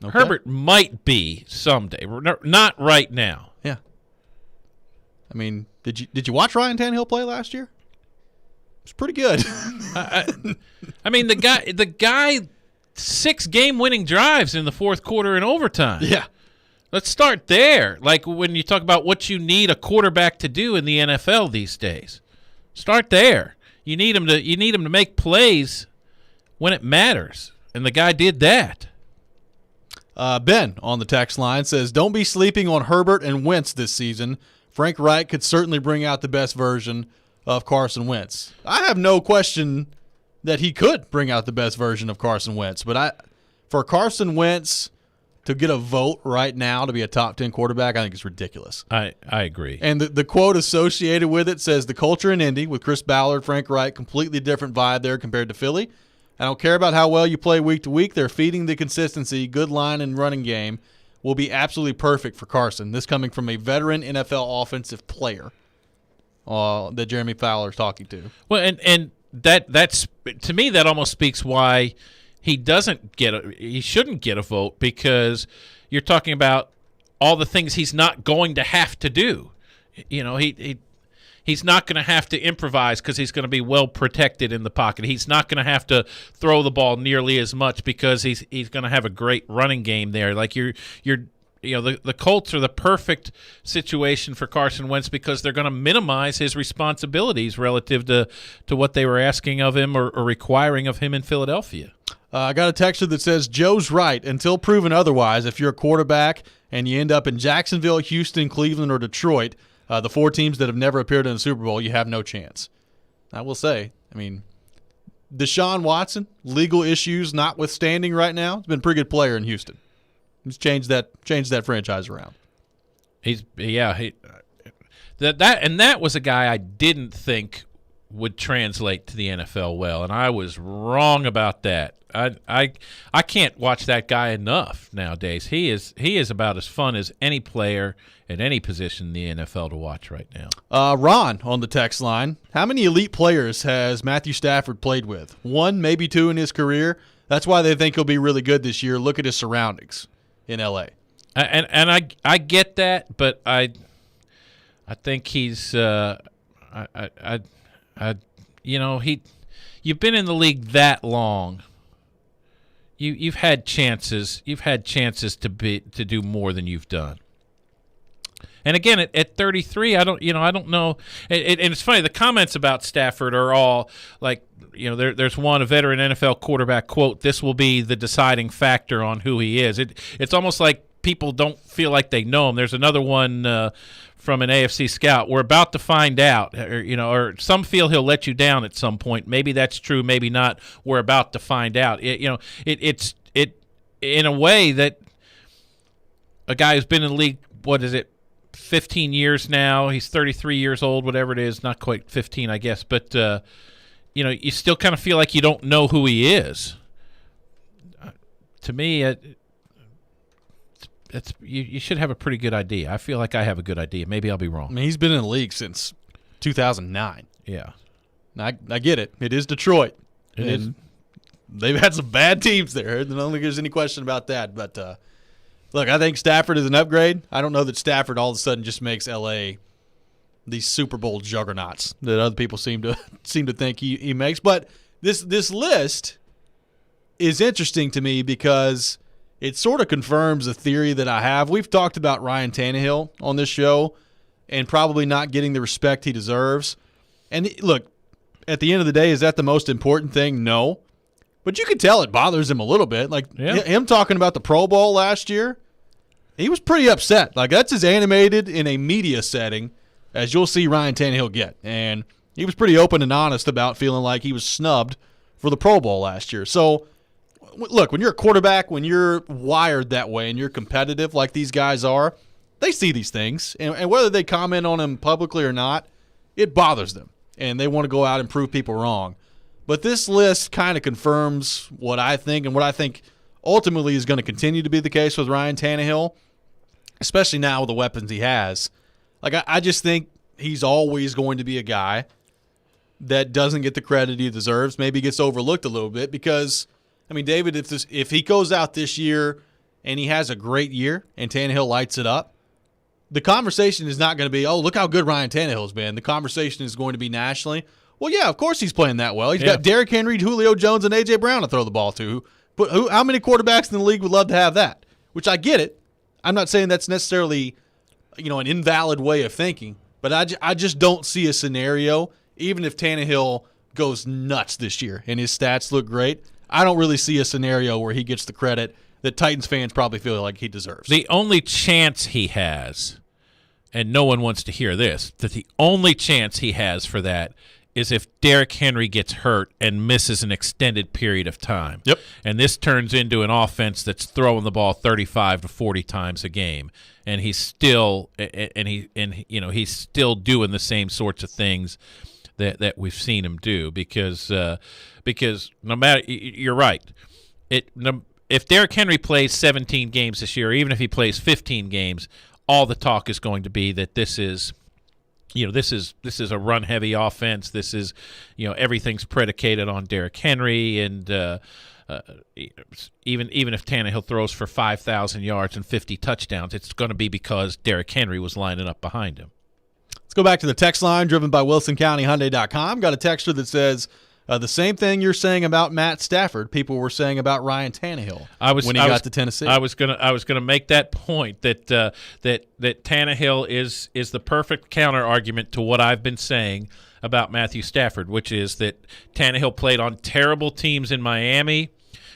Okay. Herbert might be someday. Not right now. Yeah. I mean, did you watch Ryan Tannehill play last year? It's pretty good. I mean, the guy 6 game-winning drives in the fourth quarter in overtime. Yeah. Let's start there. Like when you talk about what you need a quarterback to do in the NFL these days, start there. You need him to make plays when it matters, and the guy did that. Ben on the text line says, "Don't be sleeping on Herbert and Wentz this season. Frank Reich could certainly bring out the best version of Carson Wentz." I have no question that he could bring out the best version of Carson Wentz, but for Carson Wentz to get a vote right now to be a top 10 quarterback, I think it's ridiculous. I agree. And the quote associated with it says, "The culture in Indy with Chris Ballard, Frank Reich, completely different vibe there compared to Philly. I don't care about how well you play week to week. They're feeding the consistency, good line and running game will be absolutely perfect for Carson." This coming from a veteran NFL offensive player that Jeremy Fowler is talking to. Well, and that's to me that almost speaks why he shouldn't get a vote, because you're talking about all the things he's not going to have to do. He's not going to have to improvise because he's going to be well protected in the pocket. He's not going to have to throw the ball nearly as much because he's going to have a great running game there. Like the Colts are the perfect situation for Carson Wentz because they're going to minimize his responsibilities relative to what they were asking of him or requiring of him in Philadelphia. I got a texture that says, "Joe's right. Until proven otherwise, if you're a quarterback and you end up in Jacksonville, Houston, Cleveland, or Detroit, the 4 teams that have never appeared in a Super Bowl, you have no chance." I will say, Deshaun Watson, legal issues notwithstanding right now, has been a pretty good player in Houston. He's changed that franchise around. That was a guy I didn't think would translate to the NFL well, and I was wrong about that. I can't watch that guy enough nowadays. He is about as fun as any player at any position in the NFL to watch right now. Ron on the text line, how many elite players has Matthew Stafford played with? 1, maybe 2 in his career. That's why they think he'll be really good this year. Look at his surroundings in L.A. And I get that, but I think he's you've been in the league that long. You've had chances. You've had chances to do more than you've done. And again, at 33, I don't know. And it's funny. The comments about Stafford are all like, there's a veteran NFL quarterback quote, "This will be the deciding factor on who he is." It's almost like people don't feel like they know him. There's another one from an AFC scout. "We're about to find out," or some feel he'll let you down at some point. Maybe that's true, maybe not. We're about to find out. It's in a way that a guy who's been in the league, 15 years now. He's 33 years old, whatever it is, not quite 15, I guess. But you still kind of feel like you don't know who he is. To me, you should have a pretty good idea. I feel like I have a good idea. Maybe I'll be wrong. He's been in the league since 2009. Yeah. I get it. It is Detroit. It is. They've had some bad teams there. I don't think there's any question about that. But, look, I think Stafford is an upgrade. I don't know that Stafford all of a sudden just makes L.A. these Super Bowl juggernauts that other people seem to think he makes. But this list is interesting to me because it sort of confirms a theory that I have. We've talked about Ryan Tannehill on this show and probably not getting the respect he deserves. And look, at the end of the day, is that the most important thing? No. But you can tell it bothers him a little bit. Like him talking about the Pro Bowl last year, he was pretty upset. Like that's as animated in a media setting as you'll see Ryan Tannehill get. And he was pretty open and honest about feeling like he was snubbed for the Pro Bowl last year. So, look, when you're a quarterback, when you're wired that way and you're competitive like these guys are, they see these things. And whether they comment on them publicly or not, it bothers them. And they want to go out and prove people wrong. But this list kind of confirms what I think and what I think ultimately is going to continue to be the case with Ryan Tannehill, especially now with the weapons he has. Like, I just think he's always going to be a guy that doesn't get the credit he deserves, maybe gets overlooked a little bit because, I mean, David, if he goes out this year and he has a great year and Tannehill lights it up, the conversation is not going to be, oh, look how good Ryan Tannehill's been. The conversation is going to be nationally, well, yeah, of course he's playing that well. He's got Derrick Henry, Julio Jones, and A.J. Brown to throw the ball to. But how many quarterbacks in the league would love to have that? Which I get it. I'm not saying that's necessarily, an invalid way of thinking. But I just don't see a scenario, even if Tannehill goes nuts this year and his stats look great, I don't really see a scenario where he gets the credit that Titans fans probably feel like he deserves. The only chance he has, and no one wants to hear this, that the only chance he has for that is if Derrick Henry gets hurt and misses an extended period of time. Yep. And this turns into an offense that's throwing the ball 35 to 40 times a game, and he's still he's still doing the same sorts of things that we've seen him do because no matter, you're right. If Derrick Henry plays 17 games this year, or even if he plays 15 games, all the talk is going to be that this is a run-heavy offense. This is, everything's predicated on Derrick Henry, and even if Tannehill throws for 5,000 yards and 50 touchdowns, it's going to be because Derrick Henry was lining up behind him. Let's go back to the text line driven by WilsonCountyHyundai.com. Got a texter that says the same thing you're saying about Matt Stafford, people were saying about Ryan Tannehill when he got to Tennessee. I was gonna make that point that Tannehill is the perfect counter argument to what I've been saying about Matthew Stafford, which is that Tannehill played on terrible teams in Miami.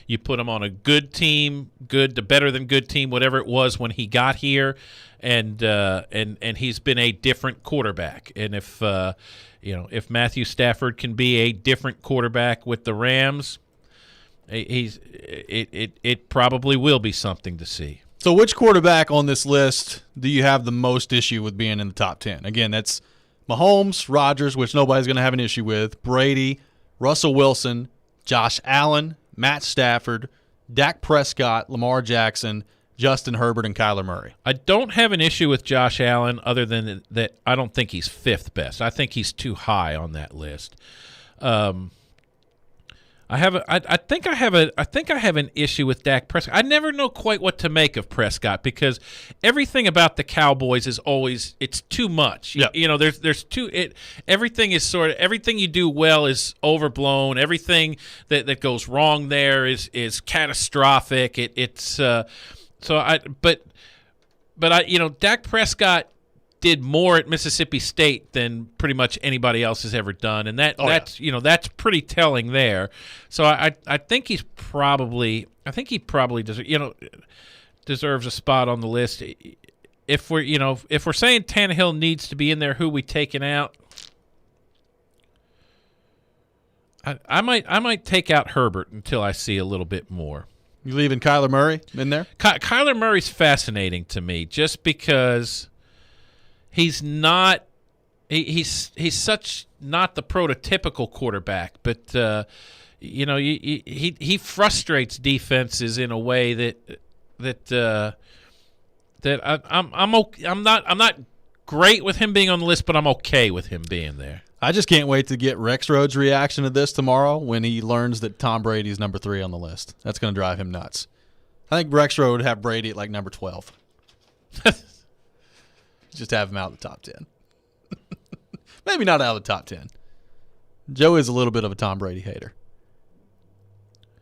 You put him on a good team, good to better than good team, whatever it was when he got here, and he's been a different quarterback. And if Matthew Stafford can be a different quarterback with the Rams, it probably will be something to see. So which quarterback on this list do you have the most issue with being in the top 10? Again, that's Mahomes, Rodgers, which nobody's going to have an issue with, Brady, Russell Wilson, Josh Allen, Matt Stafford, Dak Prescott, Lamar Jackson, Justin Herbert, and Kyler Murray. I don't have an issue with Josh Allen other than that I don't think he's fifth best. I think he's too high on that list. I think I have an issue with Dak Prescott. I never know quite what to make of Prescott because everything about the Cowboys is always it's too much. Yep. There's everything is everything you do well is overblown. Everything that goes wrong there is catastrophic. Dak Prescott did more at Mississippi State than pretty much anybody else has ever done, and that's pretty telling there. So I think he probably deserves a spot on the list. If we're saying Tannehill needs to be in there, who we taking out? I might take out Herbert until I see a little bit more. You leaving Kyler Murray in there? Kyler Murray's fascinating to me just because he's not he's such not the prototypical quarterback, but he frustrates defenses in a way that I'm not great with him being on the list, but I'm okay with him being there. I just can't wait to get Rexrode's reaction to this tomorrow when he learns that Tom Brady's number 3 on the list. That's going to drive him nuts. I think Rexrode would have Brady at like number 12. Just have him out of the top 10. Maybe not out of the top 10. Joe is a little bit of a Tom Brady hater.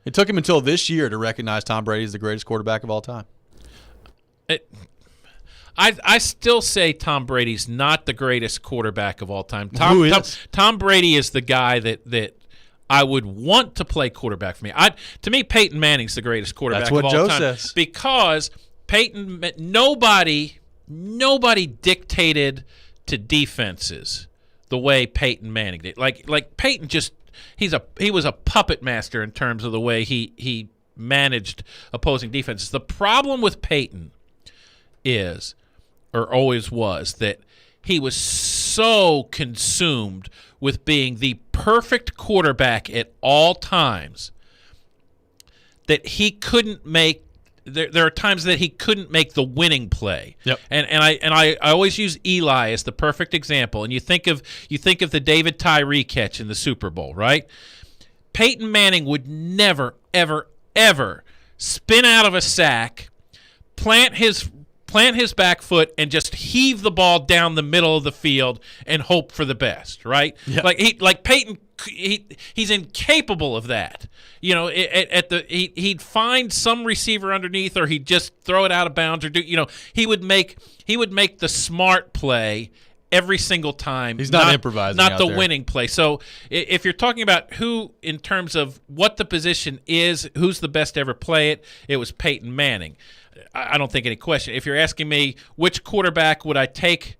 It took him until this year to recognize Tom Brady as the greatest quarterback of all time. I still say Tom Brady's not the greatest quarterback of all time. Who is? Tom Brady is the guy that I would want to play quarterback for me. To me, Peyton Manning's the greatest quarterback That's what of all Joe time says. because nobody dictated to defenses the way Peyton Manning did. Like Peyton he was a puppet master in terms of the way he managed opposing defenses. The problem with Peyton is, or always was, that he was so consumed with being the perfect quarterback at all times that he couldn't make there are times that he couldn't make the winning play. Yep. And I always use Eli as the perfect example. And you think of the David Tyree catch in the Super Bowl, right? Peyton Manning would never, ever, ever spin out of a sack, plant his back foot, and just heave the ball down the middle of the field and hope for the best, right? Yep. Like Peyton, he's incapable of that. You know, he'd find some receiver underneath, or he'd just throw it out of bounds, or he would make the smart play every single time. He's not improvising, not out the there. winning play. So if you're talking about who, in terms of what the position is, who's the best to ever play it, it was Peyton Manning. I don't think any question. If you're asking me which quarterback would I take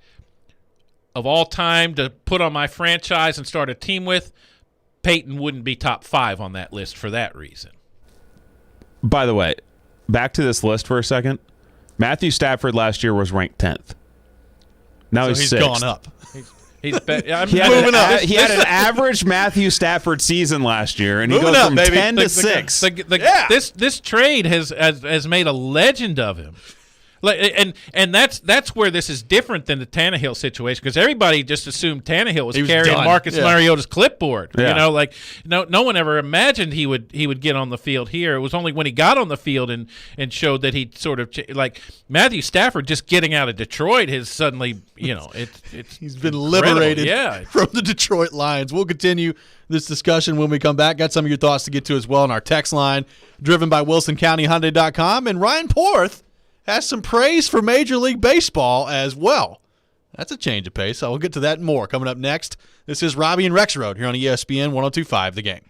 of all time to put on my franchise and start a team with, Peyton wouldn't be top 5 on that list for that reason. By the way, back to this list for a second. Matthew Stafford last year was ranked 10th. Now So he's he's 6th. gone up. He's I'm He had, Moving up. he had an average Matthew Stafford season last year, and he Moving goes up, from baby. 10 to 6. Yeah. This trade has made a legend of him. And that's where this is different than the Tannehill situation, because everybody just assumed Tannehill was was carrying done. Marcus Yeah. Mariota's clipboard. Yeah. You know, like no one ever imagined he would get on the field here. It was only when he got on the field and showed that he sort of like Matthew Stafford just getting out of Detroit has suddenly, it's He's been incredible. liberated Yeah. from the Detroit Lions. We'll continue this discussion when we come back. Got some of your thoughts to get to as well on our text line, driven by WilsonCountyHyundai.com. And Ryan Porth has some praise for Major League Baseball as well. That's a change of pace. So we'll get to that and more coming up next. This is Robby and Rexrode here on ESPN 102.5 The Game.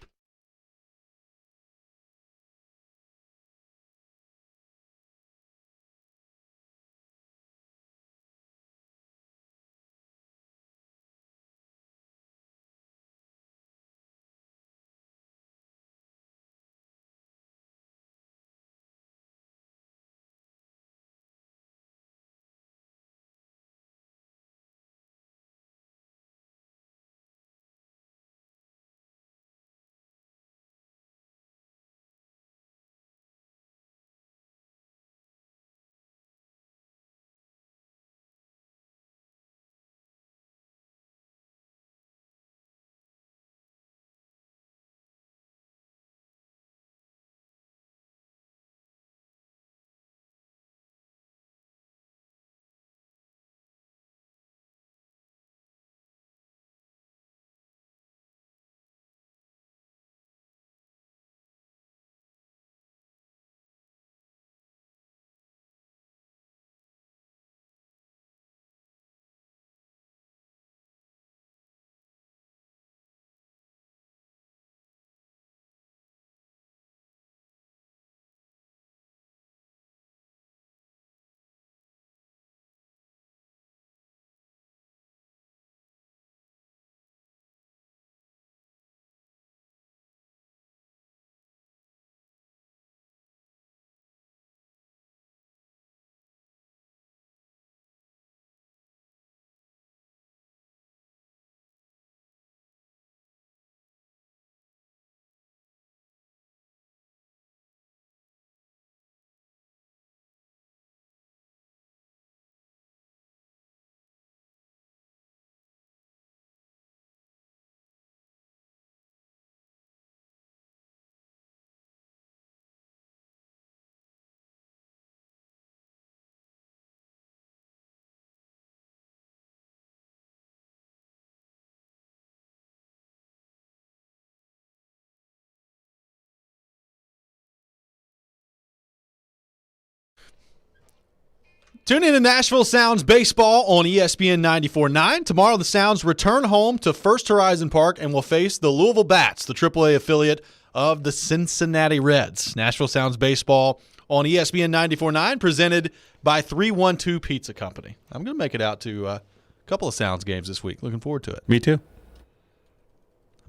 Tune in to Nashville Sounds Baseball on ESPN 94.9. Tomorrow, the Sounds return home to First Horizon Park and will face the Louisville Bats, the AAA affiliate of the Cincinnati Reds. Nashville Sounds Baseball on ESPN 94.9, presented by 312 Pizza Company. I'm going to make it out to a couple of Sounds games this week. Looking forward to it. Me too.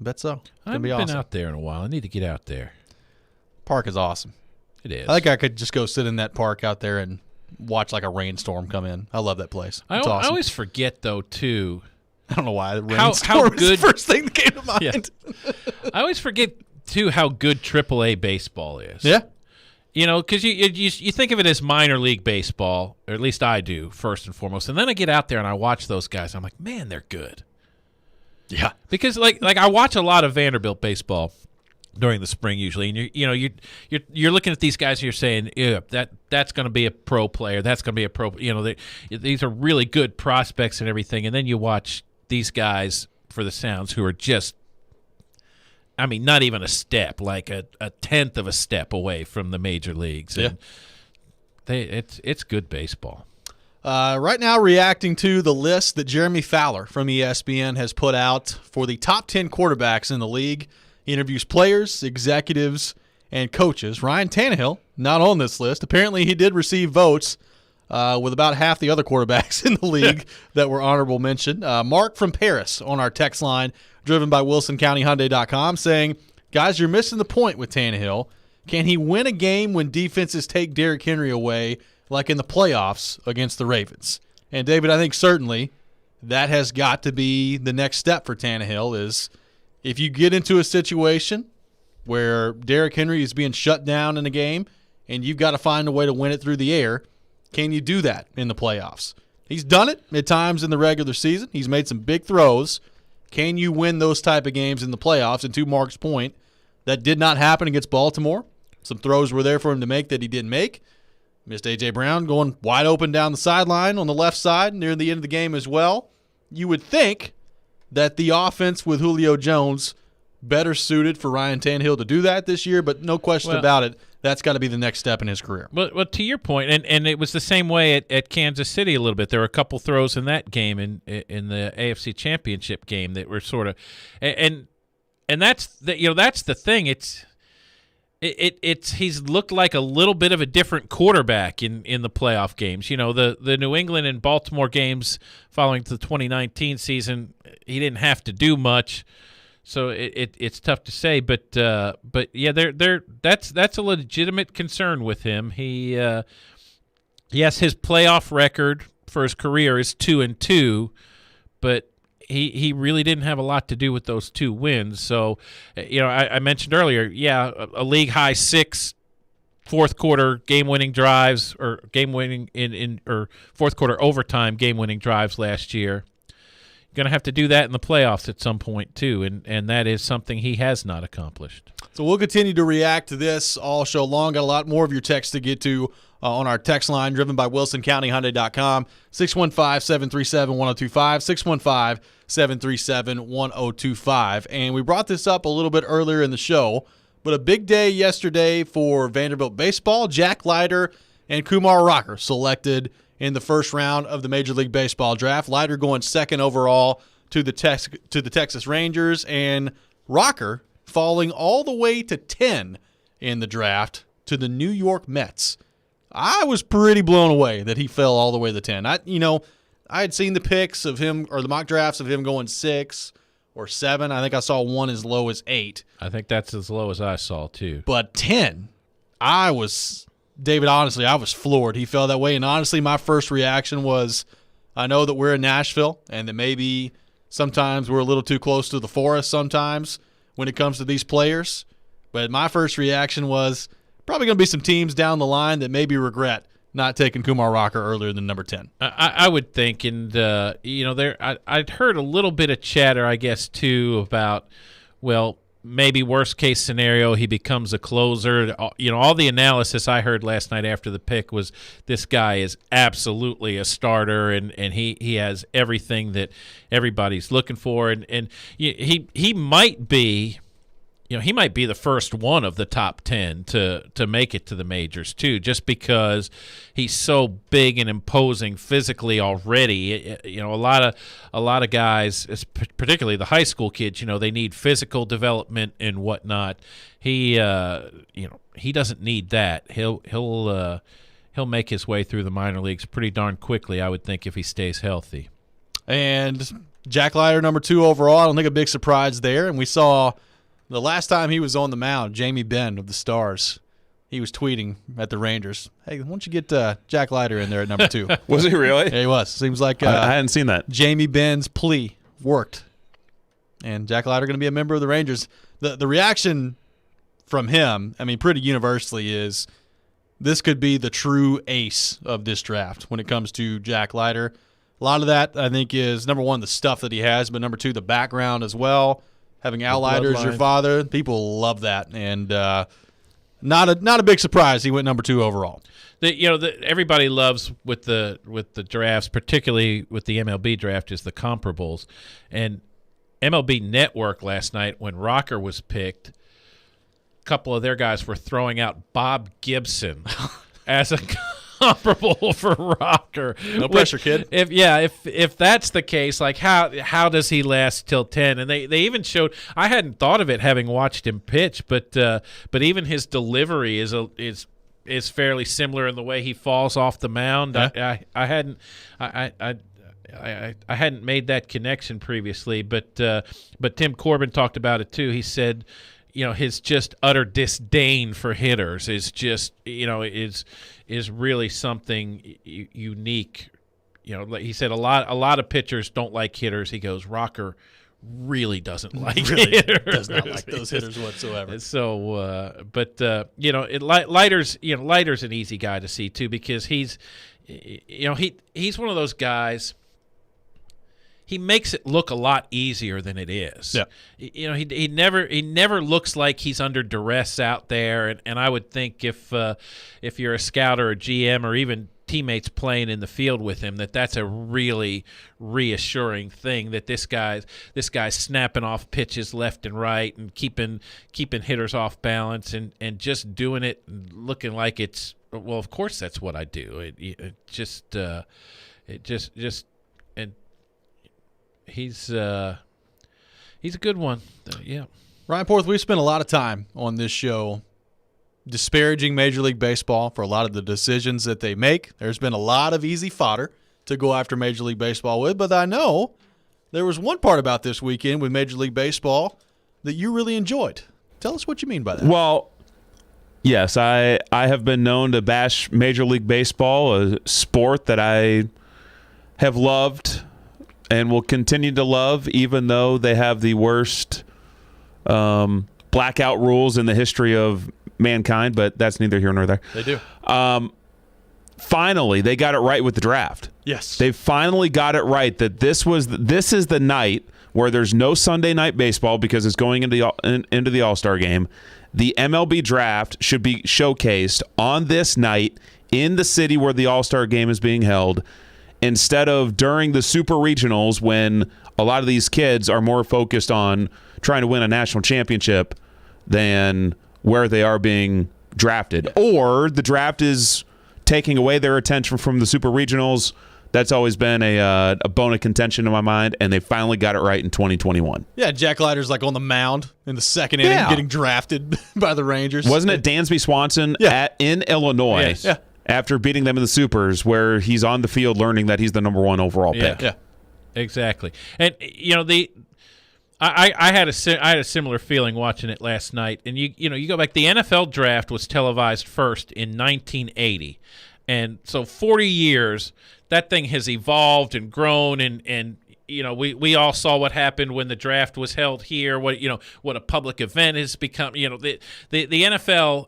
I bet so. I haven't been out there in a while. I need to get out there. Park is awesome. It is. I think I could just go sit in that park out there and watch like a rainstorm come in. I love that place. It's awesome. I always forget, though, too. I don't know why. The How rainstorm good is the first thing that came to mind. Yeah. I always forget, too, how good AAA baseball is. Yeah. You know, because you think of it as minor league baseball, or at least I do, first and foremost. And then I get out there and I watch those guys. I'm like, man, they're good. Yeah. Because like I watch a lot of Vanderbilt baseball during the spring usually, and you're looking at these guys and you're saying, yeah, that's going to be a pro player. That's going to be a pro. You know, these are really good prospects and everything. And then you watch these guys for the Sounds who are just, I mean, not even a step, like a tenth of a step away from the major leagues. Yeah. And it's good baseball. Right now, reacting to the list that Jeremy Fowler from ESPN has put out for the top 10 quarterbacks in the league. He interviews players, executives, and coaches. Ryan Tannehill, not on this list. Apparently, he did receive votes with about half the other quarterbacks in the league that were honorable mention. Mark from Paris on our text line, driven by WilsonCountyHyundai.com, saying, guys, you're missing the point with Tannehill. Can he win a game when defenses take Derrick Henry away, like in the playoffs against the Ravens? And, David, I think certainly that has got to be the next step for Tannehill is if you get into a situation where Derrick Henry is being shut down in a game and you've got to find a way to win it through the air, can you do that in the playoffs? He's done it at times in the regular season. He's made some big throws. Can you win those type of games in the playoffs? And to Mark's point, that did not happen against Baltimore. Some throws were there for him to make that he didn't make. Missed A.J. Brown going wide open down the sideline on the left side near the end of the game as well. You would think that the offense with Julio Jones better suited for Ryan Tannehill to do that this year, but no question about it, that's got to be the next step in his career. But to your point, and it was the same way at Kansas City a little bit. There were a couple throws in that game in the AFC Championship game that were sort of and that's the thing. He's looked like a little bit of a different quarterback in the playoff games. You know, the New England and Baltimore games following the 2019 season, he didn't have to do much, so it's tough to say. But yeah, that's a legitimate concern with him. Yes, his playoff record for his career is 2-2, but he really didn't have a lot to do with those 2 wins. So, I mentioned earlier, a league high 6 fourth quarter game-winning drives or game-winning or fourth quarter overtime game-winning drives last year. You're going to have to do that in the playoffs at some point too, and that is something he has not accomplished. So we'll continue to react to this all show long. Got a lot more of your texts to get to on our text line, driven by WilsonCountyHyundai.com, 615-737-1025, 615-737-1025. And we brought this up a little bit earlier in the show, but a big day yesterday for Vanderbilt baseball. Jack Leiter and Kumar Rocker selected in the first round of the Major League Baseball draft. Leiter going second overall to the Texas Rangers, and Rocker falling all the way to 10 in the draft to the New York Mets. I was pretty blown away that he fell all the way to 10. I had seen the picks of him or the mock drafts of him going 6 or 7. I think I saw one as low as 8. I think that's as low as I saw too. But 10, David, honestly, I was floored. He fell that way. And honestly, my first reaction was, I know that we're in Nashville and that maybe sometimes we're a little too close to the forest sometimes when it comes to these players. But my first reaction was probably going to be some teams down the line that maybe regret not taking Kumar Rocker earlier than number 10. I would think. And, I'd heard a little bit of chatter, I guess, too, about, well, maybe worst case scenario, he becomes a closer. All the analysis I heard last night after the pick was this guy is absolutely a starter, and he has everything that everybody's looking for, and he might be, he might be the first one of the top 10 to make it to the majors too, just because he's so big and imposing physically already. A lot of guys, particularly the high school kids, they need physical development and whatnot. He doesn't need that. He'll make his way through the minor leagues pretty darn quickly, I would think, if he stays healthy. And Jack Leiter, number 2 overall. I don't think a big surprise there. And we saw the last time he was on the mound, Jamie Benn of the Stars, he was tweeting at the Rangers, "Hey, why don't you get Jack Leiter in there at number 2?" Was he really? Yeah, he was. Seems like I hadn't seen that. Jamie Benn's plea worked. And Jack Leiter going to be a member of the Rangers. The reaction from him, pretty universally, is this could be the true ace of this draft when it comes to Jack Leiter. A lot of that, I think, is, number 1, the stuff that he has, but number 2, the background as well. Having Al Leiter as your father, people love that. And not a big surprise he went number 2 overall. Everybody loves with the drafts, particularly with the MLB draft, is the comparables. And MLB Network last night, when Rocker was picked, a couple of their guys were throwing out Bob Gibson as a comparable for Rocker. No pressure, kid. If that's the case, like how does he last till 10? And they even showed, I hadn't thought of it having watched him pitch, but even his delivery is fairly similar in the way he falls off the mound. Yeah. I hadn't made that connection previously, but Tim Corbin talked about it too. He said, his just utter disdain for hitters is just, is really something unique. He said a lot of pitchers don't like hitters. He goes, Rocker really doesn't like hitters. Does not like those hitters whatsoever. So, Leiter's an easy guy to see too, because he's one of those guys. He makes it look a lot easier than it is. Yeah. He never looks like he's under duress out there. And I would think if you're a scout or a GM or even teammates playing in the field with him, that's a really reassuring thing, that this guy's snapping off pitches left and right and keeping hitters off balance and just doing it and looking like it's, well, of course that's what I do. And he's a good one. Yeah. Ryan Porth, we've spent a lot of time on this show disparaging Major League Baseball for a lot of the decisions that they make. There's been a lot of easy fodder to go after Major League Baseball with, but I know there was one part about this weekend with Major League Baseball that you really enjoyed. Tell us what you mean by that. Well, yes, I have been known to bash Major League Baseball, a sport that I have loved and will continue to love, even though they have the worst blackout rules in the history of mankind, but that's neither here nor there. They do. Finally, they got it right with the draft. Yes. They finally got it right that this is the night where there's no Sunday night baseball because it's going into the All-Star game. The MLB draft should be showcased on this night in the city where the All-Star game is being held, instead of during the super regionals when a lot of these kids are more focused on trying to win a national championship than where they are being drafted. Or the draft is taking away their attention from the super regionals. That's always been a bone of contention in my mind, and they finally got it right in 2021. Yeah, Jack Leiter's like on the mound in the second inning getting drafted by the Rangers. Wasn't it Dansby Swanson in Illinois? Yes. Yeah. After beating them in the Supers, where he's on the field learning that he's the number 1 overall pick. Yeah, exactly. And I had a similar feeling watching it last night. And you go back. The NFL draft was televised first in 1980, and so 40 years that thing has evolved and grown. And we all saw what happened when the draft was held here. What a public event has become. The NFL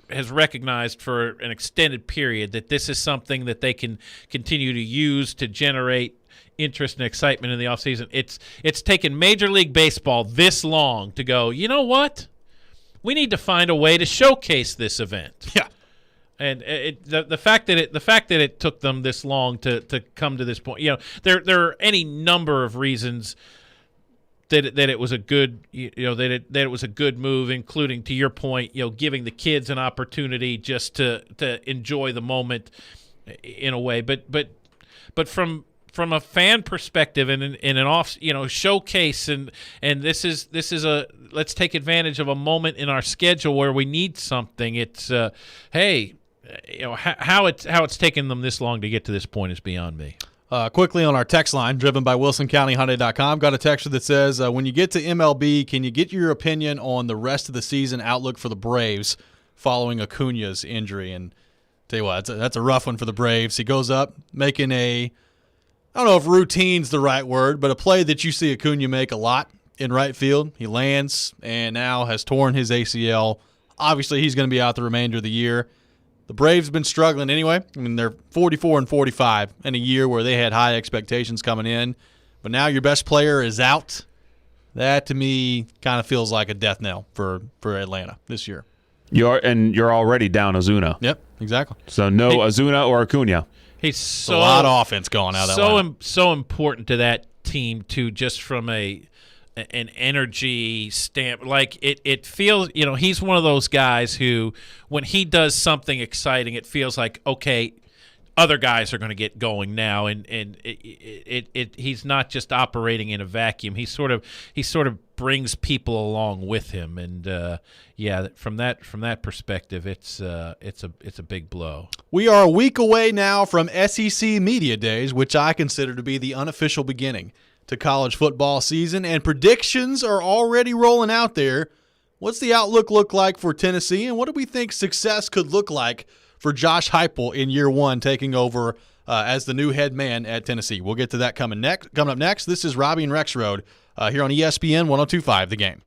has recognized for an extended period that this is something that they can continue to use to generate interest and excitement in the offseason. It's taken Major League Baseball this long to go, you know what? We need to find a way to showcase this event. Yeah. And the fact that it took them this long to come to this point, there are any number of reasons that it was a good that it was a good move, including, to your point, giving the kids an opportunity just to enjoy the moment in a way. But from a fan perspective and in an off showcase and this is a let's take advantage of a moment in our schedule where we need something. It's hey, how it's taken them this long to get to this point is beyond me. Quickly on our text line, driven by WilsonCountyHyundai.com, got a texture that says, when you get to MLB, can you get your opinion on the rest of the season outlook for the Braves following Acuna's injury? And tell you what, that's a rough one for the Braves. He goes up making I don't know if routine's the right word, but a play that you see Acuna make a lot in right field. He lands and now has torn his ACL. Obviously, he's going to be out the remainder of the year. The Braves have been struggling anyway. I mean, they're 44-45 in a year where they had high expectations coming in. But now your best player is out. That, to me, kind of feels like a death knell for Atlanta this year. You're already down Ozuna. Yep, exactly. So no Ozuna or Acuna. He's a lot of offense going out of that lineup. So important to that team, too, just from an energy stamp. Like it feels, he's one of those guys who, when he does something exciting, it feels like, okay, other guys are going to get going now, and he's not just operating in a vacuum. He sort of brings people along with him, and from that perspective, it's a big blow. We are a week away now from SEC Media Days, which I consider to be the unofficial beginning to college football season, and predictions are already rolling out there. What's the outlook look like for Tennessee, and what do we think success could look like for Josh Heupel in year one, taking over as the new head man at Tennessee? We'll get to that coming up next. This is Robby and Rexrode here on ESPN 102.5 The Game.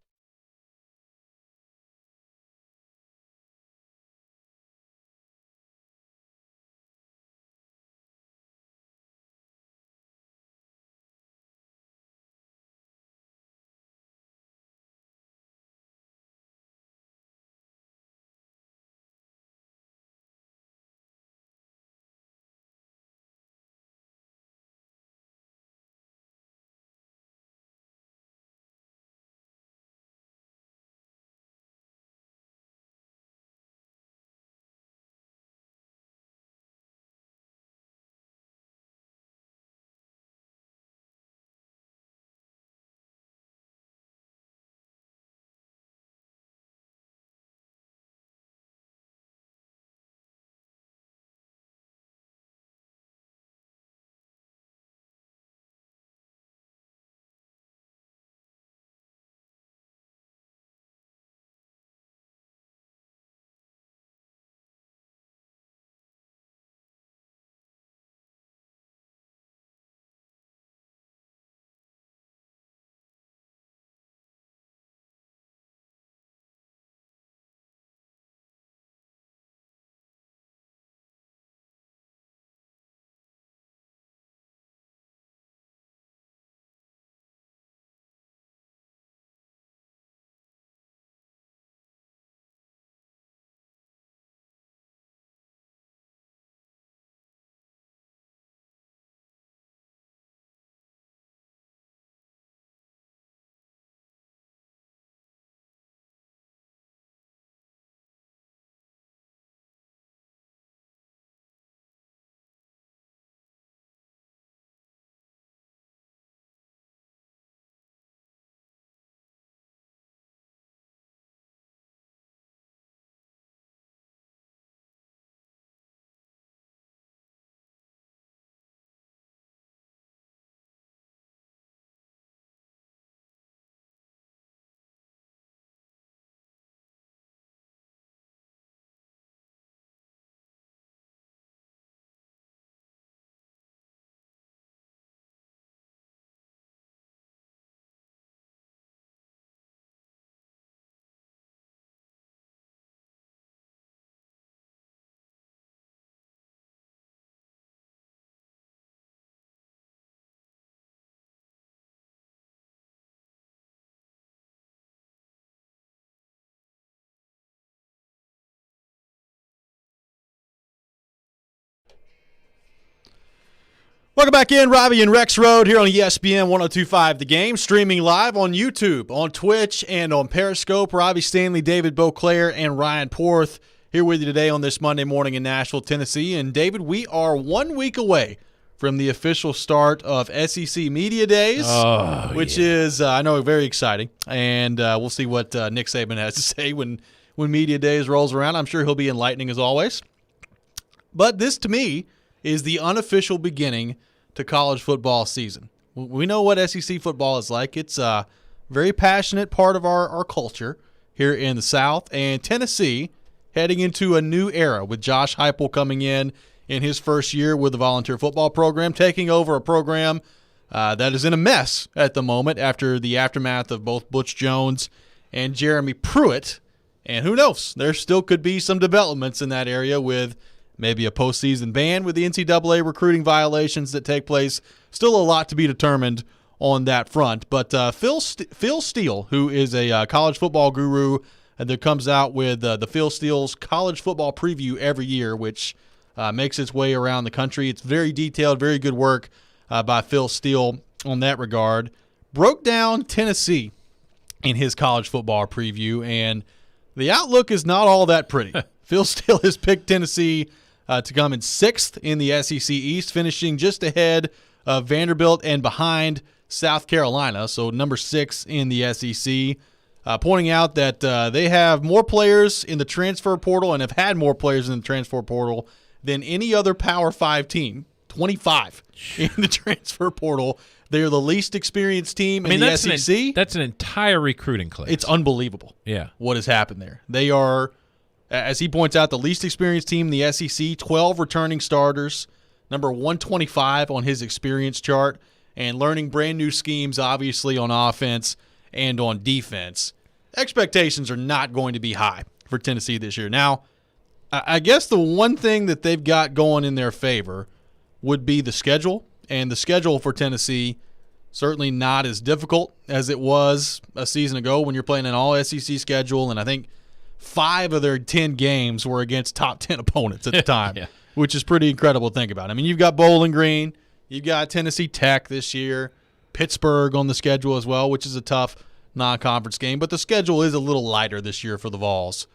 Welcome back in, Robby and Rexrode here on ESPN 102.5 The Game, streaming live on YouTube, on Twitch, and on Periscope. Robby Stanley, David Beauclair, and Ryan Porth here with you today on this Monday morning in Nashville, Tennessee. And David, we are 1 week away from the official start of SEC Media Days, which is, I know, very exciting. And we'll see what Nick Saban has to say when Media Days rolls around. I'm sure he'll be enlightening as always. But this, to me, is the unofficial beginning to college football season. We know what SEC football is like. It's a very passionate part of our culture here in the South. And Tennessee heading into a new era with Josh Heupel coming in his first year with the volunteer football program, taking over a program that is in a mess at the moment after the aftermath of both Butch Jones and Jeremy Pruitt. And who knows, there still could be some developments in that area with maybe a postseason ban with the NCAA recruiting violations that take place. Still a lot to be determined on that front. But Phil Steele, who is a college football guru that comes out with the Phil Steele's college football preview every year, which makes its way around the country. It's very detailed, very good work by Phil Steele on that regard. Broke down Tennessee in his college football preview, and the outlook is not all that pretty. Phil Steele has picked Tennessee to come in 6th in the SEC East, finishing just ahead of Vanderbilt and behind South Carolina, so number 6 in the SEC, pointing out that they have more players in the transfer portal and have had more players in the transfer portal than any other Power 5 team, 25 in the transfer portal. They're the least experienced team in the SEC. That's an entire recruiting class. It's unbelievable what has happened there. They are, as he points out, the least experienced team in the SEC, 12 returning starters, number 125 on his experience chart, and learning brand new schemes, obviously, on offense and on defense. Expectations are not going to be high for Tennessee this year. Now, I guess the one thing that they've got going in their favor would be the schedule, and the schedule for Tennessee certainly not as difficult as it was a season ago when you're playing an all-SEC schedule, and I think 5 of their 10 games were against top 10 opponents at the time, which is pretty incredible to think about. I mean, you've got Bowling Green, you've got Tennessee Tech this year, Pittsburgh on the schedule as well, which is a tough non-conference game, but the schedule is a little lighter this year for the Vols.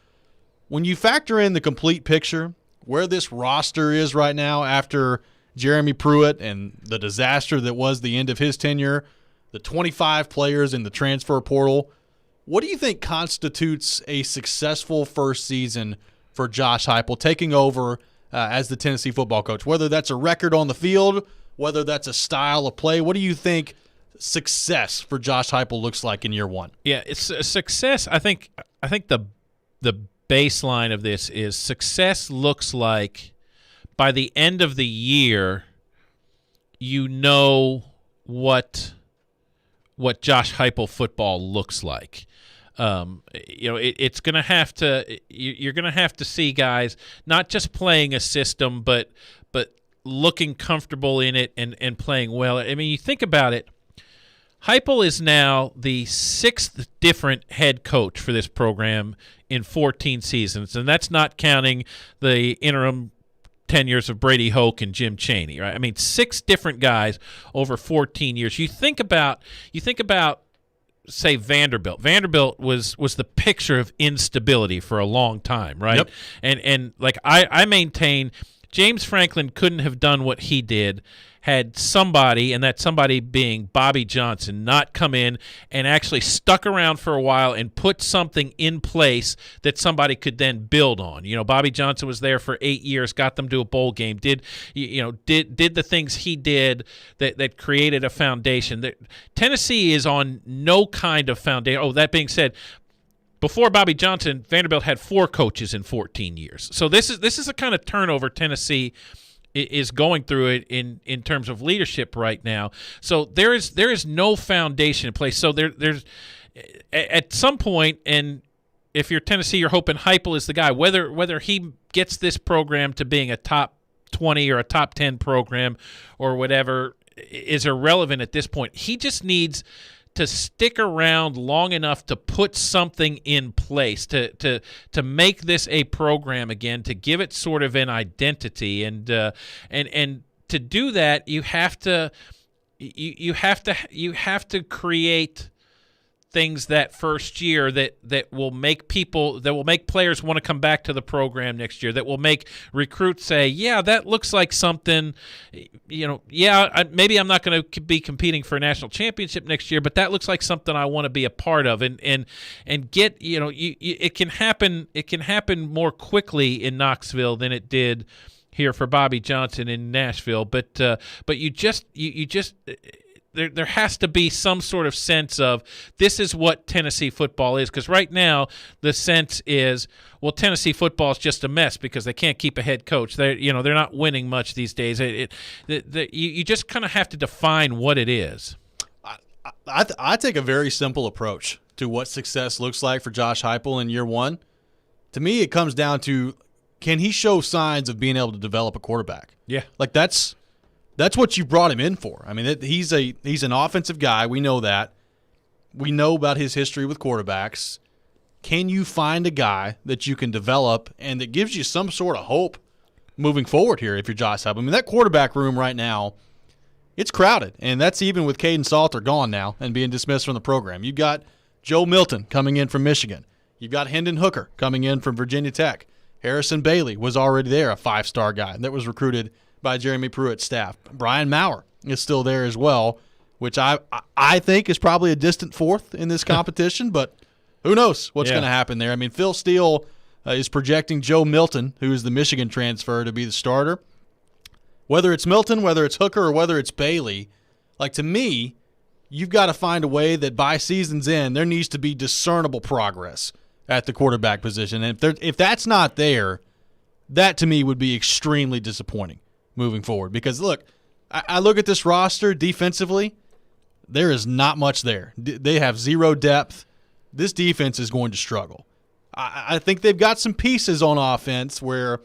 When you factor in the complete picture, where this roster is right now after Jeremy Pruitt and the disaster that was the end of his tenure, the 25 players in the transfer portal, what do you think constitutes a successful first season for Josh Heupel taking over as the Tennessee football coach? Whether that's a record on the field, whether that's a style of play, what do you think success for Josh Heupel looks like in year one? Yeah, it's a success. I think the baseline of this is success looks like by the end of the year, you know what Josh Heupel football looks like. It's going to have to – you're going to have to see guys not just playing a system but looking comfortable in it and playing well. I mean, you think about it, Heupel is now the 6th different head coach for this program in 14 seasons, and that's not counting the interim tenures of Brady Hoke and Jim Chaney, right? I mean, 6 different guys over 14 years. You think about say Vanderbilt. Vanderbilt was the picture of instability for a long time, right? Yep. And like I maintain James Franklin couldn't have done what he did had somebody, and that somebody being Bobby Johnson, not come in and actually stuck around for a while and put something in place that somebody could then build on. You know, Bobby Johnson was there for 8 years, got them to a bowl game, did the things he did that created a foundation. Tennessee is on no kind of foundation. Oh, that being said, before Bobby Johnson, Vanderbilt had 4 coaches in 14 years. So this is a kind of turnover Tennessee is going through it in terms of leadership right now. So there is no foundation in place. So there's at some point, and if you're Tennessee, you're hoping Heupel is the guy. Whether he gets this program to being a top 20 or a top 10 program or whatever is irrelevant at this point. He just needs to stick around long enough to put something in place to make this a program again, to give it sort of an identity and to do that, you have to create things that first year that will make players want to come back to the program next year, that will make recruits say, yeah, that looks like something, maybe I'm not going to be competing for a national championship next year, but that looks like something I want to be a part of, and get, it can happen more quickly in Knoxville than it did here for Bobby Johnson in Nashville, but you just there has to be some sort of sense of this is what Tennessee football is, because right now the sense is, well, Tennessee football is just a mess because they can't keep a head coach. They're not winning much these days. You just kind of have to define what it is. I take a very simple approach to what success looks like for Josh Heupel in year one. To me, it comes down to, can he show signs of being able to develop a quarterback? Yeah, like that's what you brought him in for. I mean, he's an offensive guy. We know that. We know about his history with quarterbacks. Can you find a guy that you can develop and that gives you some sort of hope moving forward here if you're Josh Heupel? I mean, that quarterback room right now, it's crowded, and that's even with Caden Salter gone now and being dismissed from the program. You've got Joe Milton coming in from Michigan. You've got Hendon Hooker coming in from Virginia Tech. Harrison Bailey was already there, a 5-star guy that was recruited by Jeremy Pruitt's staff. Brian Maurer is still there as well, which I think is probably a distant fourth in this competition, but who knows what's going to happen there. I mean, Phil Steele is projecting Joe Milton, who is the Michigan transfer, to be the starter. Whether it's Milton, whether it's Hooker, or whether it's Bailey, like, to me, you've got to find a way that by season's end there needs to be discernible progress at the quarterback position. And if that's not there, that to me would be extremely disappointing moving forward. Because, look, I look at this roster defensively, there is not much there. They have zero depth. This defense is going to struggle. I think they've got some pieces on offense where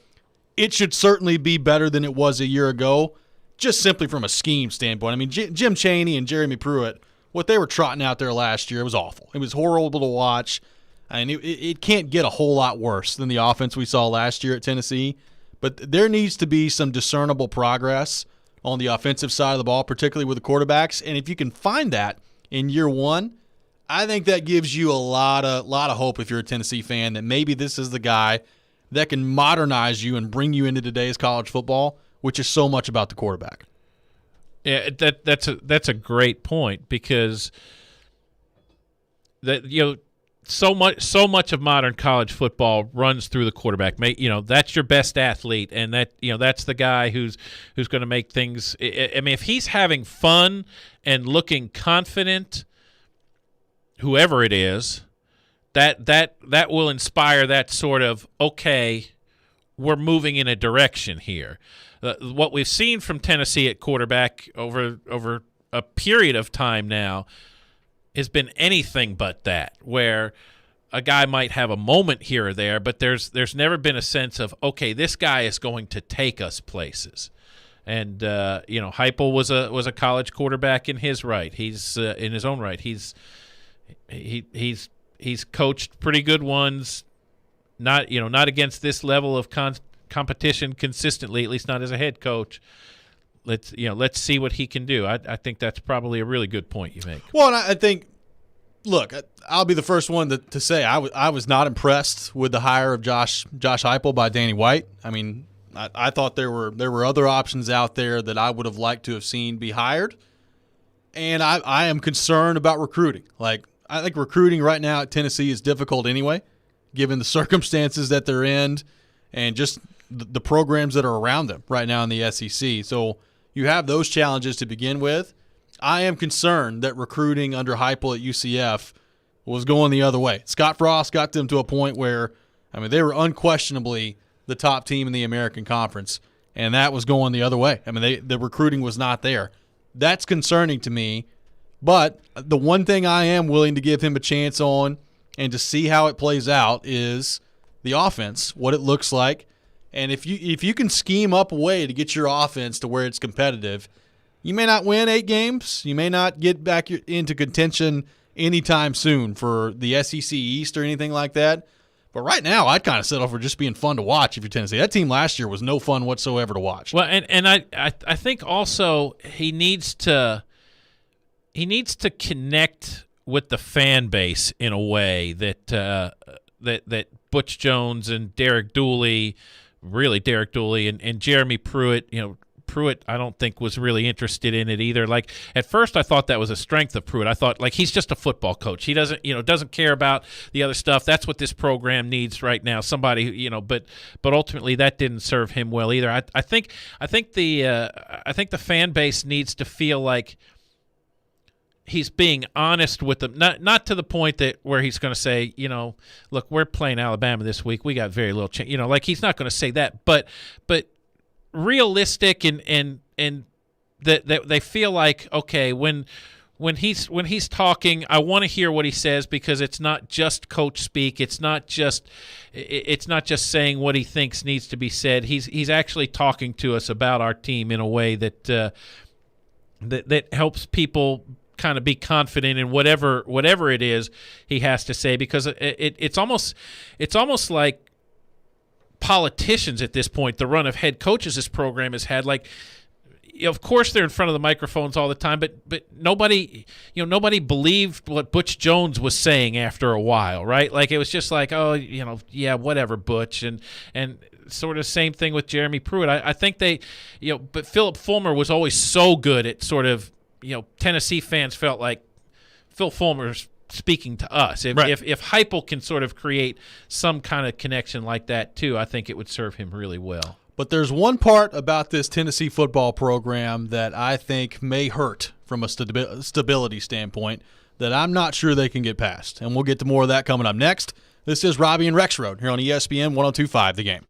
it should certainly be better than it was a year ago, just simply from a scheme standpoint. I mean, Jim Chaney and Jeremy Pruitt, what they were trotting out there last year was awful. It was horrible to watch. I mean, it can't get a whole lot worse than the offense we saw last year at Tennessee. But there needs to be some discernible progress on the offensive side of the ball, particularly with the quarterbacks. And if you can find that in year one, I think that gives you a lot of hope if you're a Tennessee fan that maybe this is the guy that can modernize you and bring you into today's college football, which is so much about the quarterback. Yeah, that's a great point, because so much of modern college football runs through the quarterback. That's your best athlete, and that's the guy who's going to make things. I mean, if he's having fun and looking confident, whoever it is, that will inspire that sort of, okay, we're moving in a direction here. What we've seen from Tennessee at quarterback over a period of time now has been anything but that, where a guy might have a moment here or there, but there's never been a sense of, okay, this guy is going to take us places. And Heupel was a college quarterback in his right. He's in his own right. He's coached pretty good ones, not against this level of competition consistently, at least not as a head coach. Let's see what he can do. I think that's probably a really good point you make. Well, and I think, look, I'll be the first one to say I was not impressed with the hire of Josh Heupel by Danny White. I mean, I thought there were other options out there that I would have liked to have seen be hired, and I am concerned about recruiting. Like, I think recruiting right now at Tennessee is difficult anyway, given the circumstances that they're in and just the programs that are around them right now in the SEC. So you have those challenges to begin with. I am concerned that recruiting under Heupel at UCF was going the other way. Scott Frost got them to a point where, I mean, they were unquestionably the top team in the American Conference, and that was going the other way. I mean, the recruiting was not there. That's concerning to me. But the one thing I am willing to give him a chance on and to see how it plays out is the offense, what it looks like. And if you can scheme up a way to get your offense to where it's competitive, you may not win 8 games. You may not get back into contention anytime soon for the SEC East or anything like that. But right now, I'd kind of settle for just being fun to watch if you're Tennessee. That team last year was no fun whatsoever to watch. Well, and I think also he needs to connect with the fan base in a way that that Butch Jones and Derek Dooley and Jeremy Pruitt, Pruitt, I don't think was really interested in it either. Like at first, I thought that was a strength of Pruitt. I thought like he's just a football coach. He doesn't care about the other stuff. That's what this program needs right now. Somebody, but ultimately that didn't serve him well either. I think the fan base needs to feel like he's being honest with them, not to the point that where he's going to say, look, we're playing Alabama this week. We got very little chance. Like he's not going to say that, but realistic and that they feel like, okay, when he's talking, I want to hear what he says because it's not just coach speak. It's not just saying what he thinks needs to be said. He's actually talking to us about our team in a way that helps people kind of be confident in whatever it is he has to say, because it's almost like politicians at this point, the run of head coaches this program has had. Like, of course they're in front of the microphones all the time, but nobody believed what Butch Jones was saying after a while, right? Like it was just like, oh, yeah, whatever, Butch, and sort of same thing with Jeremy Pruitt. I think they, but Philip Fulmer was always so good at sort of, Tennessee fans felt like Phil Fulmer's speaking to us. If Heupel can sort of create some kind of connection like that too, I think it would serve him really well. But there's one part about this Tennessee football program that I think may hurt from a stability standpoint that I'm not sure they can get past. And we'll get to more of that coming up next. This is Robby and Rexrode here on ESPN 102.5 The Game.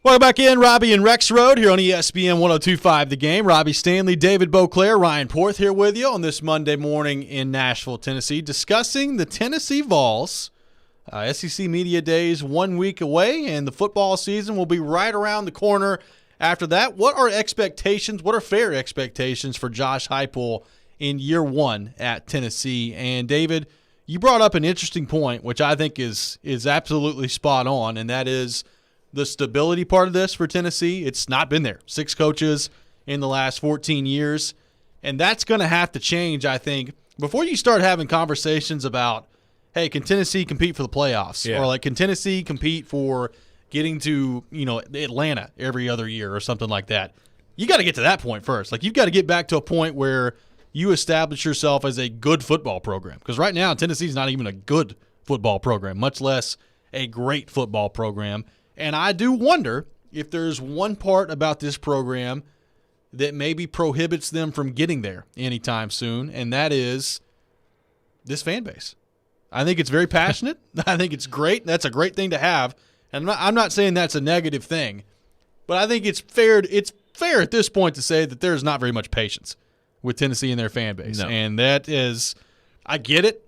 Welcome back in, Robby and Rexrode here on ESPN 102.5 The Game. Robbie Stanley, David Beauclair, Ryan Porth here with you on this Monday morning in Nashville, Tennessee, discussing the Tennessee Vols. SEC Media Days 1 week away, and the football season will be right around the corner after that. What are expectations? What are fair expectations for Josh Heupel in year one at Tennessee? And, David, you brought up an interesting point, which I think is absolutely spot on, and that is the stability part of this for Tennessee. It's not been there. 6 coaches in the last 14 years. And that's going to have to change, I think, before you start having conversations about, hey, can Tennessee compete for the playoffs? Yeah. Or, like, can Tennessee compete for getting to, Atlanta every other year or something like that? You got to get to that point first. Like, you've got to get back to a point where you establish yourself as a good football program. Because right now, Tennessee's not even a good football program, much less a great football program. And I do wonder if there's one part about this program that maybe prohibits them from getting there anytime soon, and that is this fan base. I think it's very passionate. I think it's great. That's a great thing to have. And I'm not saying that's a negative thing, but I think it's fair at this point to say that there's not very much patience with Tennessee and their fan base. No. And that is, I get it.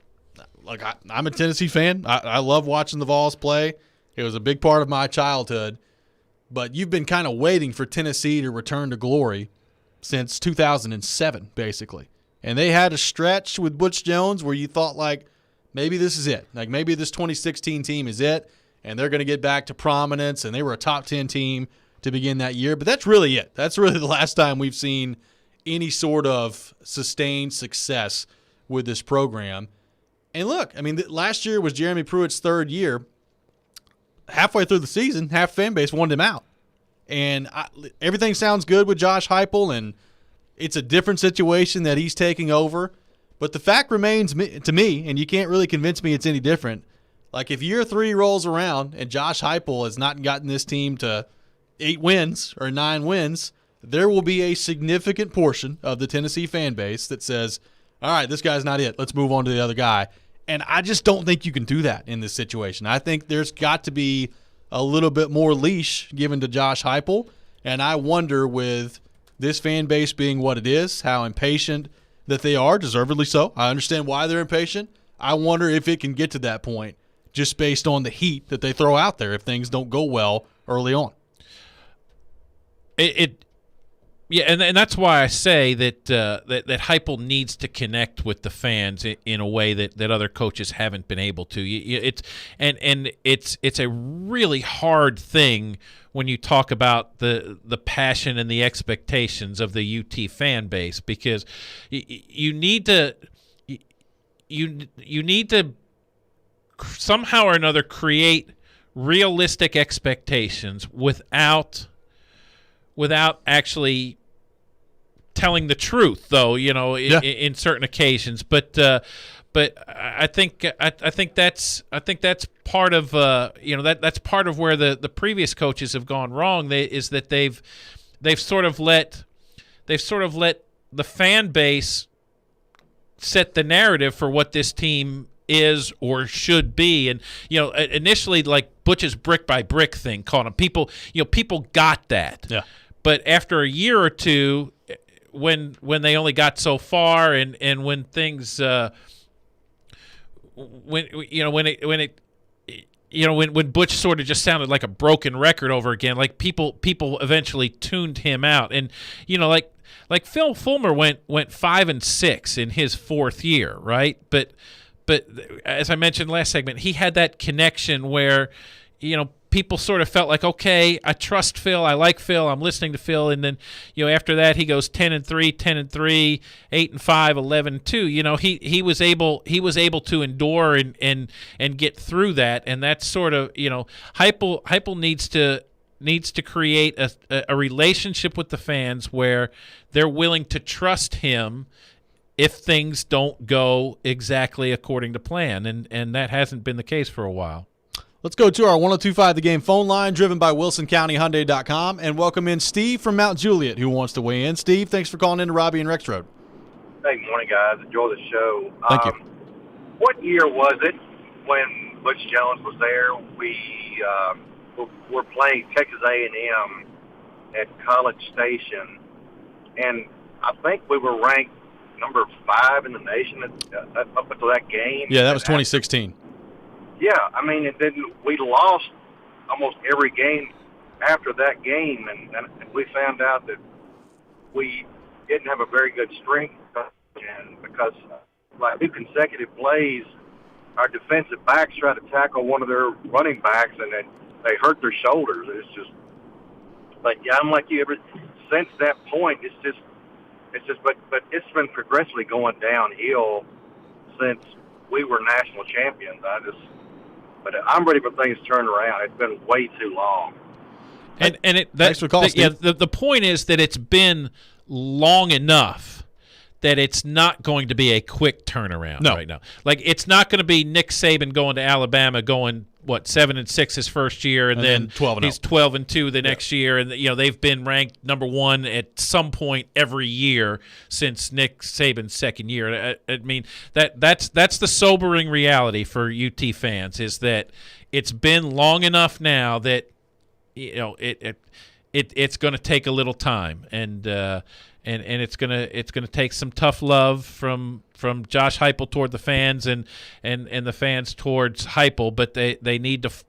Like, I'm a Tennessee fan. I love watching the Vols play. It was a big part of my childhood. But you've been kind of waiting for Tennessee to return to glory since 2007, basically. And they had a stretch with Butch Jones where you thought, like, maybe this is it. Like, maybe this 2016 team is it, and they're going to get back to prominence, and they were a top 10 team to begin that year. But that's really it. That's really the last time we've seen any sort of sustained success with this program. And look, I mean, last year was Jeremy Pruitt's 3rd year. Halfway through the season, half fan base wanted him out. And everything sounds good with Josh Heupel, and it's a different situation that he's taking over. But the fact remains to me, and you can't really convince me it's any different, like if year 3 rolls around and Josh Heupel has not gotten this team to 8 wins or 9 wins, there will be a significant portion of the Tennessee fan base that says, all right, this guy's not it. Let's move on to the other guy. And I just don't think you can do that in this situation. I think there's got to be a little bit more leash given to Josh Heupel. And I wonder, with this fan base being what it is, how impatient that they are, deservedly so. I understand why they're impatient. I wonder if it can get to that point just based on the heat that they throw out there if things don't go well early on. Yeah, and that's why I say that Heupel needs to connect with the fans in a way that other coaches haven't been able to. It's a really hard thing when you talk about the passion and the expectations of the UT fan base, because you need to somehow or another create realistic expectations without actually telling the truth, though, in certain occasions. But I think that's part of that's part of where the previous coaches have gone wrong. Is that they've sort of let the fan base set the narrative for what this team is or should be. And initially, like Butch's brick by brick thing, called them, people got that. Yeah. But after a year or two, when they only got so far, and when things when Butch sort of just sounded like a broken record over again, like people eventually tuned him out. And like Phil Fulmer went 5-6 in his 4th year, right? But as I mentioned last segment, he had that connection where people sort of felt like, okay, I trust Phil, I like Phil, I'm listening to Phil, and then after that he goes 10-3, 10-3, 8-5, 11-2. He was able to endure and get through that, and that's sort of Heupel needs to create a relationship with the fans where they're willing to trust him if things don't go exactly according to plan, and that hasn't been the case for a while. Let's go to our 102.5 The Game phone line, driven by WilsonCountyHyundai.com, and welcome in Steve from Mount Juliet, who wants to weigh in. Steve, thanks for calling in to Robby and Rexrode. Hey, good morning, guys. Enjoy the show. Thank you. What year was it when Butch Jones was there? We were playing Texas A&M at College Station, and I think we were ranked number 5 in the nation up until that game. Yeah, that was 2016. Yeah, I mean, and then we lost almost every game after that game, and we found out that we didn't have a very good strength, and because like 2 consecutive plays, our defensive backs tried to tackle one of their running backs, and then they hurt their shoulders. It's just, but yeah, I'm like you. Since that point, but it's been progressively going downhill since we were national champions. But I'm ready for things to turn around. It's been way too long. Thanks for calling, Steve. The point is that it's been long enough that it's not going to be a quick turnaround right now. Like, it's not going to be Nick Saban going to Alabama, going 7-6 his first year, and then 12-0. He's 12-2 the next year, and they've been ranked number one at some point every year since Nick Saban's second year. I mean, that's the sobering reality for UT fans, is that it's been long enough now that it's going to take a little time, and it's gonna take some tough love from Josh Heupel toward the fans and the fans towards Heupel, but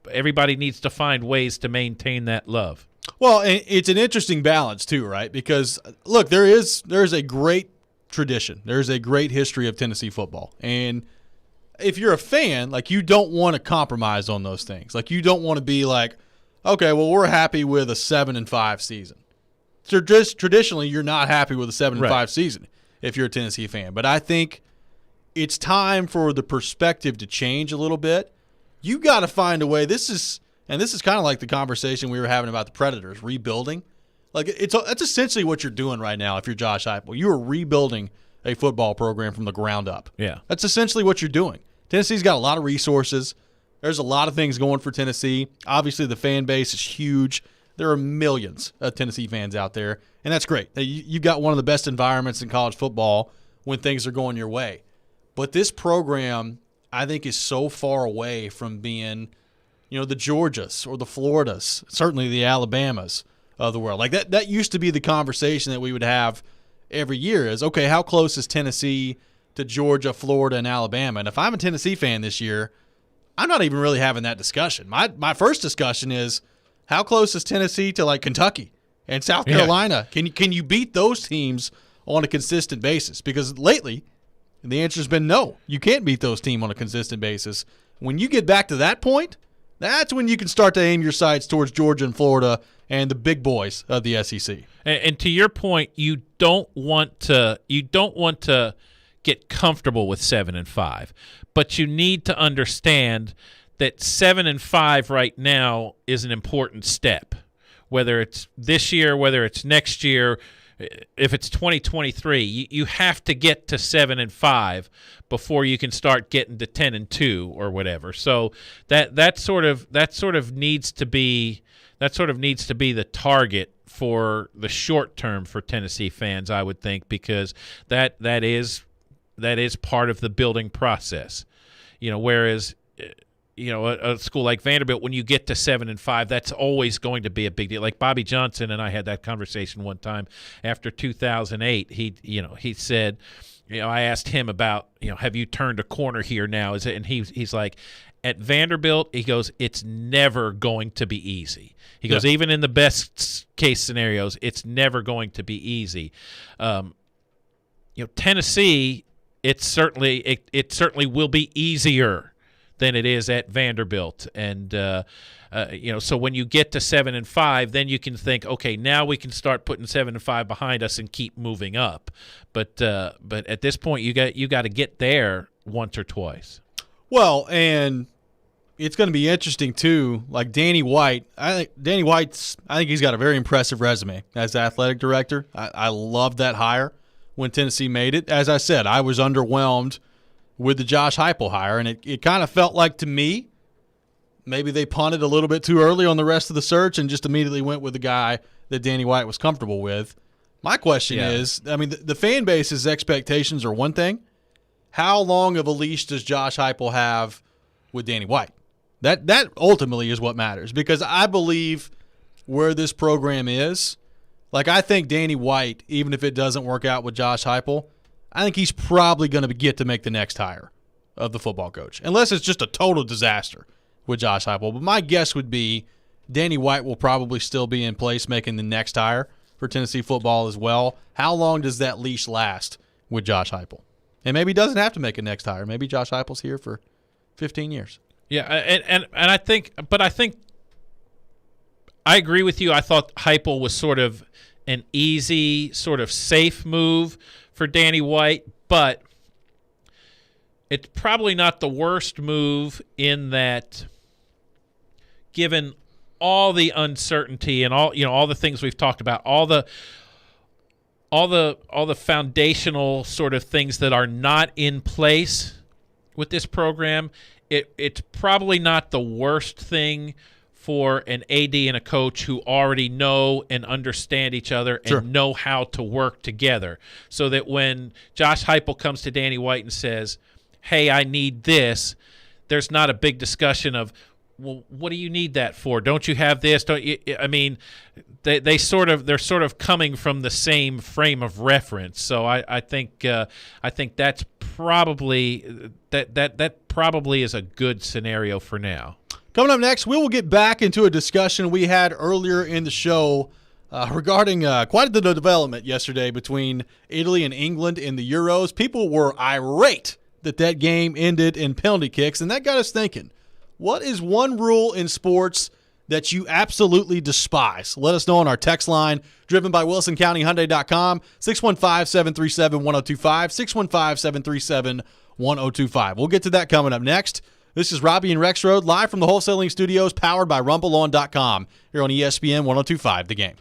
everybody needs to find ways to maintain that love. Well, it's an interesting balance too, right? Because look, there's a great tradition, there's a great history of Tennessee football, and if you're a fan, like, you don't want to compromise on those things. Like, you don't want to be like, okay, well, we're happy with a 7-5 season. So just traditionally, you're not happy with a 7-5 season if you're a Tennessee fan. But I think it's time for the perspective to change a little bit. You got to find a way. This is kind of like the conversation we were having about the Predators rebuilding. Like, that's essentially what you're doing right now. If you're Josh Heupel, you are rebuilding a football program from the ground up. Yeah, that's essentially what you're doing. Tennessee's got a lot of resources. There's a lot of things going for Tennessee. Obviously, the fan base is huge. There are millions of Tennessee fans out there, and that's great. You've got one of the best environments in college football when things are going your way. But this program, I think, is so far away from being, the Georgias or the Floridas, certainly the Alabamas of the world. Like, that used to be the conversation that we would have every year is, okay, how close is Tennessee to Georgia, Florida, and Alabama? And if I'm a Tennessee fan this year, I'm not even really having that discussion. My first discussion is, how close is Tennessee to, like, Kentucky and South Carolina? Can you beat those teams on a consistent basis? Because lately, the answer's been no. You can't beat those teams on a consistent basis. When you get back to that point, that's when you can start to aim your sights towards Georgia and Florida and the big boys of the SEC. And to your point, you don't want to get comfortable with 7-5, but you need to understand that 7-5 right now is an important step. Whether it's this year, whether it's next year, if it's 2023, you have to get to 7-5 before you can start getting to 10-2 or whatever. So that sort of needs to be the target for the short term for Tennessee fans, I would think, because that is part of the building process. Whereas a school like Vanderbilt, when you get to 7-5, that's always going to be a big deal. Like Bobby Johnson and I had that conversation one time after 2008. He said, I asked him about, have you turned a corner here now? And he's like, at Vanderbilt, he goes, it's never going to be easy. He goes, even in the best case scenarios, it's never going to be easy. Tennessee, it certainly will be easier than it is at Vanderbilt, and so when you get to 7-5, then you can think, okay, now we can start putting 7-5 behind us and keep moving up. But at this point, you got to get there once or twice. Well, and it's going to be interesting too. Like Danny White, I think he's got a very impressive resume as athletic director. I love that hire when Tennessee made it. As I said, I was underwhelmed with the Josh Heupel hire, and it kind of felt like to me maybe they punted a little bit too early on the rest of the search and just immediately went with the guy that Danny White was comfortable with. My question is, I mean, the fan base's expectations are one thing. How long of a leash does Josh Heupel have with Danny White? That ultimately is what matters, because I believe where this program is, like, I think Danny White, even if it doesn't work out with Josh Heupel, I think he's probably going to get to make the next hire of the football coach, unless it's just a total disaster with Josh Heupel. But my guess would be Danny White will probably still be in place making the next hire for Tennessee football as well. How long does that leash last with Josh Heupel? And maybe he doesn't have to make a next hire. Maybe Josh Heupel's here for 15 years. Yeah, and I think I agree with you. I thought Heupel was sort of an easy, sort of safe move for Danny White, but it's probably not the worst move in that, given all the uncertainty and all the things we've talked about, all the foundational sort of things that are not in place with this program, it's probably not the worst thing for an AD and a coach who already know and understand each other and know how to work together. So that when Josh Heupel comes to Danny White and says, hey, I need this, there's not a big discussion of, well, what do you need that for? Don't you have this? Don't you? I mean, they're sort of coming from the same frame of reference. So I think that's probably that probably is a good scenario for now. Coming up next, we will get back into a discussion we had earlier in the show regarding quite the development yesterday between Italy and England in the Euros. People were irate that game ended in penalty kicks, and that got us thinking, what is one rule in sports that you absolutely despise? Let us know on our text line, driven by WilsonCountyHyundai.com, 615-737-1025, 615-737-1025. We'll get to that coming up next. This is Robby and Rexrode, live from the wholesaling studios, powered by RumbleOn.com, here on ESPN 102.5 The Game.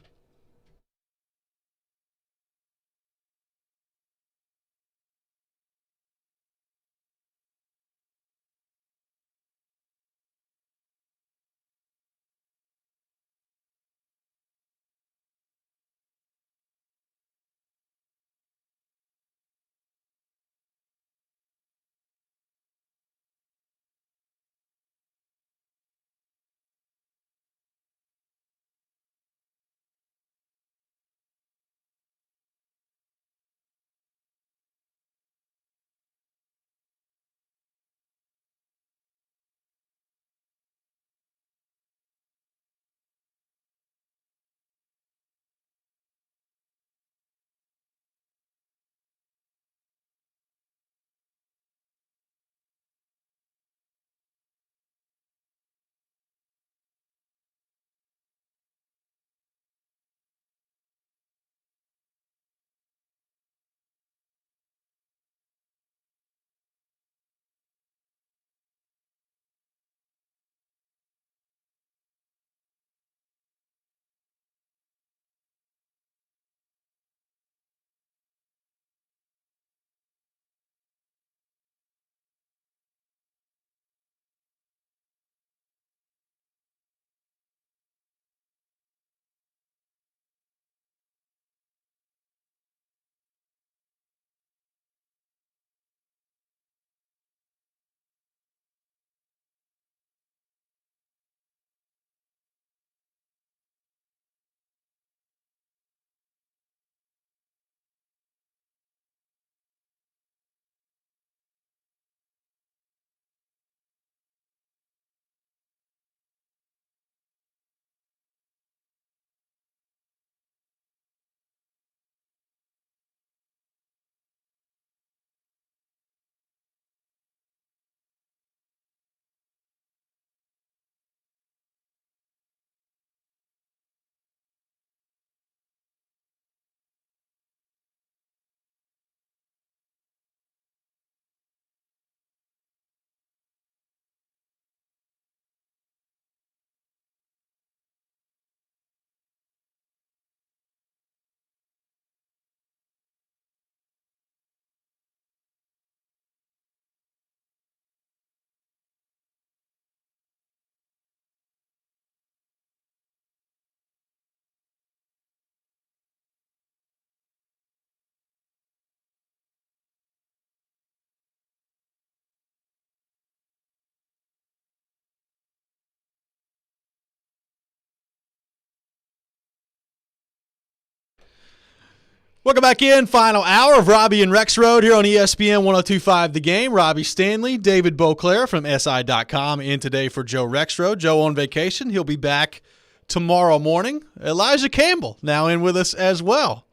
Welcome back in. Final hour of Robby and Rexrode here on ESPN 102.5 The Game. Robbie Stanley, David Beauclair from SI.com in today for Joe Rexrode. Joe on vacation. He'll be back tomorrow morning. Elijah Campbell now in with us as well.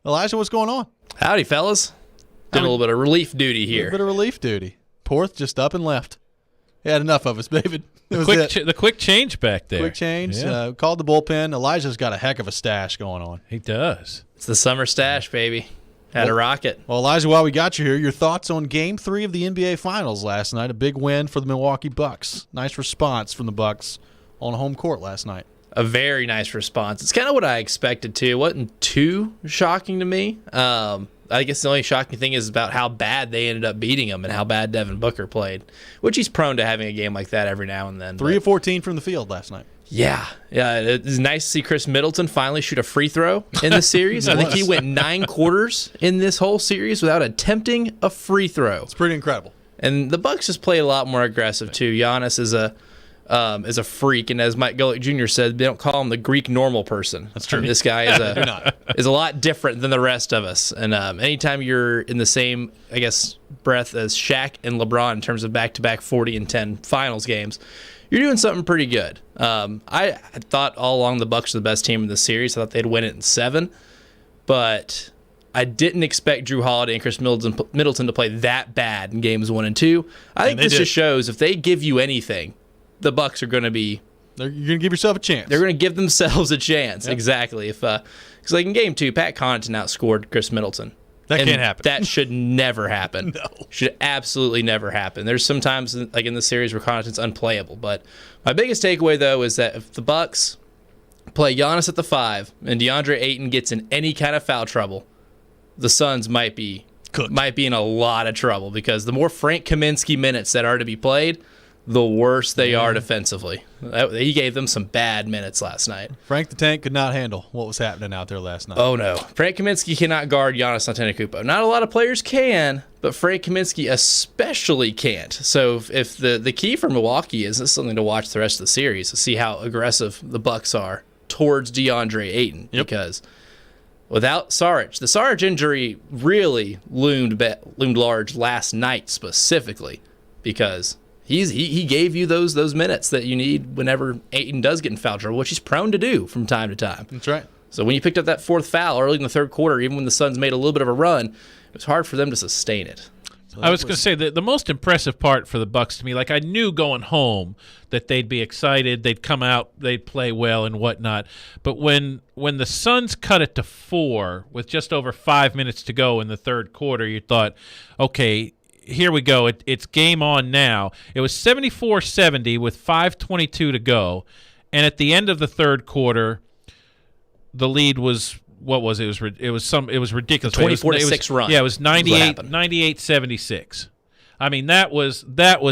Elijah, what's going on? Howdy, fellas. Did a little bit of relief duty A here. little bit of relief duty. Porth just up and left. He had enough of us, David. The quick change back there. Quick change. Yeah. Called the bullpen. Elijah's got a heck of a stash going on. He does. It's the summer stash, baby. Had a rocket. Well, Elijah, while we got you here, your thoughts on Game 3 of the NBA Finals last night. A big win for the Milwaukee Bucks. Nice response from the Bucks on home court last night. A very nice response. It's kind of what I expected, too. It wasn't too shocking to me. I guess the only shocking thing is about how bad they ended up beating him and how bad Devin Booker played, which he's prone to having a game like that every now and then. 3 of 14 from the field last night. Yeah. It's nice to see Chris Middleton finally shoot a free throw in the series. I think he went 9 quarters in this whole series without attempting a free throw. It's pretty incredible. And the Bucks just play a lot more aggressive too. Giannis is a freak, and as Mike Golick Jr. said, they don't call him the Greek normal person. That's true. This guy is a lot different than the rest of us. And anytime you're in the same, I guess, breath as Shaq and LeBron in terms of back-to-back 40 and 10 finals games, you're doing something pretty good. I thought all along the Bucks were the best team in the series. I thought they'd win it in 7, but I didn't expect Drew Holiday and Chris Middleton to play that bad in games 1 and 2. I think this just shows if they give you anything, the Bucks are going to be. You're going to give yourself a chance. They're going to give themselves a chance. Yep. Exactly. Because like in game 2, Pat Connaughton outscored Chris Middleton. That can't happen. That should never happen. No. Should absolutely never happen. There's sometimes like in the series where Connaughton's unplayable. But my biggest takeaway though is that if the Bucks play Giannis at the 5 and DeAndre Ayton gets in any kind of foul trouble, the Suns might be in a lot of trouble because the more Frank Kaminsky minutes that are to be played, the worse they are defensively. He gave them some bad minutes last night. Frank the Tank could not handle what was happening out there last night. Oh, no. Frank Kaminsky cannot guard Giannis Antetokounmpo. Not a lot of players can, but Frank Kaminsky especially can't. So if the key for Milwaukee is this something to watch the rest of the series to see how aggressive the Bucks are towards DeAndre Ayton. Yep. Because without Saric, the Saric injury really loomed large last night specifically because he gave you those minutes that you need whenever Ayton does get in foul trouble, which he's prone to do from time to time. That's right. So when you picked up that 4th foul early in the 3rd quarter, even when the Suns made a little bit of a run, it was hard for them to sustain it. So I was going to say the most impressive part for the Bucks to me, like I knew going home that they'd be excited, they'd come out, they'd play well and whatnot. But when the Suns cut it to 4 with just over 5 minutes to go in the 3rd quarter, you thought, okay, here we go. It's game on now. It was 74-70 with 5:22 to go, and at the end of the 3rd quarter, the lead was what was it? It was ridiculous. 24-6 run. Yeah, it was 98-76. I mean that was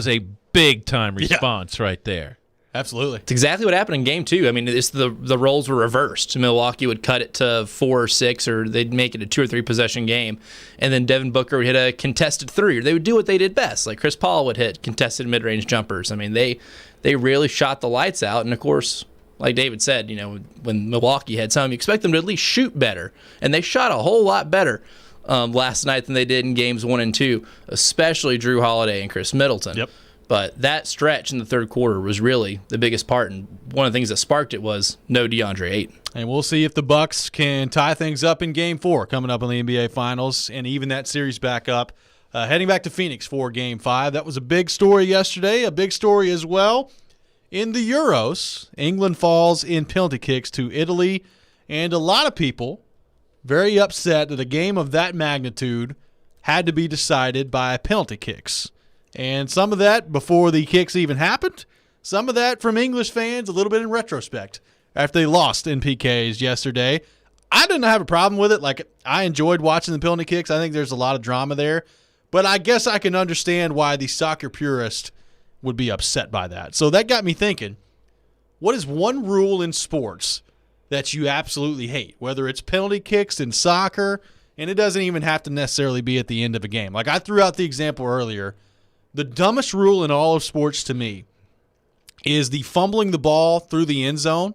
a big time response right there. Absolutely. It's exactly what happened in game 2. I mean, the roles were reversed. Milwaukee would cut it to 4 or 6, or they'd make it a 2 or 3 possession game, and then Devin Booker would hit a contested 3, or they would do what they did best. Like Chris Paul would hit contested mid-range jumpers. I mean, they really shot the lights out, and of course, like David said, when Milwaukee heads home, you expect them to at least shoot better, and they shot a whole lot better last night than they did in games 1 and 2, especially Drew Holiday and Chris Middleton. Yep. But that stretch in the 3rd quarter was really the biggest part, and one of the things that sparked it was no DeAndre Ayton. And we'll see if the Bucks can tie things up in Game 4 coming up in the NBA Finals and even that series back up. Heading back to Phoenix for Game 5. That was a big story yesterday, a big story as well. In the Euros, England falls in penalty kicks to Italy, and a lot of people very upset that a game of that magnitude had to be decided by penalty kicks. And some of that before the kicks even happened. Some of that from English fans a little bit in retrospect after they lost in PKs yesterday. I didn't have a problem with it. Like, I enjoyed watching the penalty kicks. I think there's a lot of drama there. But I guess I can understand why the soccer purist would be upset by that. So that got me thinking, what is one rule in sports that you absolutely hate? Whether it's penalty kicks in soccer, and it doesn't even have to necessarily be at the end of a game. Like I threw out the example earlier. The dumbest rule in all of sports to me is the fumbling the ball through the end zone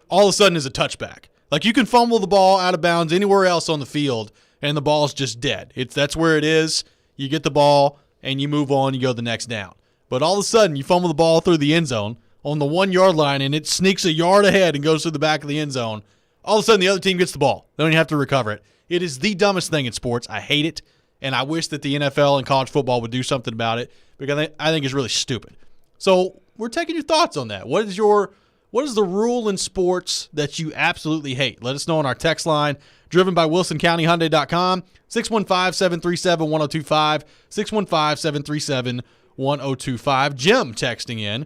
all of a sudden is a touchback. Like you can fumble the ball out of bounds anywhere else on the field and the ball's just dead. That's where it is. You get the ball and you move on, you go the next down. But all of a sudden you fumble the ball through the end zone on the 1 yard line and it sneaks a yard ahead and goes through the back of the end zone. All of a sudden the other team gets the ball. They don't even have to recover it. It is the dumbest thing in sports. I hate it. And I wish that the NFL and college football would do something about it because I think it's really stupid. So we're taking your thoughts on that. What is the rule in sports that you absolutely hate? Let us know on our text line, driven by WilsonCountyHyundai.com, 615-737-1025, 615-737-1025. Jim texting in,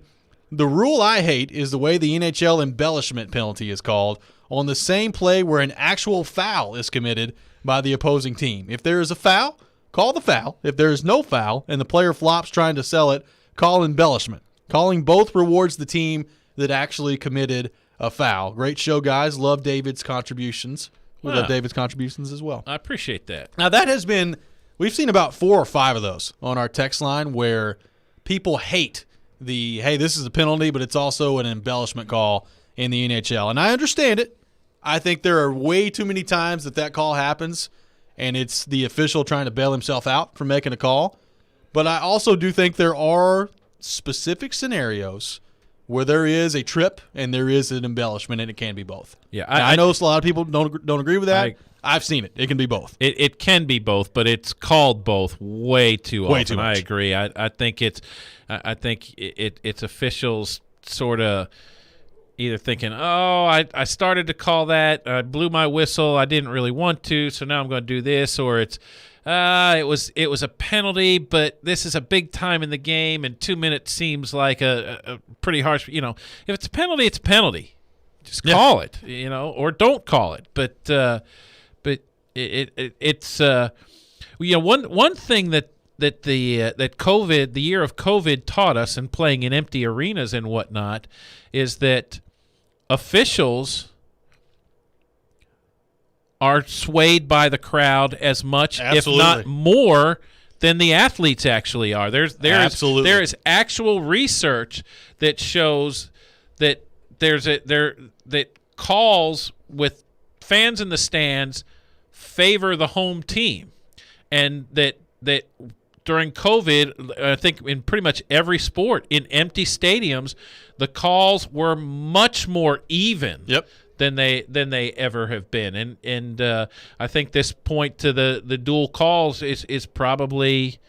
the rule I hate is the way the NHL embellishment penalty is called on the same play where an actual foul is committed by the opposing team. If there is a foul, call the foul. If there is no foul and the player flops trying to sell it, call embellishment. Calling both rewards the team that actually committed a foul. Great show, guys. Love David's contributions. We love David's contributions as well. I appreciate that. Now, that has been – we've seen about 4 or 5 of those on our text line where people hate hey, this is a penalty, but it's also an embellishment call in the NHL. And I understand it. I think there are way too many times that call happens, and it's the official trying to bail himself out from making a call. But I also do think there are specific scenarios where there is a trip and there is an embellishment, and it can be both. Yeah, I know a lot of people don't agree with that. I've seen it. It can be both. It can be both, but it's called both way too often. Way too much. I agree. I think it's officials sort of either thinking, oh, I started to call that, I blew my whistle, I didn't really want to, so now I'm going to do this, or it's it was a penalty, but this is a big time in the game, and 2 minutes seems like a pretty harsh. If it's a penalty, it's a penalty. Just call it, or don't call it. But it's one thing that COVID, the year of COVID, taught us, and playing in empty arenas and whatnot, is that officials are swayed by the crowd as much, Absolutely. if not more, than the athletes actually are. There is actual research that shows that that calls with fans in the stands favor the home team, and that during COVID, I think in pretty much every sport, in empty stadiums, the calls were much more even. Yep. Than they ever have been, and I think this point to the dual calls is probably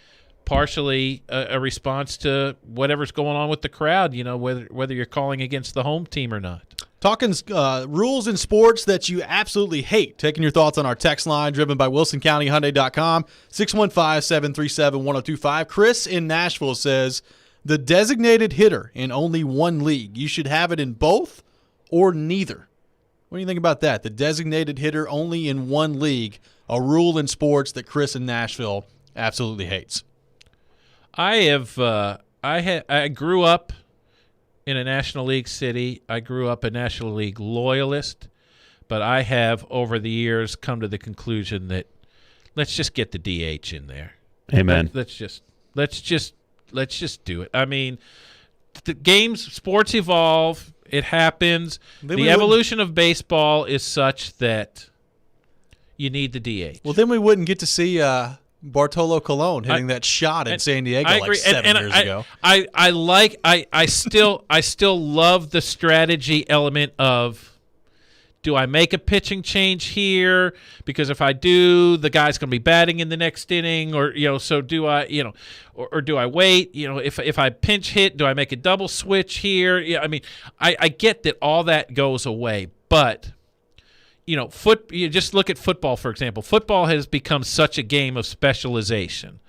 partially a response to whatever's going on with the crowd. Whether you're calling against the home team or not. Talking rules in sports that you absolutely hate. Taking your thoughts on our text line, driven by WilsonCountyHyundai.com, 615-737-1025. Chris in Nashville says, the designated hitter in only one league. You should have it in both or neither. What do you think about that? The designated hitter only in one league, a rule in sports that Chris in Nashville absolutely hates. I grew up in a National League city. I grew up a National League loyalist, but I have over the years come to the conclusion that let's just get the DH in there. Amen. Let's just do it. I mean, the sports evolve. It happens. The evolution of baseball is such that you need the DH. Well, then we wouldn't get to see Bartolo Colon hitting that shot in San Diego like 7 years ago. I still love the strategy element of, do I make a pitching change here? Because if I do, the guy's going to be batting in the next inning, or so do I, or do I wait? If I pinch hit, do I make a double switch here? Yeah, I mean, I get that all that goes away, but you just look at football, for example. Football has become such a game of specialization.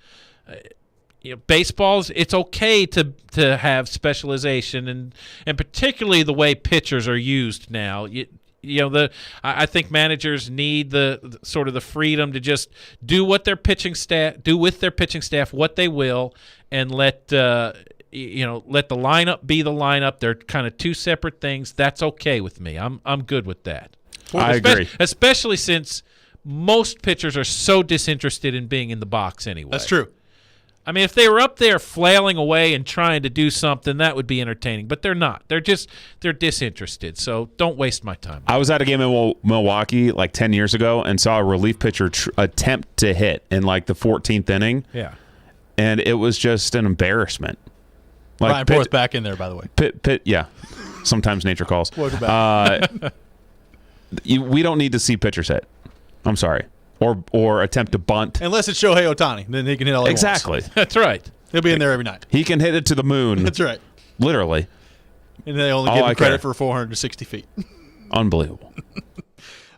Baseball's, it's okay to have specialization, and particularly the way pitchers are used now. I think managers need the sort of the freedom to just do with their pitching staff what they will, and let the lineup be the lineup. They're kind of two separate things. That's okay with me. I'm good with that. I agree. Especially since most pitchers are so disinterested in being in the box anyway. That's true. I mean, if they were up there flailing away and trying to do something, that would be entertaining. But they're not. They're disinterested. So don't waste my time. I was at a game in Milwaukee like 10 years ago and saw a relief pitcher attempt to hit in like the 14th inning. Yeah. And it was just an embarrassment. Brian Porth back in there, by the way. Yeah. Sometimes nature calls. Welcome back. We don't need to see pitchers hit. I'm sorry. Or attempt to bunt. Unless it's Shohei Ohtani. Then he can hit all he exactly. wants. That's right. He'll be in there every night. He can hit it to the moon. That's right. Literally. And they only give him credit for 460 feet. Unbelievable.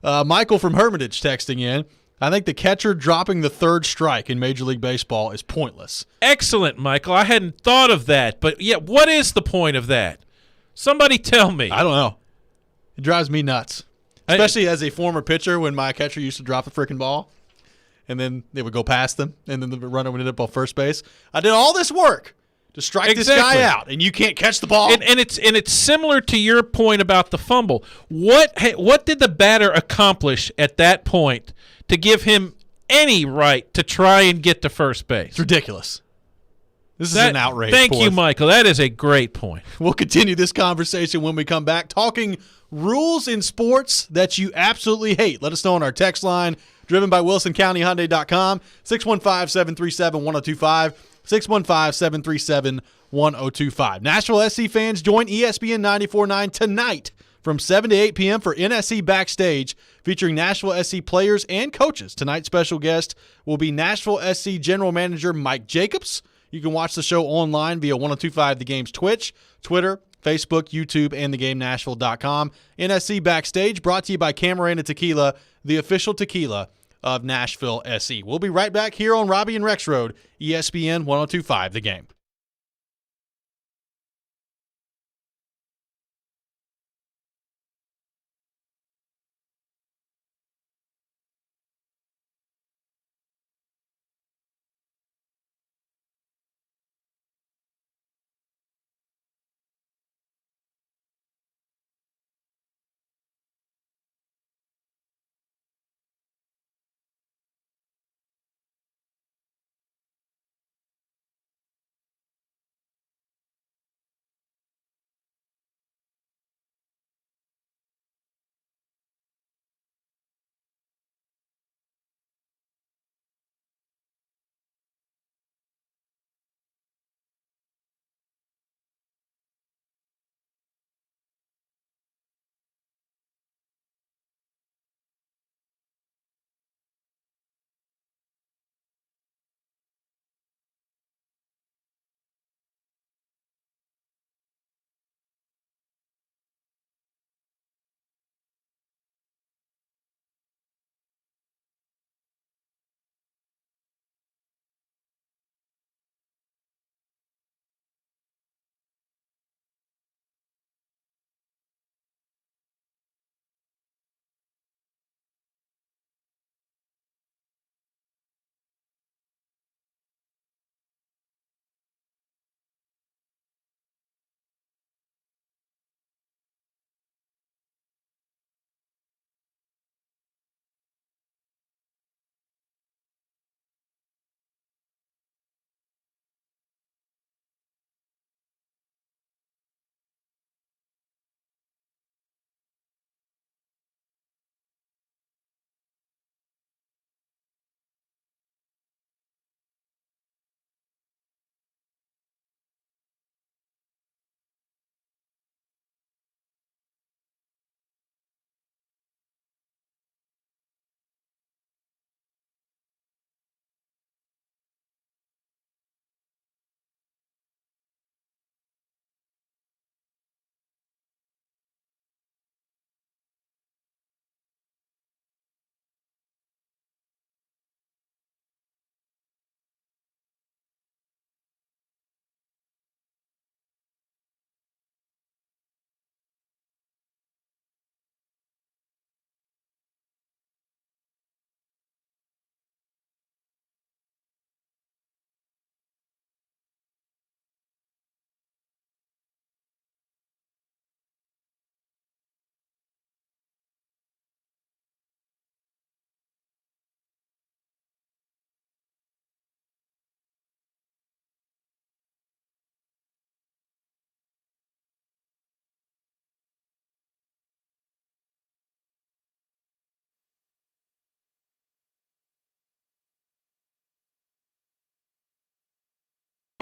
Michael from Hermitage texting in, I think the catcher dropping the third strike in Major League Baseball is pointless. Excellent, Michael. I hadn't thought of that. But, yeah, what is the point of that? Somebody tell me. I don't know. It drives me nuts. Especially as a former pitcher when my catcher used to drop the freaking ball, and then they would go past them, and then the runner would end up on first base. I did all this work to strike this guy out, and you can't catch the ball. And it's similar to your point about the fumble. What did the batter accomplish at that point to give him any right to try and get to first base? It's ridiculous. This is an outrage. Thank you, Michael. That is a great point. We'll continue this conversation when we come back, talking rules in sports that you absolutely hate. Let us know on our text line, driven by WilsonCountyHyundai.com, 615-737-1025, 615-737-1025. Nashville SC fans, join ESPN 94.9 tonight from 7 to 8 p.m. for NSC Backstage, featuring Nashville SC players and coaches. Tonight's special guest will be Nashville SC General Manager Mike Jacobs. You can watch the show online via 1025 The Game's Twitch, Twitter, Facebook, YouTube, and TheGameNashville.com. NSC Backstage brought to you by Camarena Tequila, the official tequila of Nashville SC. We'll be right back here on Robby and Rexrode, ESPN 1025 The Game.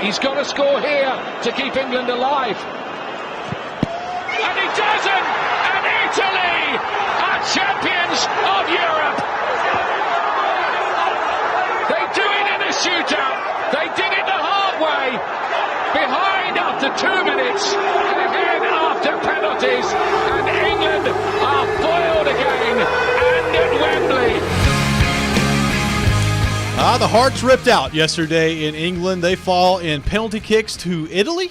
He's got to score here to keep England alive. And he doesn't! And Italy are champions of Europe! They do it in a shootout. They did it the hard way. behind after 2 minutes, and again after penalties, and England are foiled again, and at Wembley. The hearts ripped out yesterday in England. They fall in penalty kicks to Italy,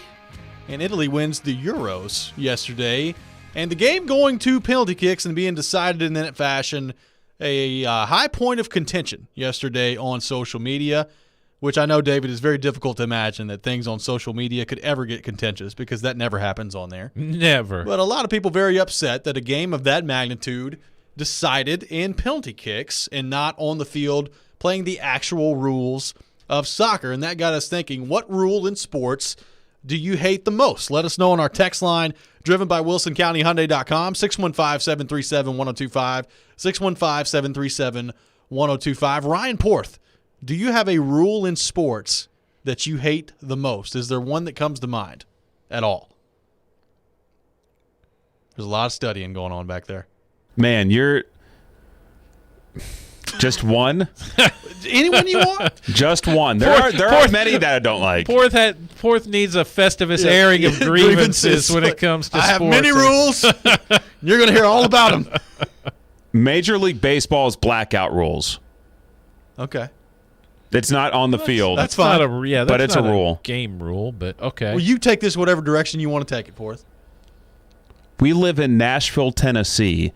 and Italy wins the Euros yesterday. And the game going to penalty kicks and being decided in that fashion, a high point of contention yesterday on social media, which I know, David, is very difficult to imagine that things on social media could ever get contentious because that never happens on there. Never. But a lot of people very upset that a game of that magnitude decided in penalty kicks and not on the field playing the actual rules of soccer. And that got us thinking, what rule in sports do you hate the most? Let us know on our text line, driven by WilsonCountyHyundai.com, 615-737-1025, 615-737-1025. Ryan Porth, do you have a rule in sports that you hate the most? Is there one that comes to mind at all? There's a lot of studying going on back there. Man, you're just one? Anyone you want? Just one. There are many that I don't like. Porth needs a Festivus airing of grievances when it comes to sports. I have many rules. You're going to hear all about them. Major League Baseball's blackout rules. Okay. It's not on the field. That's fine. But it's a rule. Game rule, but okay. Well, you take this whatever direction you want to take it, Porth. We live in Nashville, Tennessee,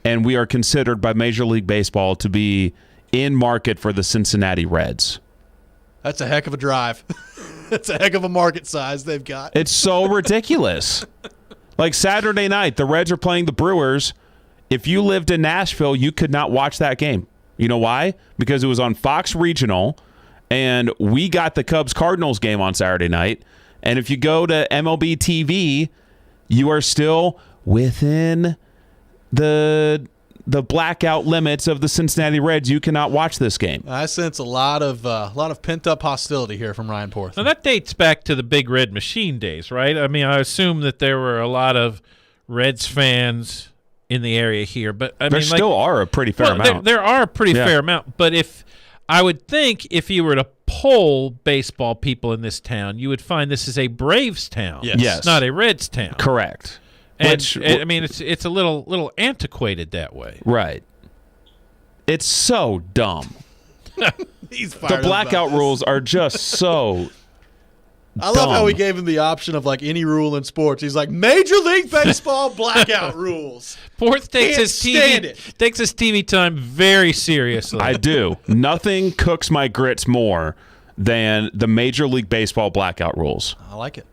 and we are considered by Major League Baseball to be in market for the Cincinnati Reds. That's a heck of a drive. That's a heck of a market size they've got. It's so ridiculous. Like Saturday night, the Reds are playing the Brewers. If you lived in Nashville, you could not watch that game. You know why? Because it was on Fox Regional, and we got the Cubs-Cardinals game on Saturday night. And if you go to MLB TV, you are still within the blackout limits of the Cincinnati Reds. You cannot watch this game. I sense a lot of pent-up hostility here from Ryan Porth. Now, that dates back to the Big Red Machine days, right? I mean, I assume that there were a lot of Reds fans in the area here, but there still are a pretty fair amount. There are a pretty fair amount, but I would think if you were to poll baseball people in this town, you would find this is a Braves town, yes. not a Reds town. Correct. And I mean, it's a little antiquated that way. Right. It's so dumb. The blackout rules are just so I love how he gave him the option of like any rule in sports. He's like, Major League Baseball blackout rules. Porth takes his TV time very seriously. I do. Nothing cooks my grits more than the Major League Baseball blackout rules. I like it.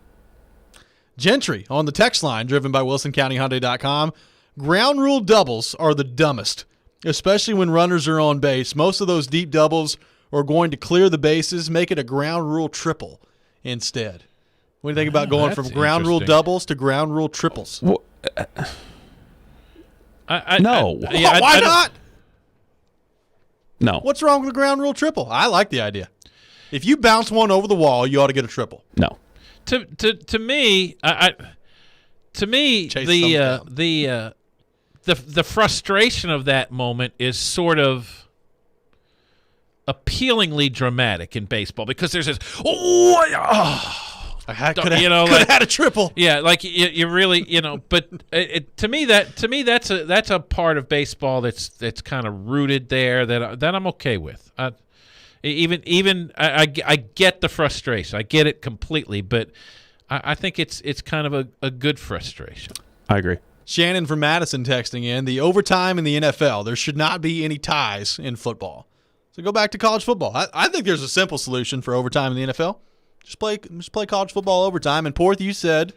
Gentry on the text line, driven by WilsonCountyHyundai.com. Ground rule doubles are the dumbest, especially when runners are on base. Most of those deep doubles are going to clear the bases, make it a ground rule triple instead. What do you think about going from ground rule doubles to ground rule triples? Well, no. Why not? No. What's wrong with the ground rule triple? I like the idea. If you bounce one over the wall, you ought to get a triple. No. To me, the frustration of that moment is sort of appealingly dramatic in baseball because there's this I could have had a triple. Yeah, like you really, but to me that's a part of baseball that's kind of rooted there that I'm okay with. I get the frustration. I get it completely, but I think it's kind of a good frustration. I agree. Shannon from Madison texting in, the overtime in the NFL, there should not be any ties in football. So go back to college football. I think there's a simple solution for overtime in the NFL. Just play college football overtime. And Porth, you said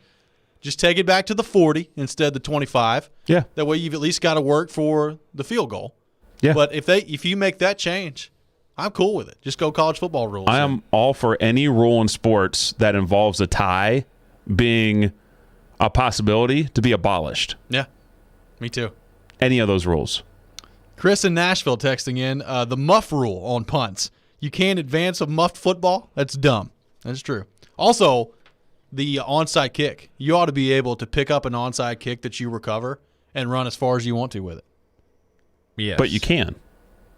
just take it back to the 40 instead of the 25. Yeah. That way you've at least got to work for the field goal. Yeah. But if you make that change, I'm cool with it. Just go college football rules. I am all for any rule in sports that involves a tie being a possibility to be abolished. Yeah, me too. Any of those rules. Chris in Nashville texting in, the muff rule on punts. You can't advance a muffed football? That's dumb. That's true. Also, the onside kick. You ought to be able to pick up an onside kick that you recover and run as far as you want to with it. Yes. But you can.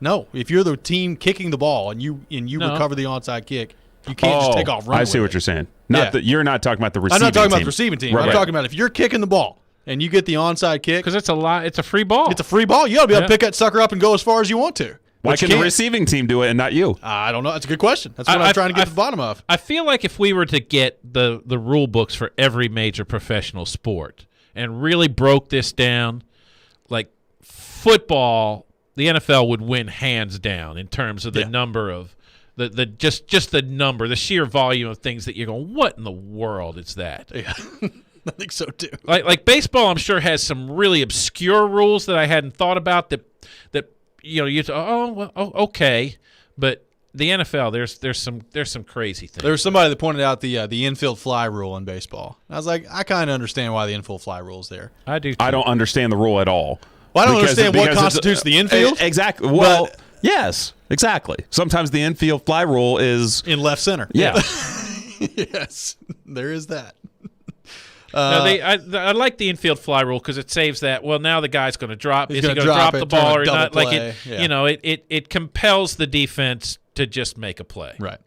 No, if you're the team kicking the ball and you recover the onside kick, You can't just take off running. I see what you're saying. You're not talking about the receiving team. I'm not talking about the receiving team. Right. I'm talking about if you're kicking the ball and you get the onside kick. Because it's a free ball. It's a free ball. You got to be able to pick that sucker up and go as far as you want to. Why can the receiving team do it and not you? I don't know. That's a good question. That's what I'm trying to get to the bottom of. I feel like if we were to get the rule books for every major professional sport and really broke this down, like football, the NFL would win hands down in terms of the number of just the number, the sheer volume of things that you're going, what in the world is that? Yeah. I think so too. Like baseball, I'm sure has some really obscure rules that I hadn't thought about that okay, but the NFL there's some crazy things. There was somebody that pointed out the infield fly rule in baseball. I was like, I kind of understand why the infield fly rule is there. I do too. I don't understand the rule at all. Well, I don't understand what constitutes the infield. Exactly. Well, yes, exactly. Sometimes the infield fly rule is in left center. Yeah. Yes, there is that. I like the infield fly rule because it saves that. Well, now the guy's going to drop. Is he going to drop the turn ball a or double not? play. It compels the defense to just make a play. Right.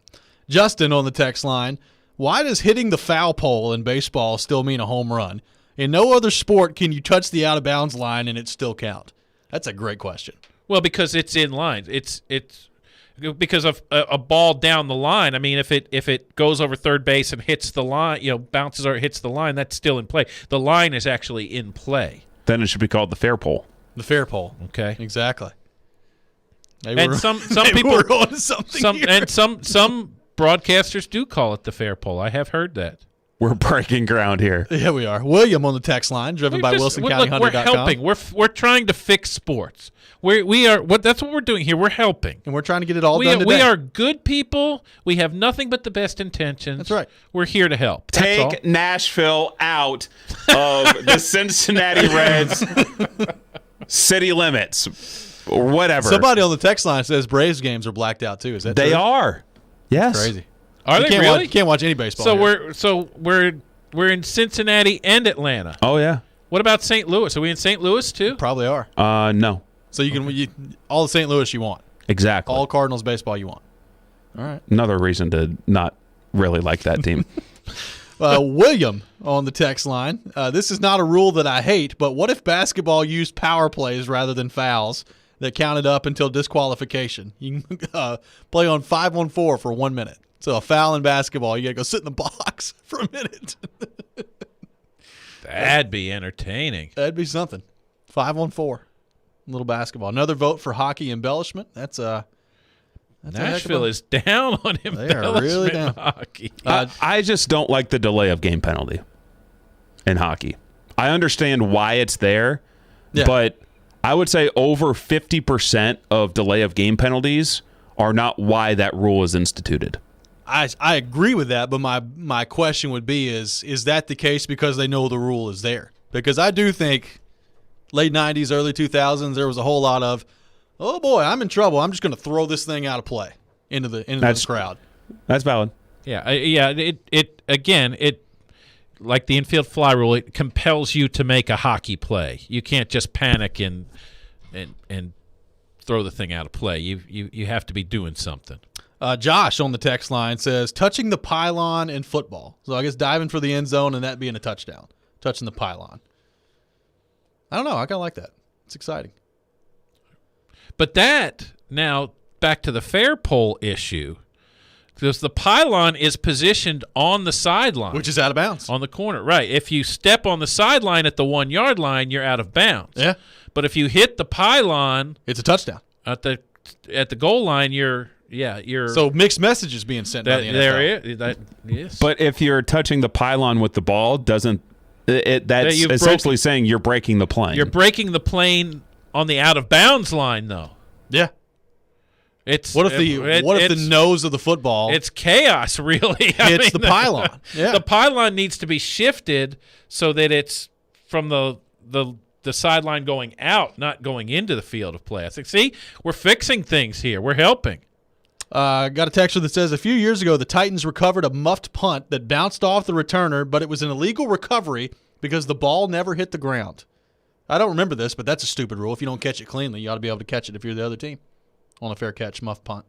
Justin on the text line, why does hitting the foul pole in baseball still mean a home run? In no other sport can you touch the out-of-bounds line and it still count. That's a great question. Well, because it's in line. It's because of a ball down the line. I mean, if it goes over third base and hits the line, bounces or hits the line, that's still in play. The line is actually in play. Then it should be called the fair pole. The fair pole. Okay. Exactly. And some people we're on to something here. And some broadcasters do call it the fair pole. I have heard that. We're breaking ground here. Yeah, we are. William on the text line, driven by WilsonCountyHunter.com. We're helping. We're trying to fix sports. We are. That's what we're doing here. We're helping, and we're trying to get it all done today. We are good people. We have nothing but the best intentions. That's right. We're here to help. Take Nashville out of the Cincinnati Reds city limits or whatever. Somebody on the text line says Braves games are blacked out too. Is that they true? are? Yes. Crazy. Are they really? You can't watch any baseball. We're in Cincinnati and Atlanta. Oh yeah. What about St. Louis? Are we in St. Louis too? Probably are. No. So you can all the St. Louis you want. Exactly. All Cardinals baseball you want. All right. Another reason to not really like that team. William on the text line. This is not a rule that I hate, but what if basketball used power plays rather than fouls that counted up until disqualification? You can play on 5-on-4 for 1 minute. So a foul in basketball, you got to go sit in the box for a minute. That'd be entertaining. That'd be something. 5-on-4. Little basketball. Another vote for hockey embellishment. That's Nashville is down on embellishment. They are really down. Hockey. I just don't like the delay of game penalty in hockey. I understand why it's there, but I would say over 50% of delay of game penalties are not why that rule is instituted. I agree with that, but my question would be is that the case because they know the rule is there? Because I do think late 90s, early 2000s, there was a whole lot of, oh boy, I'm in trouble. I'm just going to throw this thing out of play into the crowd. That's valid. Yeah. It like the infield fly rule, it compels you to make a hockey play. You can't just panic and throw the thing out of play. You have to be doing something. Josh on the text line says touching the pylon in football. So I guess diving for the end zone and that being a touchdown. Touching the pylon. I don't know. I kind of like that. It's exciting. But that, now back to the fair pole issue, because the pylon is positioned on the sideline. Which is out of bounds. On the corner, right. If you step on the sideline at the 1 yard line, you're out of bounds. Yeah. But if you hit the pylon. It's a touchdown. At the goal line, you're. So mixed messages being sent by the NFL. Yes. But if you're touching the pylon with the ball, that's essentially saying you're breaking the plane. You're breaking the plane on the out of bounds line, though. Yeah. What if the nose of the football? It's chaos, really. It's the pylon. Yeah. The pylon needs to be shifted so that it's from the sideline going out, not going into the field of play. I think, see, we're fixing things here. We're helping. Got a texter that says a few years ago the Titans recovered a muffed punt that bounced off the returner, but it was an illegal recovery because the ball never hit the ground. I don't remember this, but that's a stupid rule. If you don't catch it cleanly, you ought to be able to catch it if you're the other team on a fair catch muffed punt.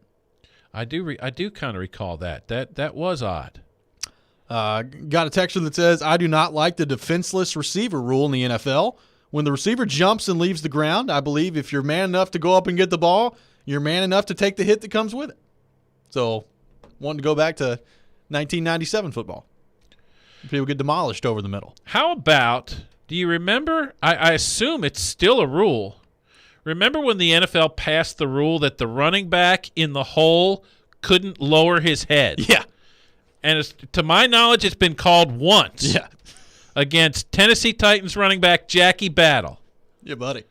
I do kind of recall that. That was odd. Got a texture that says, I do not like the defenseless receiver rule in the NFL. When the receiver jumps and leaves the ground, I believe if you're man enough to go up and get the ball, you're man enough to take the hit that comes with it. So, wanting to go back to 1997 football. People get demolished over the middle. How about, do you remember, I assume it's still a rule. Remember when the NFL passed the rule that the running back in the hole couldn't lower his head? Yeah. And to my knowledge, it's been called once. Yeah. Against Tennessee Titans running back Jackie Battle. Yeah, buddy.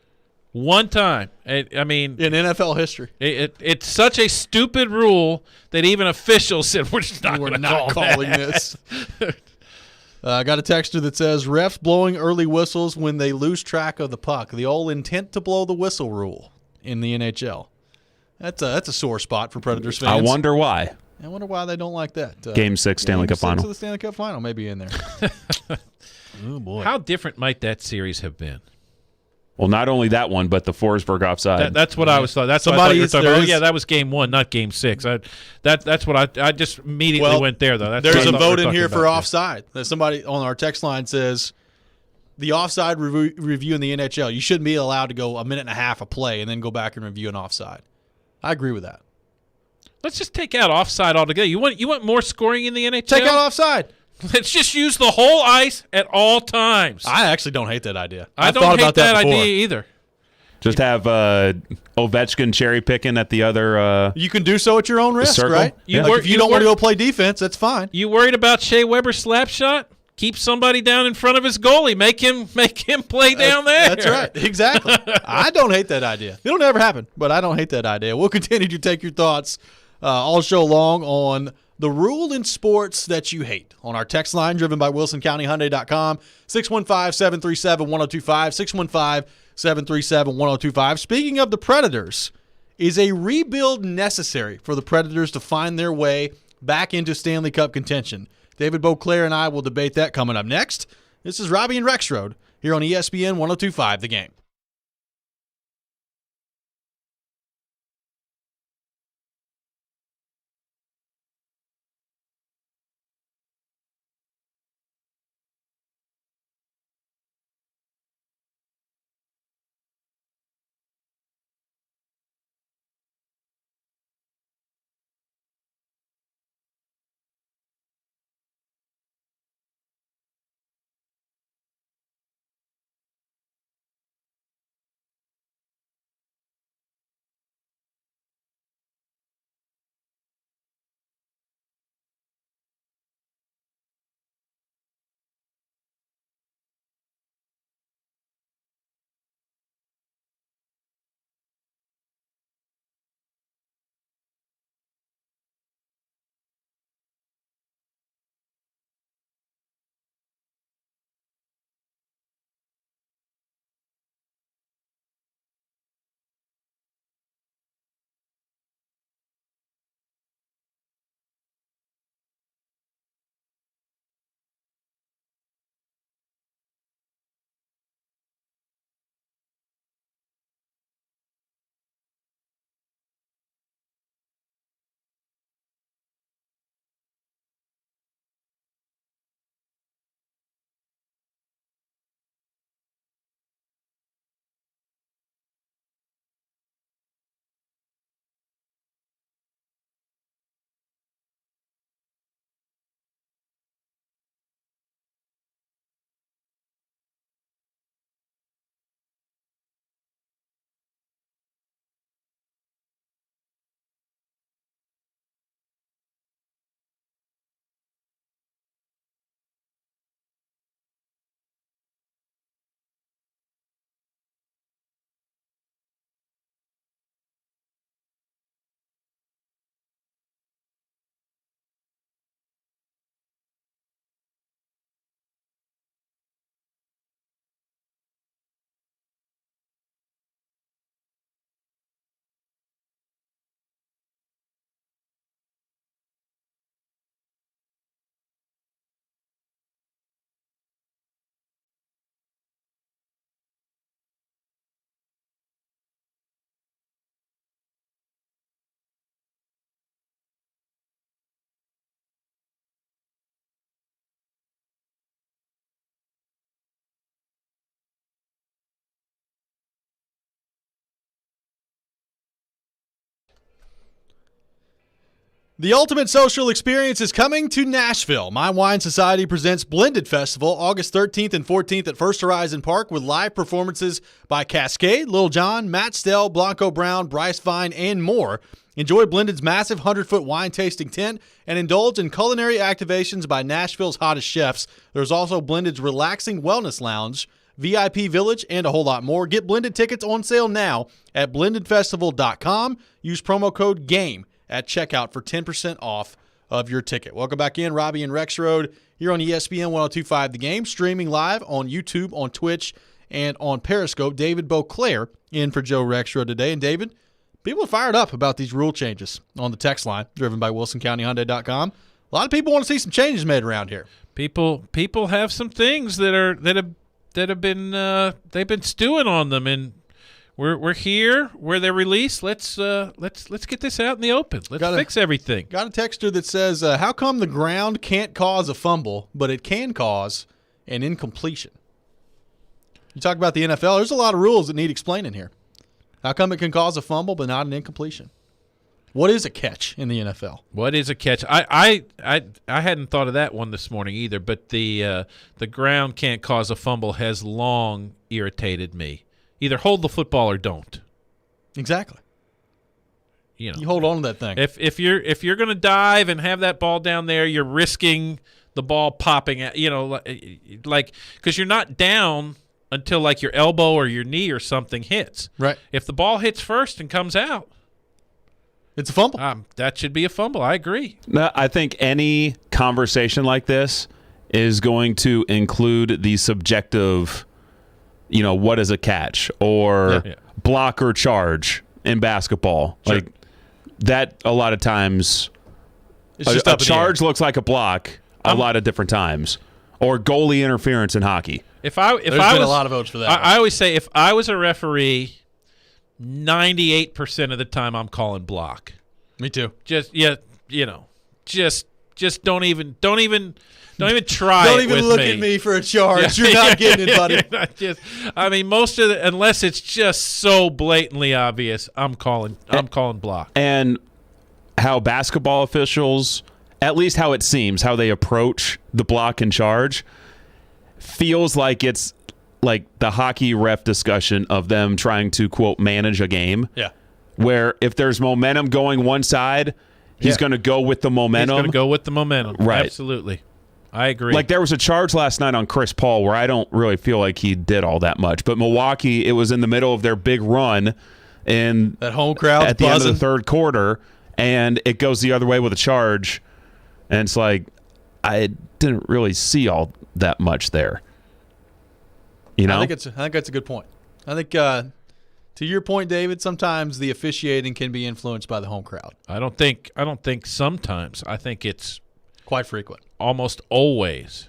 One time. I mean, in NFL history. It's such a stupid rule that even officials said, we're just not calling this. I got a texture that says, refs blowing early whistles when they lose track of the puck. The old intent to blow the whistle rule in the NHL. That's a sore spot for Predators fans. I wonder why. I wonder why they don't like that. Game 6 Stanley Cup Final. Of the Stanley Cup Final may be in there. Oh, boy. How different might that series have been? Well, not only that one, but the Forsberg offside. That's what I was thought. That's what I thought you were talking about. Oh, yeah, that was game 1, not game 6. That's what I just immediately went there, though. There's a vote in here for offside. Somebody on our text line says the offside review in the NHL, you shouldn't be allowed to go a minute and a half of play and then go back and review an offside. I agree with that. Let's just take out offside altogether. You want more scoring in the NHL? Take out offside. Let's just use the whole ice at all times. I actually don't hate that idea. I don't hate that idea either. Just have Ovechkin cherry picking at the other. You can do so at your own risk, circle? right? If you don't want to go play defense, that's fine. You worried about Shea Weber's slap shot? Keep somebody down in front of his goalie. Make him play down there. That's right. Exactly. I don't hate that idea. It'll never happen, but I don't hate that idea. We'll continue to take your thoughts all show long on the rule in sports that you hate on our text line driven by WilsonCountyHyundai.com, 615-737-1025, 615-737-1025. Speaking of the Predators, is a rebuild necessary for the Predators to find their way back into Stanley Cup contention? David Beauclair and I will debate that coming up next. This is Robby and Rexrode here on ESPN 102.5 The Game. The ultimate social experience is coming to Nashville. My Wine Society presents Blended Festival August 13th and 14th at First Horizon Park with live performances by Cascade, Lil Jon, Matt Stell, Blanco Brown, Bryce Vine, and more. Enjoy Blended's massive 100-foot wine tasting tent and indulge in culinary activations by Nashville's hottest chefs. There's also Blended's relaxing wellness lounge, VIP Village, and a whole lot more. Get Blended tickets on sale now at blendedfestival.com. Use promo code GAME at checkout for 10% off of your ticket. Welcome back in, Robby and Rexrode here on ESPN 102.5 The Game, streaming live on YouTube, on Twitch, and on Periscope. David Beauclair in for Joe Rexrode today. And David, people are fired up about these rule changes on the text line, driven by WilsonCountyHyundai.com. A lot of people want to see some changes made around here. People have some things that have been they've been stewing on them, and we're here where they're released. Let's get this out in the open. Let's fix everything. Got a texter that says, how come the ground can't cause a fumble, but it can cause an incompletion? You talk about the NFL, there's a lot of rules that need explaining here. How come it can cause a fumble, but not an incompletion? What is a catch in the NFL? What is a catch? I hadn't thought of that one this morning either, but the ground can't cause a fumble has long irritated me. Either hold the football or don't. Exactly. You hold on to that thing. If you're going to dive and have that ball down there, you're risking the ball popping at, like, because you're not down until like your elbow or your knee or something hits. Right. If the ball hits first and comes out, it's a fumble. That should be a fumble. I agree. No, I think any conversation like this is going to include the subjective, what is a catch or block or charge in basketball. Sure. Like that a lot of times It's just a up in the charge air. looks like a block a lot of different times. Or goalie interference in hockey. There's been a lot of votes for that. I always say if I was a referee, 98% of the time I'm calling block. Me too. Just don't even try Don't it even with look me. at me for a charge. You're not getting it, buddy. Most of the, unless it's just so blatantly obvious, I'm calling block. And how basketball officials, at least how it seems, how they approach the block and charge, feels like it's like the hockey ref discussion of them trying to, quote, manage a game. Yeah. Where if there's momentum going one side, he's going to go with the momentum. He's going to go with the momentum. Right. Absolutely. I agree. Like there was a charge last night on Chris Paul where I don't really feel like he did all that much. But Milwaukee, it was in the middle of their big run and that home crowd at the end of the third quarter, and it goes the other way with a charge. And it's like, I didn't really see all that much there. I think that's a good point. I think to your point, David, sometimes the officiating can be influenced by the home crowd. I don't think sometimes. I think it's quite frequent. Almost always.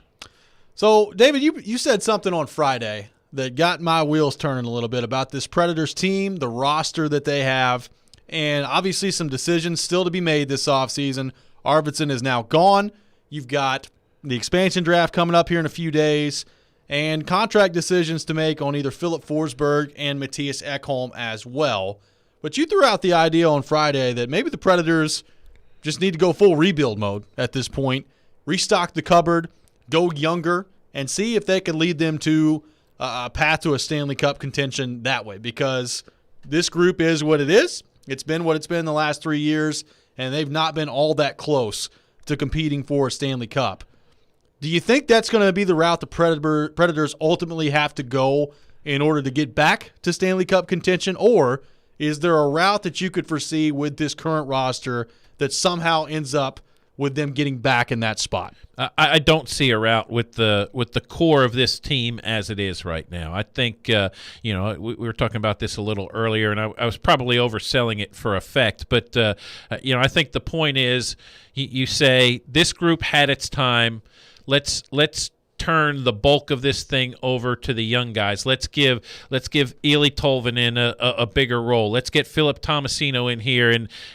So, David, you said something on Friday that got my wheels turning a little bit about this Predators team, the roster that they have, and obviously some decisions still to be made this offseason. Arvidsson is now gone. You've got the expansion draft coming up here in a few days, and contract decisions to make on either Philip Forsberg and Matthias Ekholm as well. But you threw out the idea on Friday that maybe the Predators just need to go full rebuild mode at this point, restock the cupboard, go younger, and see if they can lead them to a path to a Stanley Cup contention that way, because this group is what it is. It's been what it's been the last 3 years, and they've not been all that close to competing for a Stanley Cup. Do you think that's going to be the route the Predators ultimately have to go in order to get back to Stanley Cup contention, or is there a route that you could foresee with this current roster that somehow ends up with them getting back in that spot? I don't see a route with the core of this team as it is right now. I think we were talking about this a little earlier, and I was probably overselling it for effect. But I think the point is, you say this group had its time. Let's turn the bulk of this thing over to the young guys. Let's give Eeli Tolvanen a bigger role. Let's get Philip Tomasino in here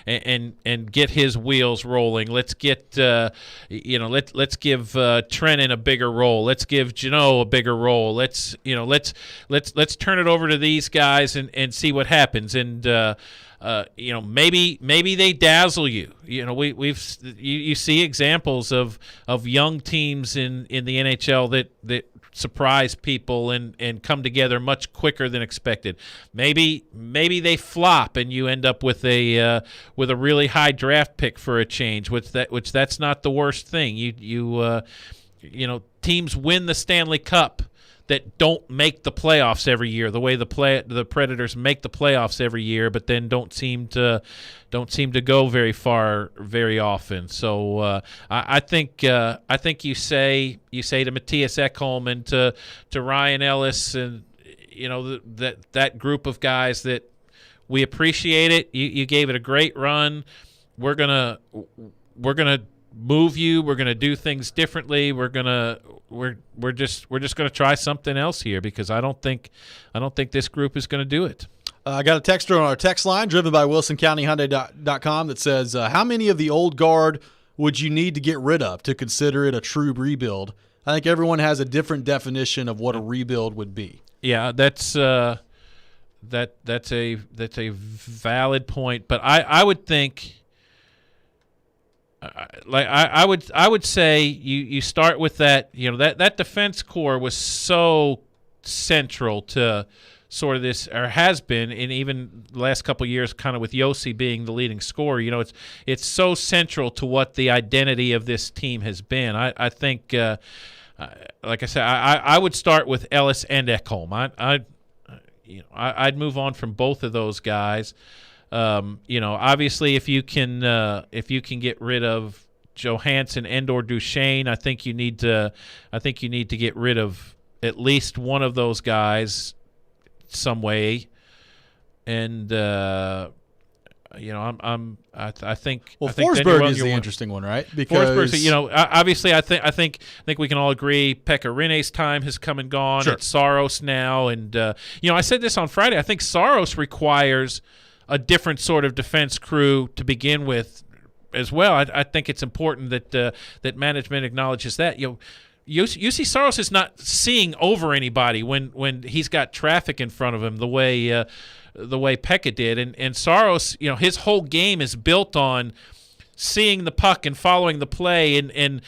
and get his wheels rolling. Let's get let's give Trennan a bigger role. Let's give Jeannot a bigger role. Let's turn it over to these guys and see what happens. And maybe they dazzle you. You see examples of young teams in the NHL that surprise people and come together much quicker than expected. Maybe they flop and you end up with a really high draft pick for a change, which that's not the worst thing. Teams win the Stanley Cup that don't make the playoffs every year, the way the Predators make the playoffs every year, but then don't seem to go very far very often. So I think you say to Mattias Ekholm and to Ryan Ellis and that group of guys that we appreciate it. You gave it a great run. We're gonna move you. We're gonna do things differently. We're just gonna try something else here because I don't think this group is gonna do it. I got a texter on our text line driven by WilsonCountyHyundai.com that says, how many of the old guard would you need to get rid of to consider it a true rebuild? I think everyone has a different definition of what a rebuild would be. Yeah, that's a valid point, but I would think. I would say you start with that. That defense core was so central to sort of this, or has been, in even the last couple of years, kind of with Yossi being the leading scorer. It's so central to what the identity of this team has been. I think, like I said, I would start with Ellis and Ekholm. I'd move on from both of those guys. Obviously, if you can get rid of Johansson and/or Duchesne, I think you need to get rid of at least one of those guys some way. And I think Forsberg is the interesting one, right? Because Forsberg, obviously, I think we can all agree Pekka Rinne's time has come and gone. Sure. It's Saros now, and I said this on Friday. I think Saros requires a different sort of defense crew to begin with as well. I think it's important that management acknowledges that. Jussi Saros is not seeing over anybody when he's got traffic in front of him the way Pekka did. And Saros, his whole game is built on seeing the puck and following the play and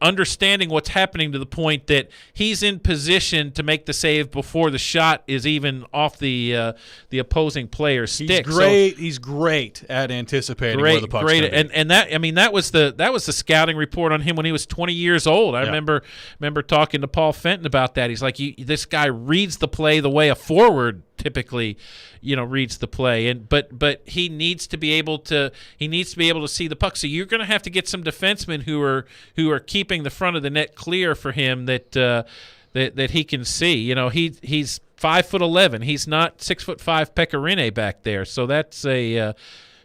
understanding what's happening to the point that he's in position to make the save before the shot is even off the opposing player's stick. He's great at anticipating where the puck's going to be. And that was the scouting report on him when he was 20 years old. I remember talking to Paul Fenton about that. He's like, this guy reads the play the way a forward typically reads the play, but he needs to be able to see the puck. So you're going to have to get some defensemen who are keeping the front of the net clear for him that he can see. He's 5'11". He's not 6'5" Pekka Rinne back there. So that's a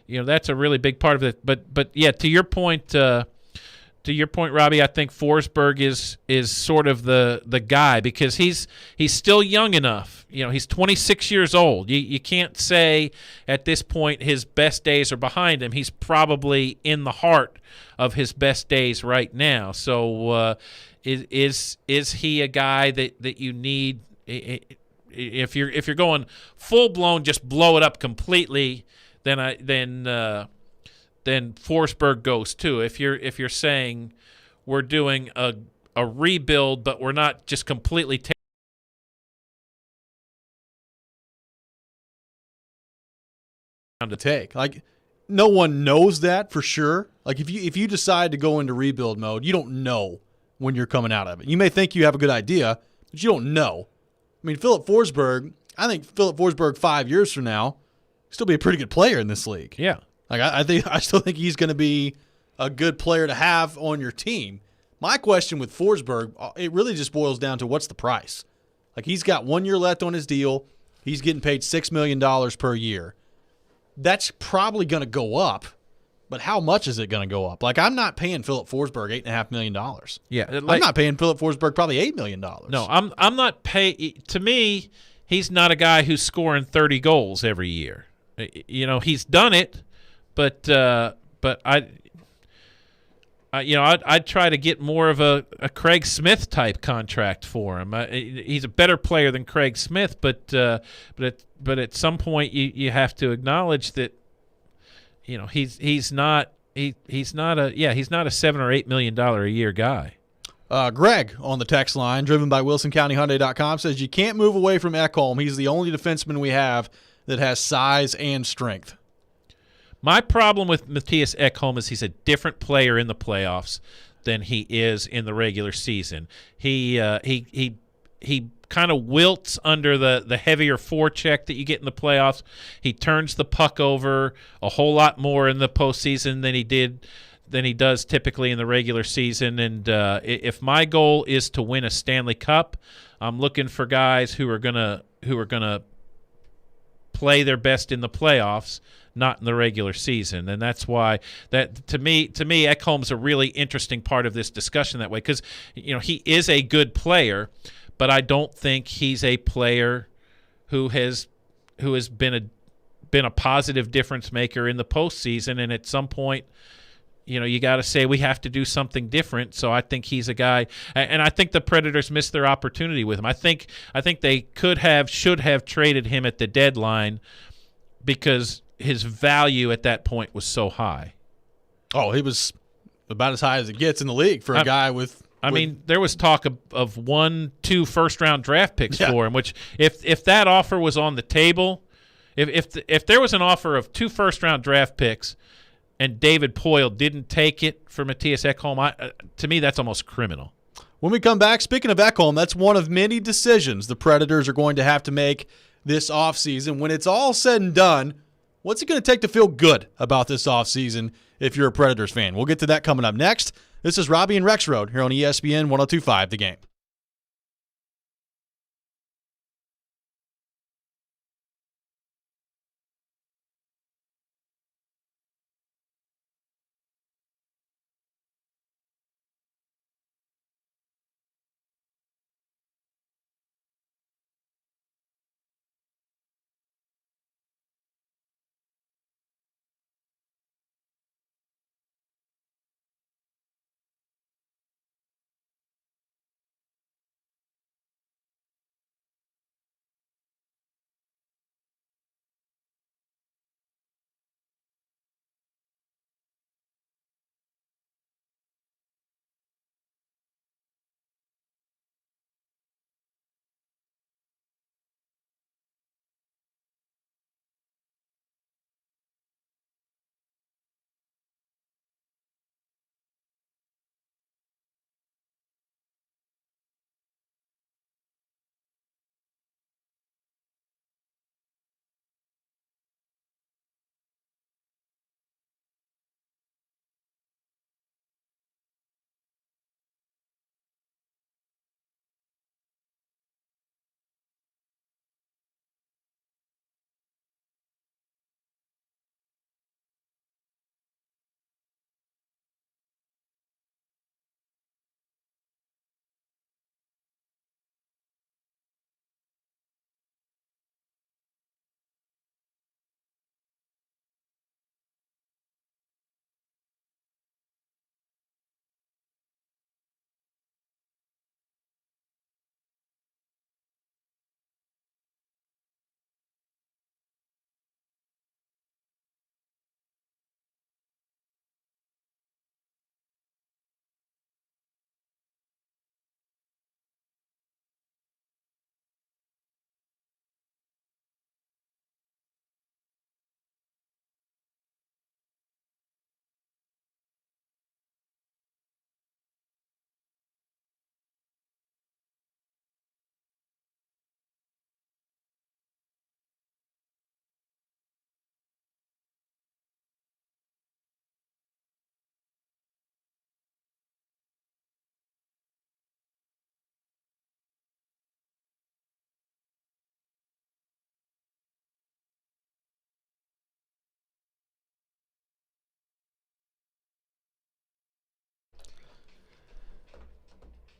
really big part of it. But yeah, to your point, Robbie, I think Forsberg is sort of the guy because he's still young enough. He's 26 years old. You can't say at this point his best days are behind him. He's probably in the heart of his best days right now. So is he a guy that you need if you're going full blown, just blow it up completely? Then Forsberg goes too. If you're saying we're doing a rebuild, but we're not just completely to take. Like, no one knows that for sure. Like, if you decide to go into rebuild mode, you don't know when you're coming out of it. You may think you have a good idea, but you don't know. I mean, I think Philip Forsberg 5 years from now still be a pretty good player in this league. Yeah. Like, I still think he's going to be a good player to have on your team. My question with Forsberg, it really just boils down to what's the price. Like, he's got 1 year left on his deal. He's getting paid $6 million per year. That's probably going to go up, but how much is it going to go up? Like, I'm not paying Philip Forsberg $8.5 million. Yeah, I'm not paying Philip Forsberg probably $8 million. No, I'm not paying. To me, he's not a guy who's scoring 30 goals every year. He's done it, but I I'd try to get more of a Craig Smith type contract for him. He's a better player than Craig Smith, but at some point you have to acknowledge that he's not a $7 or $8 million a year guy. Greg on the text line, driven by WilsonCountyHyundai.com, says you can't move away from Ekholm. He's the only defenseman we have that has size and strength. My problem with Matthias Ekholm is he's a different player in the playoffs than he is in the regular season. He kind of wilts under the heavier forecheck that you get in the playoffs. He turns the puck over a whole lot more in the postseason than he does typically in the regular season. And if my goal is to win a Stanley Cup, I'm looking for guys who are gonna play their best in the playoffs, not in the regular season. And that's why that to me Ekholm's a really interesting part of this discussion that way, because he is a good player, but I don't think he's a player who has been a positive difference maker in the postseason. And at some point, you got to say we have to do something different. So I think he's a guy, and I think the Predators missed their opportunity with him. I think they should have traded him at the deadline because his value at that point was so high. Oh, he was about as high as it gets in the league for a guy with. I mean, there was talk of 1-2 first-round draft picks for him, which if that offer was on the table, if there was an offer of 2 first-round draft picks and David Poile didn't take it for Matthias Ekholm, to me that's almost criminal. When we come back, speaking of Ekholm, that's one of many decisions the Predators are going to have to make this offseason. When it's all said and done, what's it going to take to feel good about this offseason if you're a Predators fan? We'll get to that coming up next. This is Robby and Rexrode here on ESPN 102.5 The Game.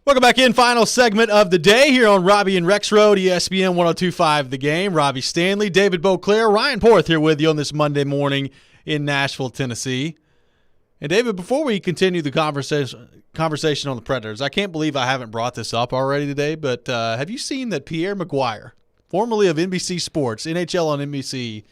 Welcome back in. Final segment of the day here on Robby and Rexrode, ESPN 102.5 The Game. Robbie Stanley, David Beauclair, Ryan Porth here with you on this Monday morning in Nashville, Tennessee. And David, before we continue the conversation on the Predators, I can't believe I haven't brought this up already today, but have you seen that Pierre Maguire, formerly of NBC Sports, NHL on NBC,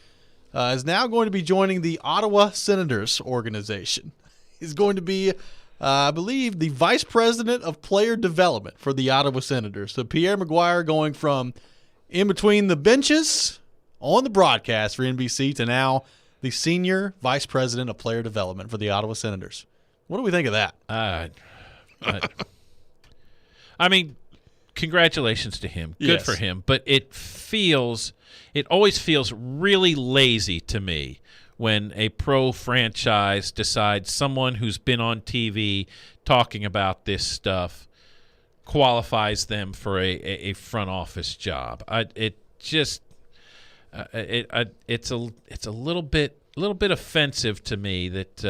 is now going to be joining the Ottawa Senators organization? He's going to be, I believe, the Vice President of Player Development for the Ottawa Senators. So Pierre Maguire going from in between the benches on the broadcast for NBC to now the Senior Vice President of Player Development for the Ottawa Senators. What do we think of that? I mean, congratulations to him. Good for him. But it always feels really lazy to me when a pro franchise decides someone who's been on TV talking about this stuff qualifies them for a front office job. It's a little bit offensive to me that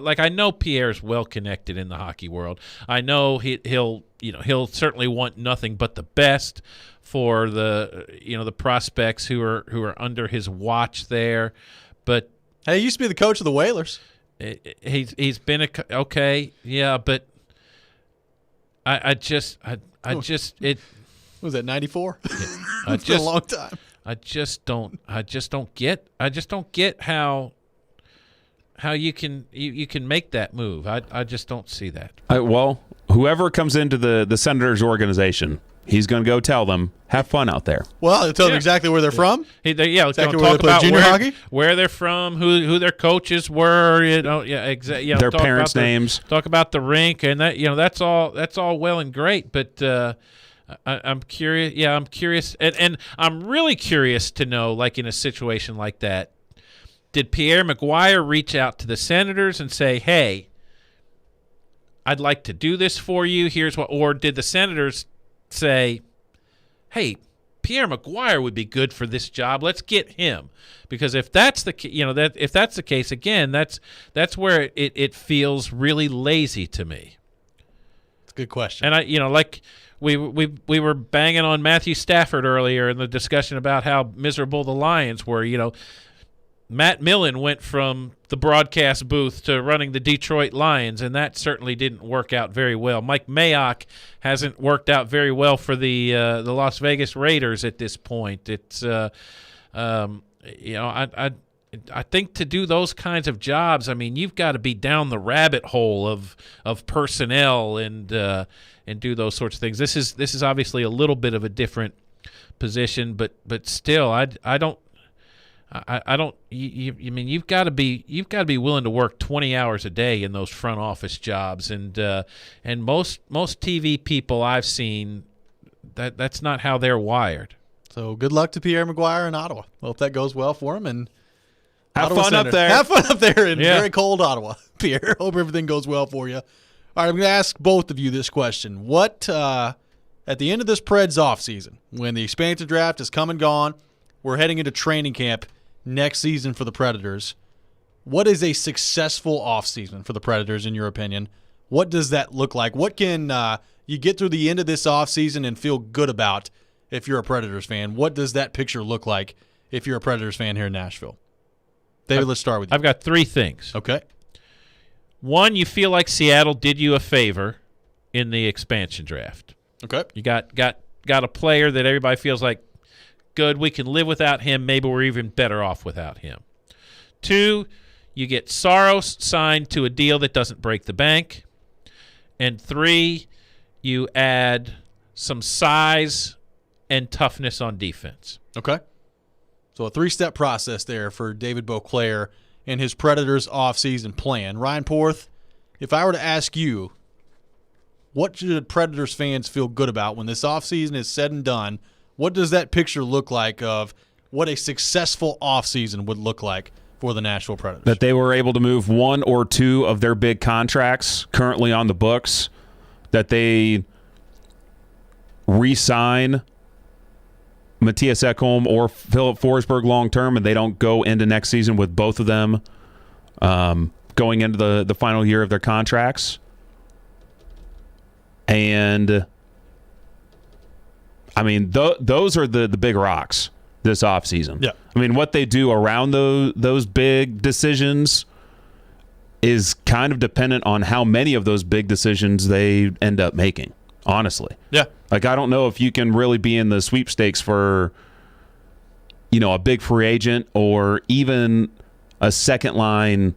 like I know Pierre's well connected in the hockey world. I know he'll certainly want nothing but the best for the prospects who are under his watch there. But hey, he used to be the coach of the Whalers. He's been but it was that 94? It's been a long time. I just don't get how you can make that move. I just don't see that. Well, whoever comes into the Senators organization, he's going to go tell them, have fun out there. Well, he'll tell them exactly where they're from. Exactly where they play junior hockey, where they're from, who their coaches were. Their parents' names. Talk about the rink, and that's all well and great, but. I'm curious. Yeah, I'm curious, and I'm really curious to know, like in a situation like that, did Pierre Maguire reach out to the Senators and say, "Hey, I'd like to do this for you. Here's what," or did the Senators say, "Hey, Pierre Maguire would be good for this job. Let's get him," because if that's the if that's the case, again, that's where it feels really lazy to me. It's a good question, and like. We were banging on Matthew Stafford earlier in the discussion about how miserable the Lions were. Matt Millen went from the broadcast booth to running the Detroit Lions, and that certainly didn't work out very well. Mike Mayock hasn't worked out very well for the Las Vegas Raiders at this point. It's I think to do those kinds of jobs, I mean, you've got to be down the rabbit hole of personnel and do those sorts of things. This is obviously a little bit of a different position, but still, I don't. You mean you've got to be willing to work 20 hours a day in those front office jobs, and most TV people I've seen that's not how they're wired. So good luck to Pierre Maguire in Ottawa. Hope that goes well for him, and have fun up there. Have fun up there in very cold Ottawa, Pierre. Hope everything goes well for you. All right, I'm going to ask both of you this question. What, at the end of this Preds offseason, when the expansion draft is come and gone, we're heading into training camp next season for the Predators, what is a successful offseason for the Predators in your opinion? What does that look like? What can you get through the end of this offseason and feel good about if you're a Predators fan? What does that picture look like if you're a Predators fan here in Nashville? David, let's start with you. I've got three things. Okay. One, you feel like Seattle did you a favor in the expansion draft. Okay. You got a player that everybody feels like, good, we can live without him. Maybe we're even better off without him. Two, you get Saros signed to a deal that doesn't break the bank. And three, you add some size and toughness on defense. Okay. So a three-step process there for David Beauclair and his Predators offseason plan. Ryan Porth, if I were to ask you, what should Predators fans feel good about when this offseason is said and done? What does that picture look like of what a successful offseason would look like for the Nashville Predators? That they were able to move one or two of their big contracts currently on the books, that they re-sign Matthias Ekholm or Philip Forsberg long-term, and they don't go into next season with both of them going into the final year of their contracts. And, I mean, those are the big rocks this offseason. Yeah. I mean, what they do around those big decisions is kind of dependent on how many of those big decisions they end up making, honestly. Yeah. Like, I don't know if you can really be in the sweepstakes for, a big free agent or even a second line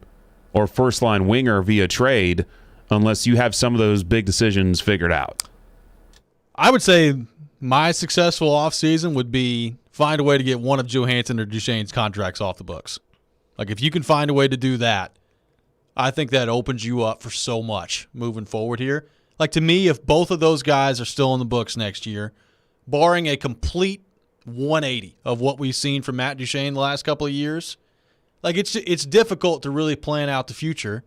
or first line winger via trade unless you have some of those big decisions figured out. I would say my successful offseason would be find a way to get one of Johansson or Duchesne's contracts off the books. Like, if you can find a way to do that, I think that opens you up for so much moving forward here. Like, to me, if both of those guys are still in the books next year, barring a complete 180 of what we've seen from Matt Duchene the last couple of years, like, it's difficult to really plan out the future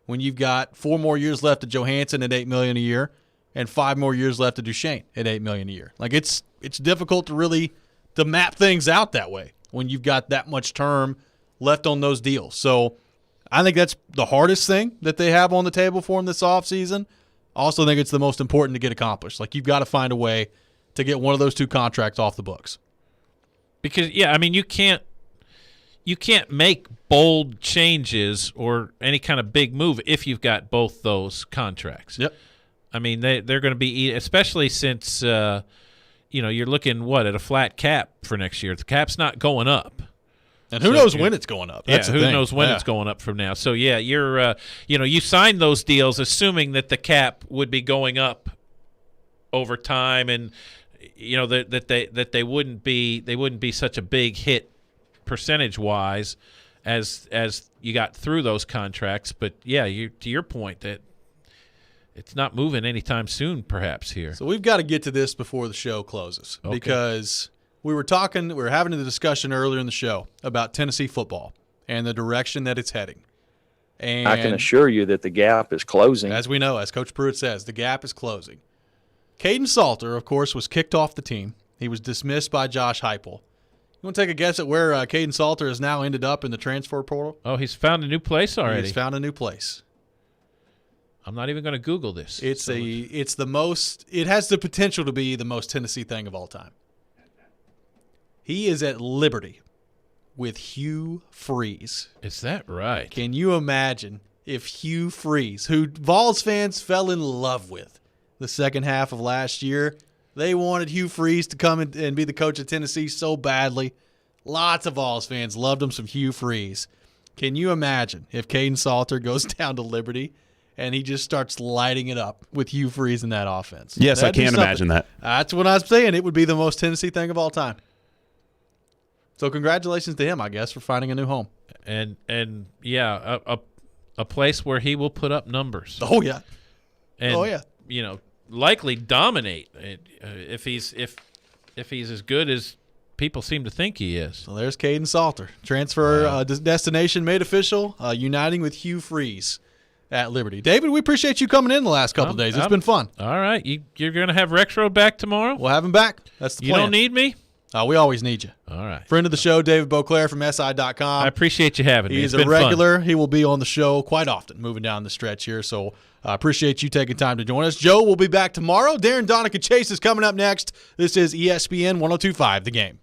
when you've got 4 more years left of Johansson at $8 million a year and 5 more years left of Duchene at $8 million a year. Like, it's difficult to map things out that way when you've got that much term left on those deals. So I think that's the hardest thing that they have on the table for them this offseason. Also think it's the most important to get accomplished. Like, you've got to find a way to get one of those 2 contracts off the books. Because, you can't make bold changes or any kind of big move if you've got both those contracts. Yep. I mean, they're going to be, especially since, you're looking, at a flat cap for next year. The cap's not going up. And who knows when it's going up? That's who knows when it's going up from now. So, you're, you signed those deals assuming that the cap would be going up over time and, that they wouldn't be such a big hit percentage-wise as you got through those contracts. But, to your point, that it's not moving anytime soon perhaps here. So we've got to get to this before the show closes because we were having a discussion earlier in the show about Tennessee football and the direction that it's heading. And I can assure you that the gap is closing. As we know, as Coach Pruitt says, the gap is closing. Caden Salter, of course, was kicked off the team. He was dismissed by Josh Heupel. You want to take a guess at where Caden Salter has now ended up in the transfer portal? Oh, he's found a new place already. He's found a new place. I'm not even going to Google this. It has the potential to be the most Tennessee thing of all time. He is at Liberty with Hugh Freeze. Is that right? Can you imagine if Hugh Freeze, who Vols fans fell in love with the second half of last year, they wanted Hugh Freeze to come and be the coach of Tennessee so badly. Lots of Vols fans loved him some Hugh Freeze. Can you imagine if Caden Salter goes down to Liberty and he just starts lighting it up with Hugh Freeze in that offense? Yes, I can imagine that. That's what I was saying. It would be the most Tennessee thing of all time. So congratulations to him, I guess, for finding a new home. And a place where he will put up numbers. Oh yeah. And, likely dominate if he's as good as people seem to think he is. So there's Caden Salter. Transfer destination made official, uniting with Hugh Freeze at Liberty. David, we appreciate you coming in the last couple of days. It's been fun. All right. You're going to have Rexrode back tomorrow? We'll have him back. That's the plan. You don't need me? We always need you. All right. Friend of the show, David Beauclair from SI.com. I appreciate you having me. He's a regular. He will be on the show quite often moving down the stretch here. So I appreciate you taking time to join us. Joe will be back tomorrow. Darren Donica Chase is coming up next. This is ESPN 102.5 The Game.